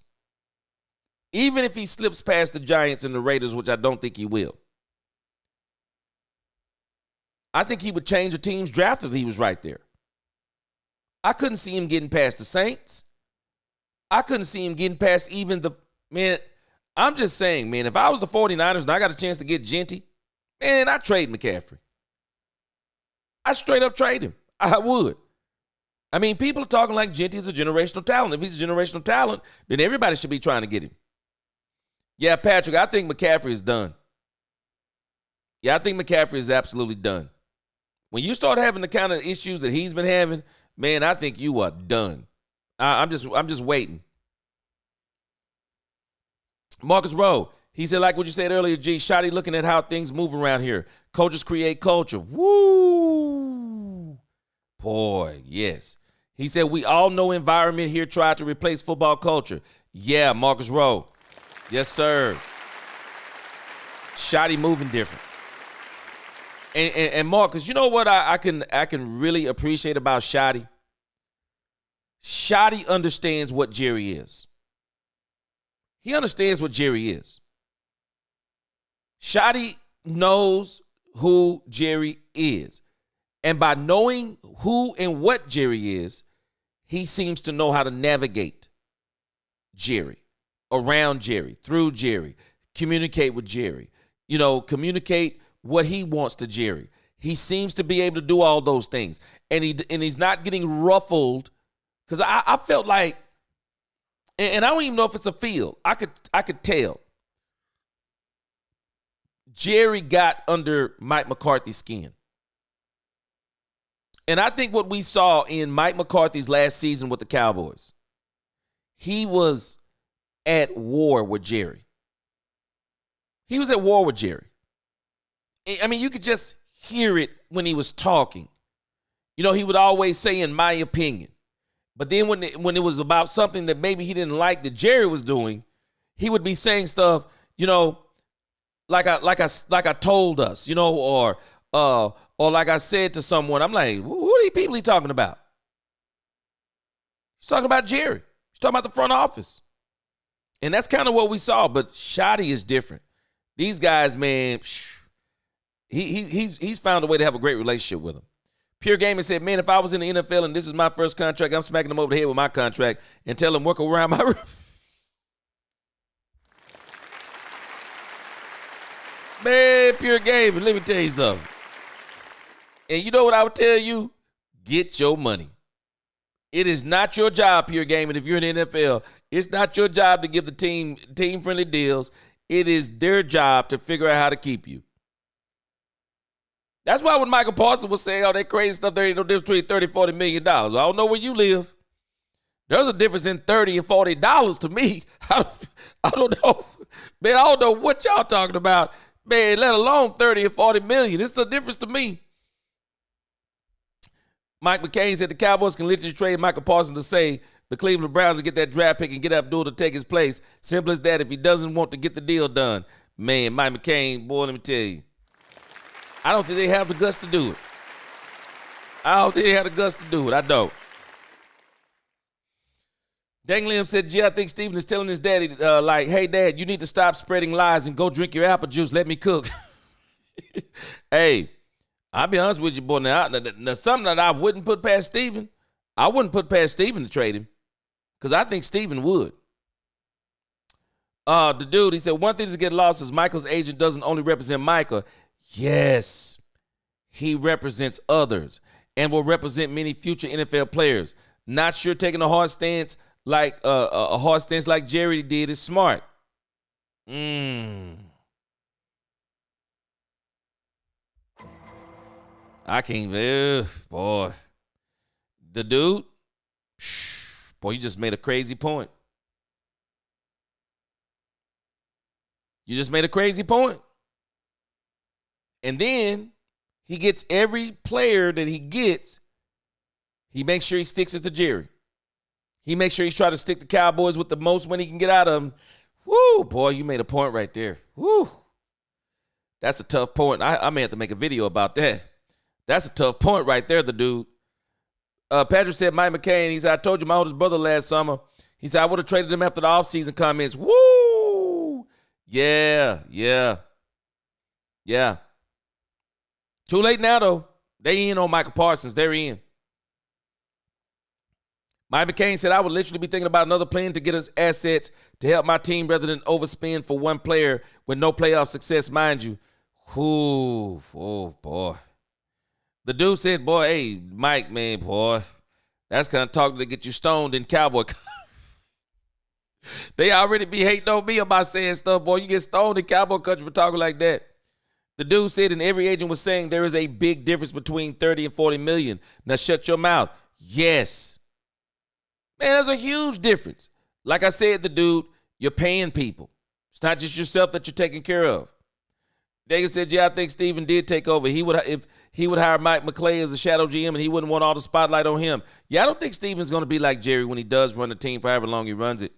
Speaker 1: Even if he slips past the Giants and the Raiders, which I don't think he will. I think he would change the team's draft if he was right there. I couldn't see him getting past the Saints. I couldn't see him getting past even man, I'm just saying, man, if I was the 49ers and I got a chance to get Genty, man, I'd trade McCaffrey. I'd straight up trade him. I would. I mean, people are talking like Genty is a generational talent. If he's a generational talent, then everybody should be trying to get him. Yeah, Patrick, I think McCaffrey is done. Yeah, I think McCaffrey is absolutely done. When you start having the kind of issues that he's been having, man, I think you are done. I'm just waiting. Marcus Rowe, he said, like what you said earlier, G, Shotty looking at how things move around here. Coaches create culture. Woo! Boy, yes. He said, we all know environment here tried to replace football culture. Yeah, Marcus Rowe. Yes, sir. Shotty moving different. And Marcus, you know what I can really appreciate about Shotty? Shotty understands what Jerry is. He understands what Jerry is. Shotty knows who Jerry is. And by knowing who and what Jerry is, he seems to know how to navigate Jerry, around Jerry, through Jerry, communicate with Jerry, communicate what he wants to Jerry. He seems to be able to do all those things. And he's not getting ruffled, because I felt like, and I don't even know if it's a feel. I could tell. Jerry got under Mike McCarthy's skin. And I think what we saw in Mike McCarthy's last season with the Cowboys, he was at war with Jerry. He was at war with Jerry. I mean, you could just hear it when he was talking. He would always say, in my opinion. But then when it was about something that maybe he didn't like that Jerry was doing, he would be saying stuff, like I told us, or like I said to someone. I'm like, who are these people he talking about? He's talking about Jerry. He's talking about the front office. And that's kind of what we saw. But Shotty is different. These guys, man, he's found a way to have a great relationship with them. Pure Gamer said, man, if I was in the NFL and this is my first contract, I'm smacking them over the head with my contract and tell them work around my room. Man, Pure Gamer, let me tell you something. And you know what I would tell you? Get your money. It is not your job, Pure Gamer, if you're in the NFL. It's not your job to give the team-friendly deals. It is their job to figure out how to keep you. That's why when Michael Parsons was saying all that crazy stuff, there ain't no difference between $30 and $40 million. I don't know where you live. There's a difference in $30 and $40 to me. I don't know. Man, I don't know what y'all talking about. Man, let alone $30 and $40 million. It's the difference to me. Mike McCain said the Cowboys can literally trade Michael Parsons to say the Cleveland Browns to get that draft pick and get Abdul to take his place. Simple as that if he doesn't want to get the deal done. Man, Mike McCain, boy, let me tell you. I don't think they have the guts to do it. I don't. Dang Lim said, I think Steven is telling his daddy, hey, Dad, you need to stop spreading lies and go drink your apple juice. Let me cook. Hey, I'll be honest with you, boy. Now, something that I wouldn't put past Steven, I wouldn't put past Steven to trade him because I think Steven would. The dude, he said, one thing to get lost is Michael's agent doesn't only represent Michael. Yes, he represents others and will represent many future NFL players. Not sure taking a hard stance like Jerry did is smart. I can't, boy. The dude, boy, you just made a crazy point. And then he gets every player that he gets, he makes sure he sticks it to Jerry. He makes sure he's trying to stick the Cowboys with the most money he can get out of them. Woo, boy, you made a point right there. Woo. That's a tough point. I may have to make a video about that. That's a tough point right there, the dude. Patrick said, Mike McCain, he said, I told you my oldest brother last summer. He said, I would have traded him after the offseason comments. Woo! Yeah. Too late now, though. They in on Michael Parsons. They're in. Mike McCain said, I would literally be thinking about another plan to get us assets to help my team rather than overspend for one player with no playoff success, mind you. Ooh, oh, boy. The dude said, boy, hey, Mike, man, boy, that's kind of talk to get you stoned in Cowboy. They already be hating on me about saying stuff, boy. You get stoned in Cowboy country for talking like that. The dude said, and every agent was saying there is a big difference between 30 and 40 million. Now shut your mouth. Yes. Man, there's a huge difference. Like I said, the dude, you're paying people. It's not just yourself that you're taking care of. Dagan said, I think Steven did take over. If he would hire Mike McClay as the shadow GM and he wouldn't want all the spotlight on him. I don't think Steven's going to be like Jerry when he does run the team for however long he runs it.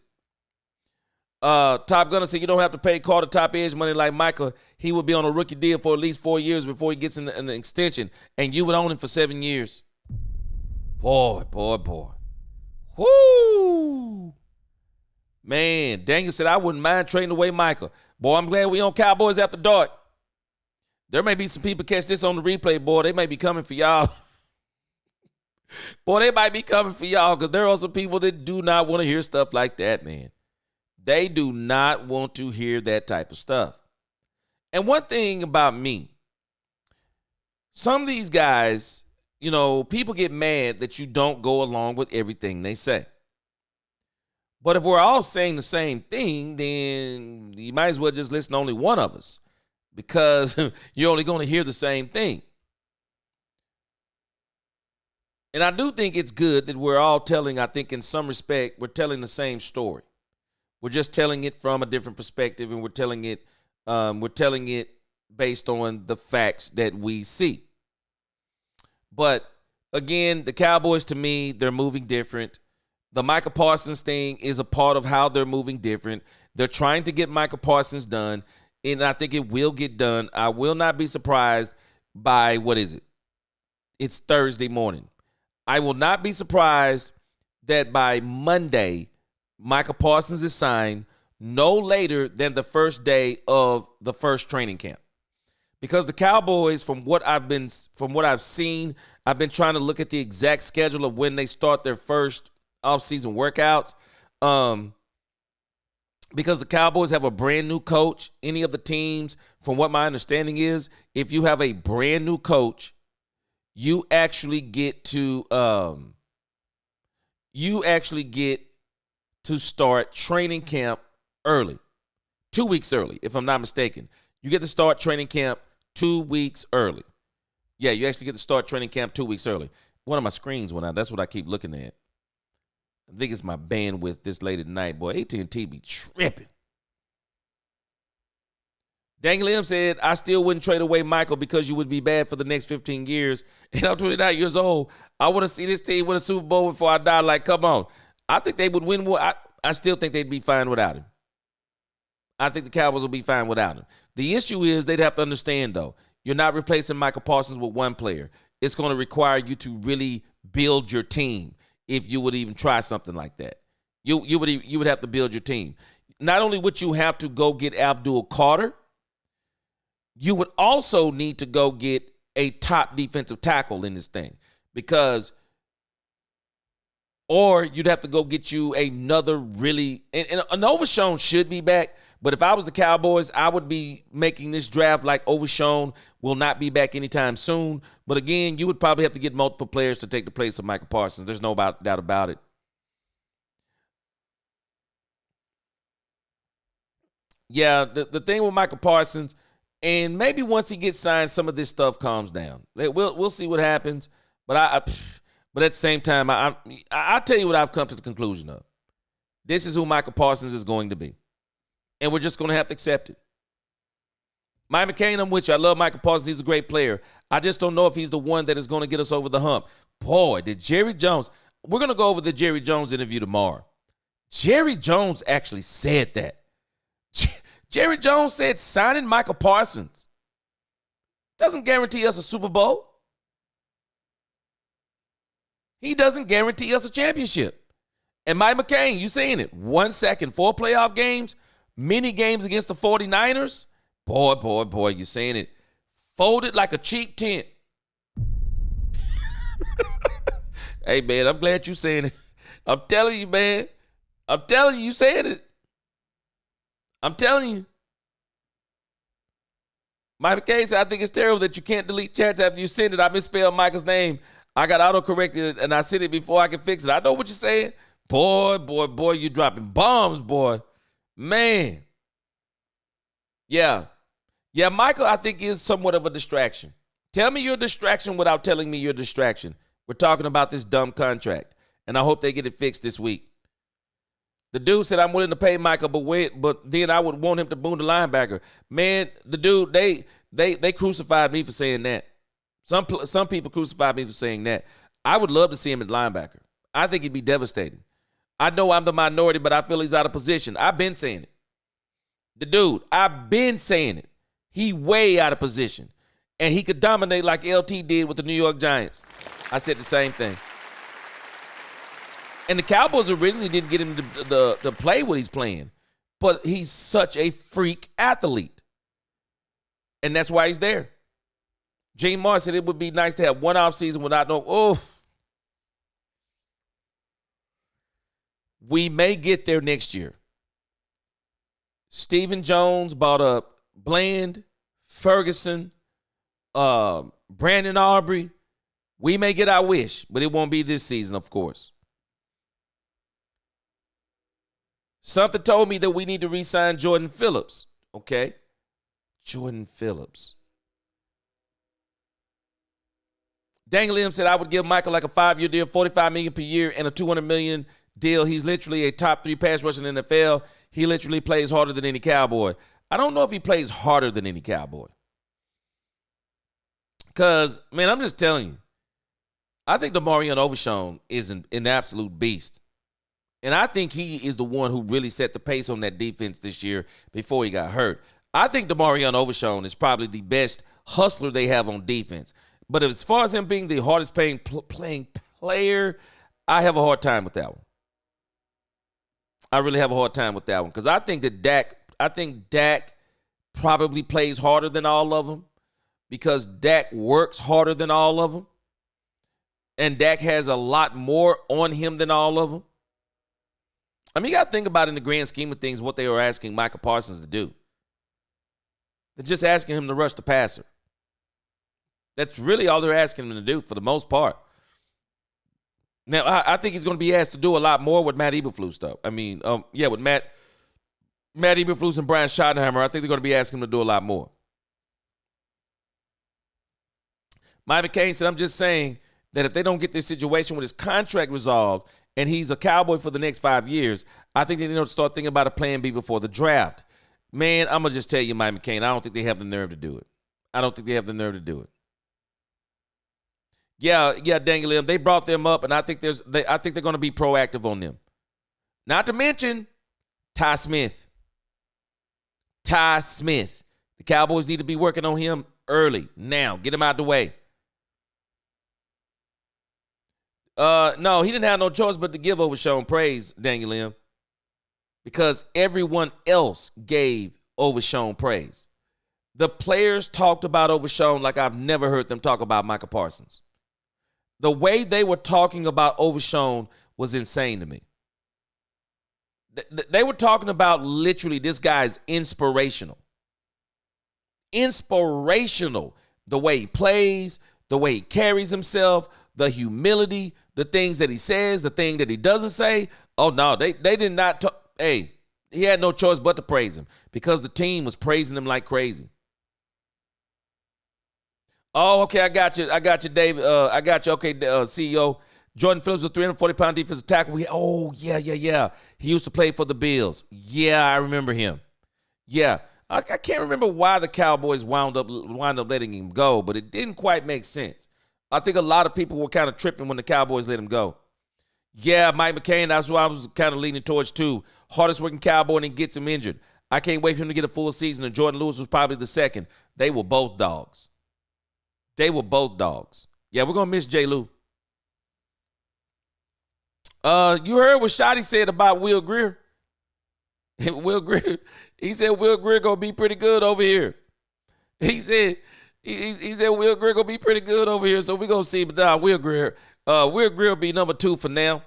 Speaker 1: Top Gunner said, you don't have to pay Carter top edge money like Michael. He would be on a rookie deal for at least 4 years before he gets an extension, and you would own him for 7 years. Boy. Whoo! Man, Daniel said, I wouldn't mind trading away Michael. Boy, I'm glad we on Cowboys After Dark. There may be some people catch this on the replay, boy. They may be coming for y'all. Boy, they might be coming for y'all because there are some people that do not want to hear stuff like that, man. They do not want to hear that type of stuff. And one thing about me, some of these guys, people get mad that you don't go along with everything they say. But if we're all saying the same thing, then you might as well just listen to only one of us because you're only going to hear the same thing. And I do think it's good that we're all telling, I think in some respect, we're telling the same story. We're just telling it from a different perspective, and we're telling it based on the facts that we see. But again, the Cowboys, to me, they're moving different. The Michael Parsons thing is a part of how they're moving different. They're trying to get Michael Parsons done, and I think it will get done. I will not be surprised by, what is it? It's Thursday morning. I will not be surprised that by Monday, Michael Parsons is signed no later than the first day of the first training camp. Because the Cowboys, from what I've seen, I've been trying to look at the exact schedule of when they start their first offseason workouts. Because the Cowboys have a brand new coach. Any of the teams, from what my understanding is, if you have a brand new coach, you actually get to to start training camp early, 2 weeks early, if I'm not mistaken. You get to start training camp 2 weeks early. Yeah, you actually get to start training camp 2 weeks early. One of my screens went out. That's what I keep looking at. I think it's my bandwidth this late at night. Boy, AT&T be tripping. Daniel M said, I still wouldn't trade away Michael because you would be bad for the next 15 years. And I'm 29 years old. I want to see this team win a Super Bowl before I die. Like, come on. I think they would win more. I still think they'd be fine without him. I think the Cowboys will be fine without him. The issue is they'd have to understand, though, you're not replacing Michael Parsons with one player. It's going to require you to really build your team if you would even try something like that. You would have to build your team. Not only would you have to go get Abdul Carter, you would also need to go get a top defensive tackle in this thing or you'd have to go get you another really, and Overshown should be back, but if I was the Cowboys, I would be making this draft like Overshown will not be back anytime soon. But again, you would probably have to get multiple players to take the place of Michael Parsons. There's no doubt about it. Yeah, the thing with Michael Parsons, and maybe once he gets signed, some of this stuff calms down. We'll see what happens. But but at the same time, I'll tell you what I've come to the conclusion of. This is who Michael Parsons is going to be. And we're just going to have to accept it. Mike McCain, I'm with you. I love Michael Parsons. He's a great player. I just don't know if he's the one that is going to get us over the hump. Boy, did Jerry Jones. We're going to go over the Jerry Jones interview tomorrow. Jerry Jones actually said that. Jerry Jones said signing Michael Parsons doesn't guarantee us a Super Bowl. He doesn't guarantee us a championship. And Mike McCain, you saying it, 1 second, 4 playoff games, many games against the 49ers. Boy, you saying it. Folded like a cheap tent. Hey, man, I'm glad you saying it. I'm telling you, man. I'm telling you, you saying it. I'm telling you. Mike McCain said, I think it's terrible that you can't delete chats after you send it. I misspelled Michael's name. I got auto-corrected and I sent it before I could fix it. I know what you're saying. Boy, you dropping bombs, boy. Man. Yeah, Michael, I think, is somewhat of a distraction. Tell me your distraction without telling me your distraction. We're talking about this dumb contract, and I hope they get it fixed this week. The dude said, I'm willing to pay Michael, but then I would want him to boom the linebacker. Man, the dude, they crucified me for saying that. Some people crucified me for saying that. I would love to see him at linebacker. I think he'd be devastating. I know I'm the minority, but I feel he's out of position. I've been saying it. The dude, I've been saying it. He way out of position. And he could dominate like LT did with the New York Giants. I said the same thing. And the Cowboys originally didn't get him to play what he's playing. But he's such a freak athlete. And that's why he's there. Gene Moore said it would be nice to have one off season without we may get there next year. Stephen Jones bought up Bland, Ferguson, Brandon Aubrey. We may get our wish, but it won't be this season, of course. Something told me that we need to re-sign Jordan Phillips. Okay. Jordan Phillips. Daniel M said I would give Michael like a 5-year deal, $45 million per year, and a $200 million deal. He's literally a top 3 pass rusher in the NFL. He literally plays harder than any Cowboy. I don't know if he plays harder than any Cowboy. Because, man, I'm just telling you, I think Demarion Overshown is an absolute beast. And I think he is the one who really set the pace on that defense this year before he got hurt. I think Demarion Overshown is probably the best hustler they have on defense. But as far as him being the hardest playing player, I have a hard time with that one. I really have a hard time with that one because I think Dak probably plays harder than all of them because Dak works harder than all of them. And Dak has a lot more on him than all of them. I mean, you got to think about in the grand scheme of things what they were asking Michael Parsons to do. They're just asking him to rush the passer. That's really all they're asking him to do for the most part. Now, I think he's going to be asked to do a lot more with Matt Eberflus, though. I mean, with Matt Eberflus and Brian Schottenheimer, I think they're going to be asking him to do a lot more. Mike McCain said, I'm just saying that if they don't get this situation with his contract resolved and he's a Cowboy for the next 5 years, I think they need to start thinking about a plan B before the draft. Man, I'm going to just tell you, Mike McCain, I don't think they have the nerve to do it. I don't think they have the nerve to do it. Yeah, Dangling. They brought them up, and I think they're going to be proactive on them. Not to mention Ty Smith. Ty Smith. The Cowboys need to be working on him early. Now, get him out the way. No, he didn't have no choice but to give Overshown praise, Dangling, because everyone else gave Overshown praise. The players talked about Overshown like I've never heard them talk about Micah Parsons. The way they were talking about Overshown was insane to me. They were talking about literally this guy's inspirational. Inspirational. The way he plays, the way he carries himself, the humility, the things that he says, the thing that he doesn't say. Oh, no, they did not talk. Hey, he had no choice but to praise him because the team was praising him like crazy. Oh, okay, I got you, Dave. I got you. Okay, CEO. Jordan Phillips, a 340-pound defensive tackle. Yeah. He used to play for the Bills. Yeah, I remember him. Yeah, I can't remember why the Cowboys wound up letting him go, but it didn't quite make sense. I think a lot of people were kind of tripping when the Cowboys let him go. Yeah, Mike McCain, that's what I was kind of leaning towards too. Hardest working Cowboy, and he gets him injured. I can't wait for him to get a full season, and Jordan Lewis was probably the second. They were both dogs. Yeah, we're going to miss J. Lou. You heard what Shotty said about Will Greer. Will Greer, he said Will Greer going to be pretty good over here. He said Will Greer going to be pretty good over here, so we're going to see. But Will Greer will be number 2 for now.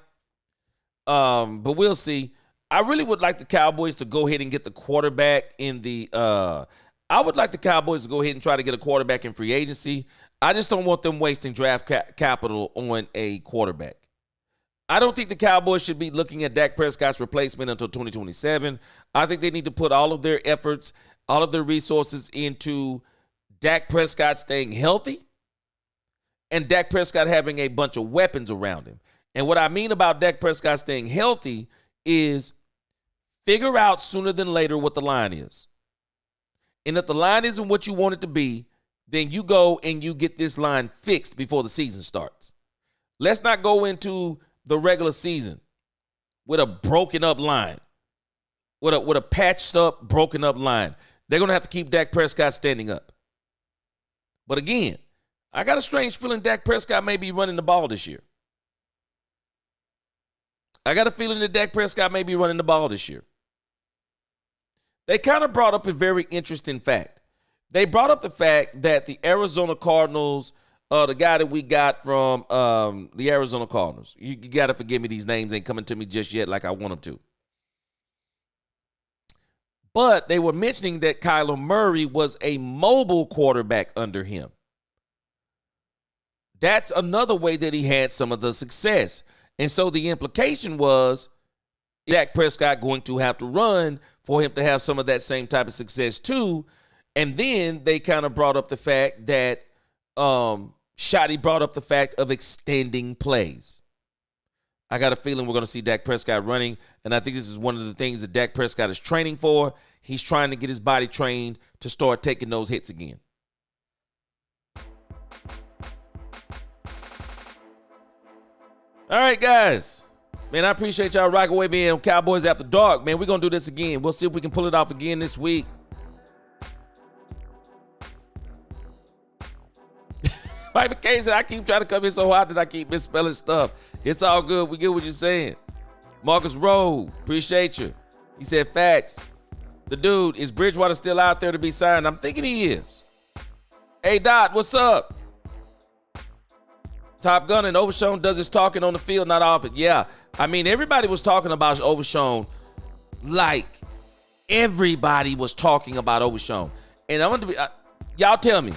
Speaker 1: But we'll see. I really would like the Cowboys to go ahead and get the quarterback in the I would like the Cowboys to go ahead and try to get a quarterback in free agency. I just don't want them wasting draft capital on a quarterback. I don't think the Cowboys should be looking at Dak Prescott's replacement until 2027. I think they need to put all of their efforts, all of their resources into Dak Prescott staying healthy and Dak Prescott having a bunch of weapons around him. And what I mean about Dak Prescott staying healthy is figure out sooner than later what the line is. And if the line isn't what you want it to be, then you go and you get this line fixed before the season starts. Let's not go into the regular season with a broken up line, with a patched up, broken up line. They're going to have to keep Dak Prescott standing up. But again, I got a strange feeling Dak Prescott may be running the ball this year. I got a feeling that Dak Prescott may be running the ball this year. They kind of brought up a very interesting fact. They brought up the fact that the Arizona Cardinals, the guy that we got from the Arizona Cardinals, you got to forgive me, these names ain't coming to me just yet like I want them to. But they were mentioning that Kyler Murray was a mobile quarterback under him. That's another way that he had some of the success. And so the implication was Dak Prescott going to have to run for him to have some of that same type of success too. And then they kind of brought up the fact that Shotty brought up the fact of extending plays. I got a feeling we're going to see Dak Prescott running, and I think this is one of the things that Dak Prescott is training for. He's trying to get his body trained to start taking those hits again. All right, guys. Man, I appreciate y'all rocking with me on Cowboys After Dark. Man, we're going to do this again. We'll see if we can pull it off again this week. Mike McCain said, I keep trying to come in so hard that I keep misspelling stuff. It's all good. We get what you're saying. Marcus Rowe, appreciate you. He said, facts. The dude, is Bridgewater still out there to be signed? I'm thinking he is. Hey, Dot, what's up? Top Gun and Overshown does his talking on the field, not off it. Yeah, I mean, everybody was talking about Overshown like everybody was talking about Overshown. And I want to be, y'all tell me,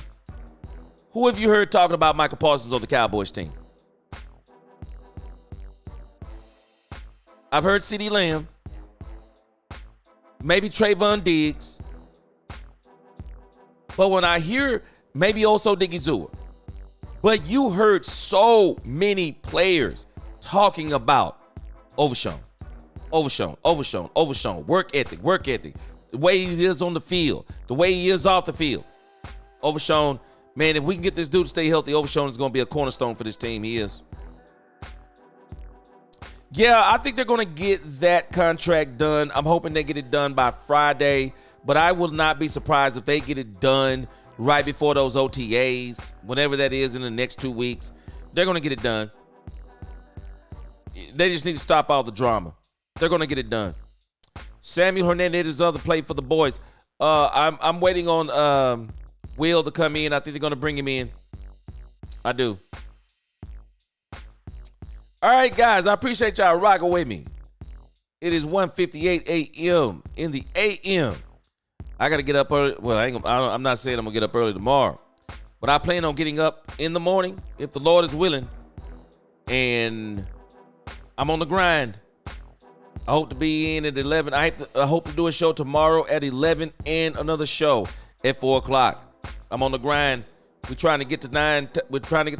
Speaker 1: who have you heard talking about Michael Parsons on the Cowboys team? I've heard CeeDee Lamb. Maybe Trayvon Diggs. But when I hear maybe also Diggy Zua. But you heard so many players talking about Overshown. Work ethic. The way he is on the field. The way he is off the field. Overshown, man, if we can get this dude to stay healthy, Overshown is going to be a cornerstone for this team. He is. Yeah, I think they're going to get that contract done. I'm hoping they get it done by Friday, but I will not be surprised if they get it done right before those OTAs, whenever that is in the next 2 weeks. They're going to get it done. They just need to stop all the drama. They're going to get it done. Samuel Hernandez is other play for the boys. I'm waiting on Will to come in. I think they're going to bring him in. I do. All right, guys, I appreciate y'all rocking with me. It is 1:58 a.m. in the a.m. I got to get up early. Well, I'm not saying I'm going to get up early tomorrow, but I plan on getting up in the morning if the Lord is willing, and I'm on the grind. I hope to be in at 11. I hope to do a show tomorrow at 11 and another show at 4 o'clock. I'm on the grind. We're trying to get to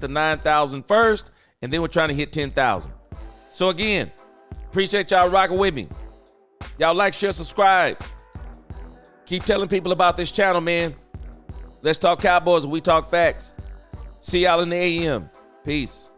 Speaker 1: 9,000 first, and then we're trying to hit 10,000. So again, appreciate y'all rocking with me. Y'all like, share, subscribe. Keep telling people about this channel, man. Let's talk Cowboys and we talk facts. See y'all in the AM. Peace.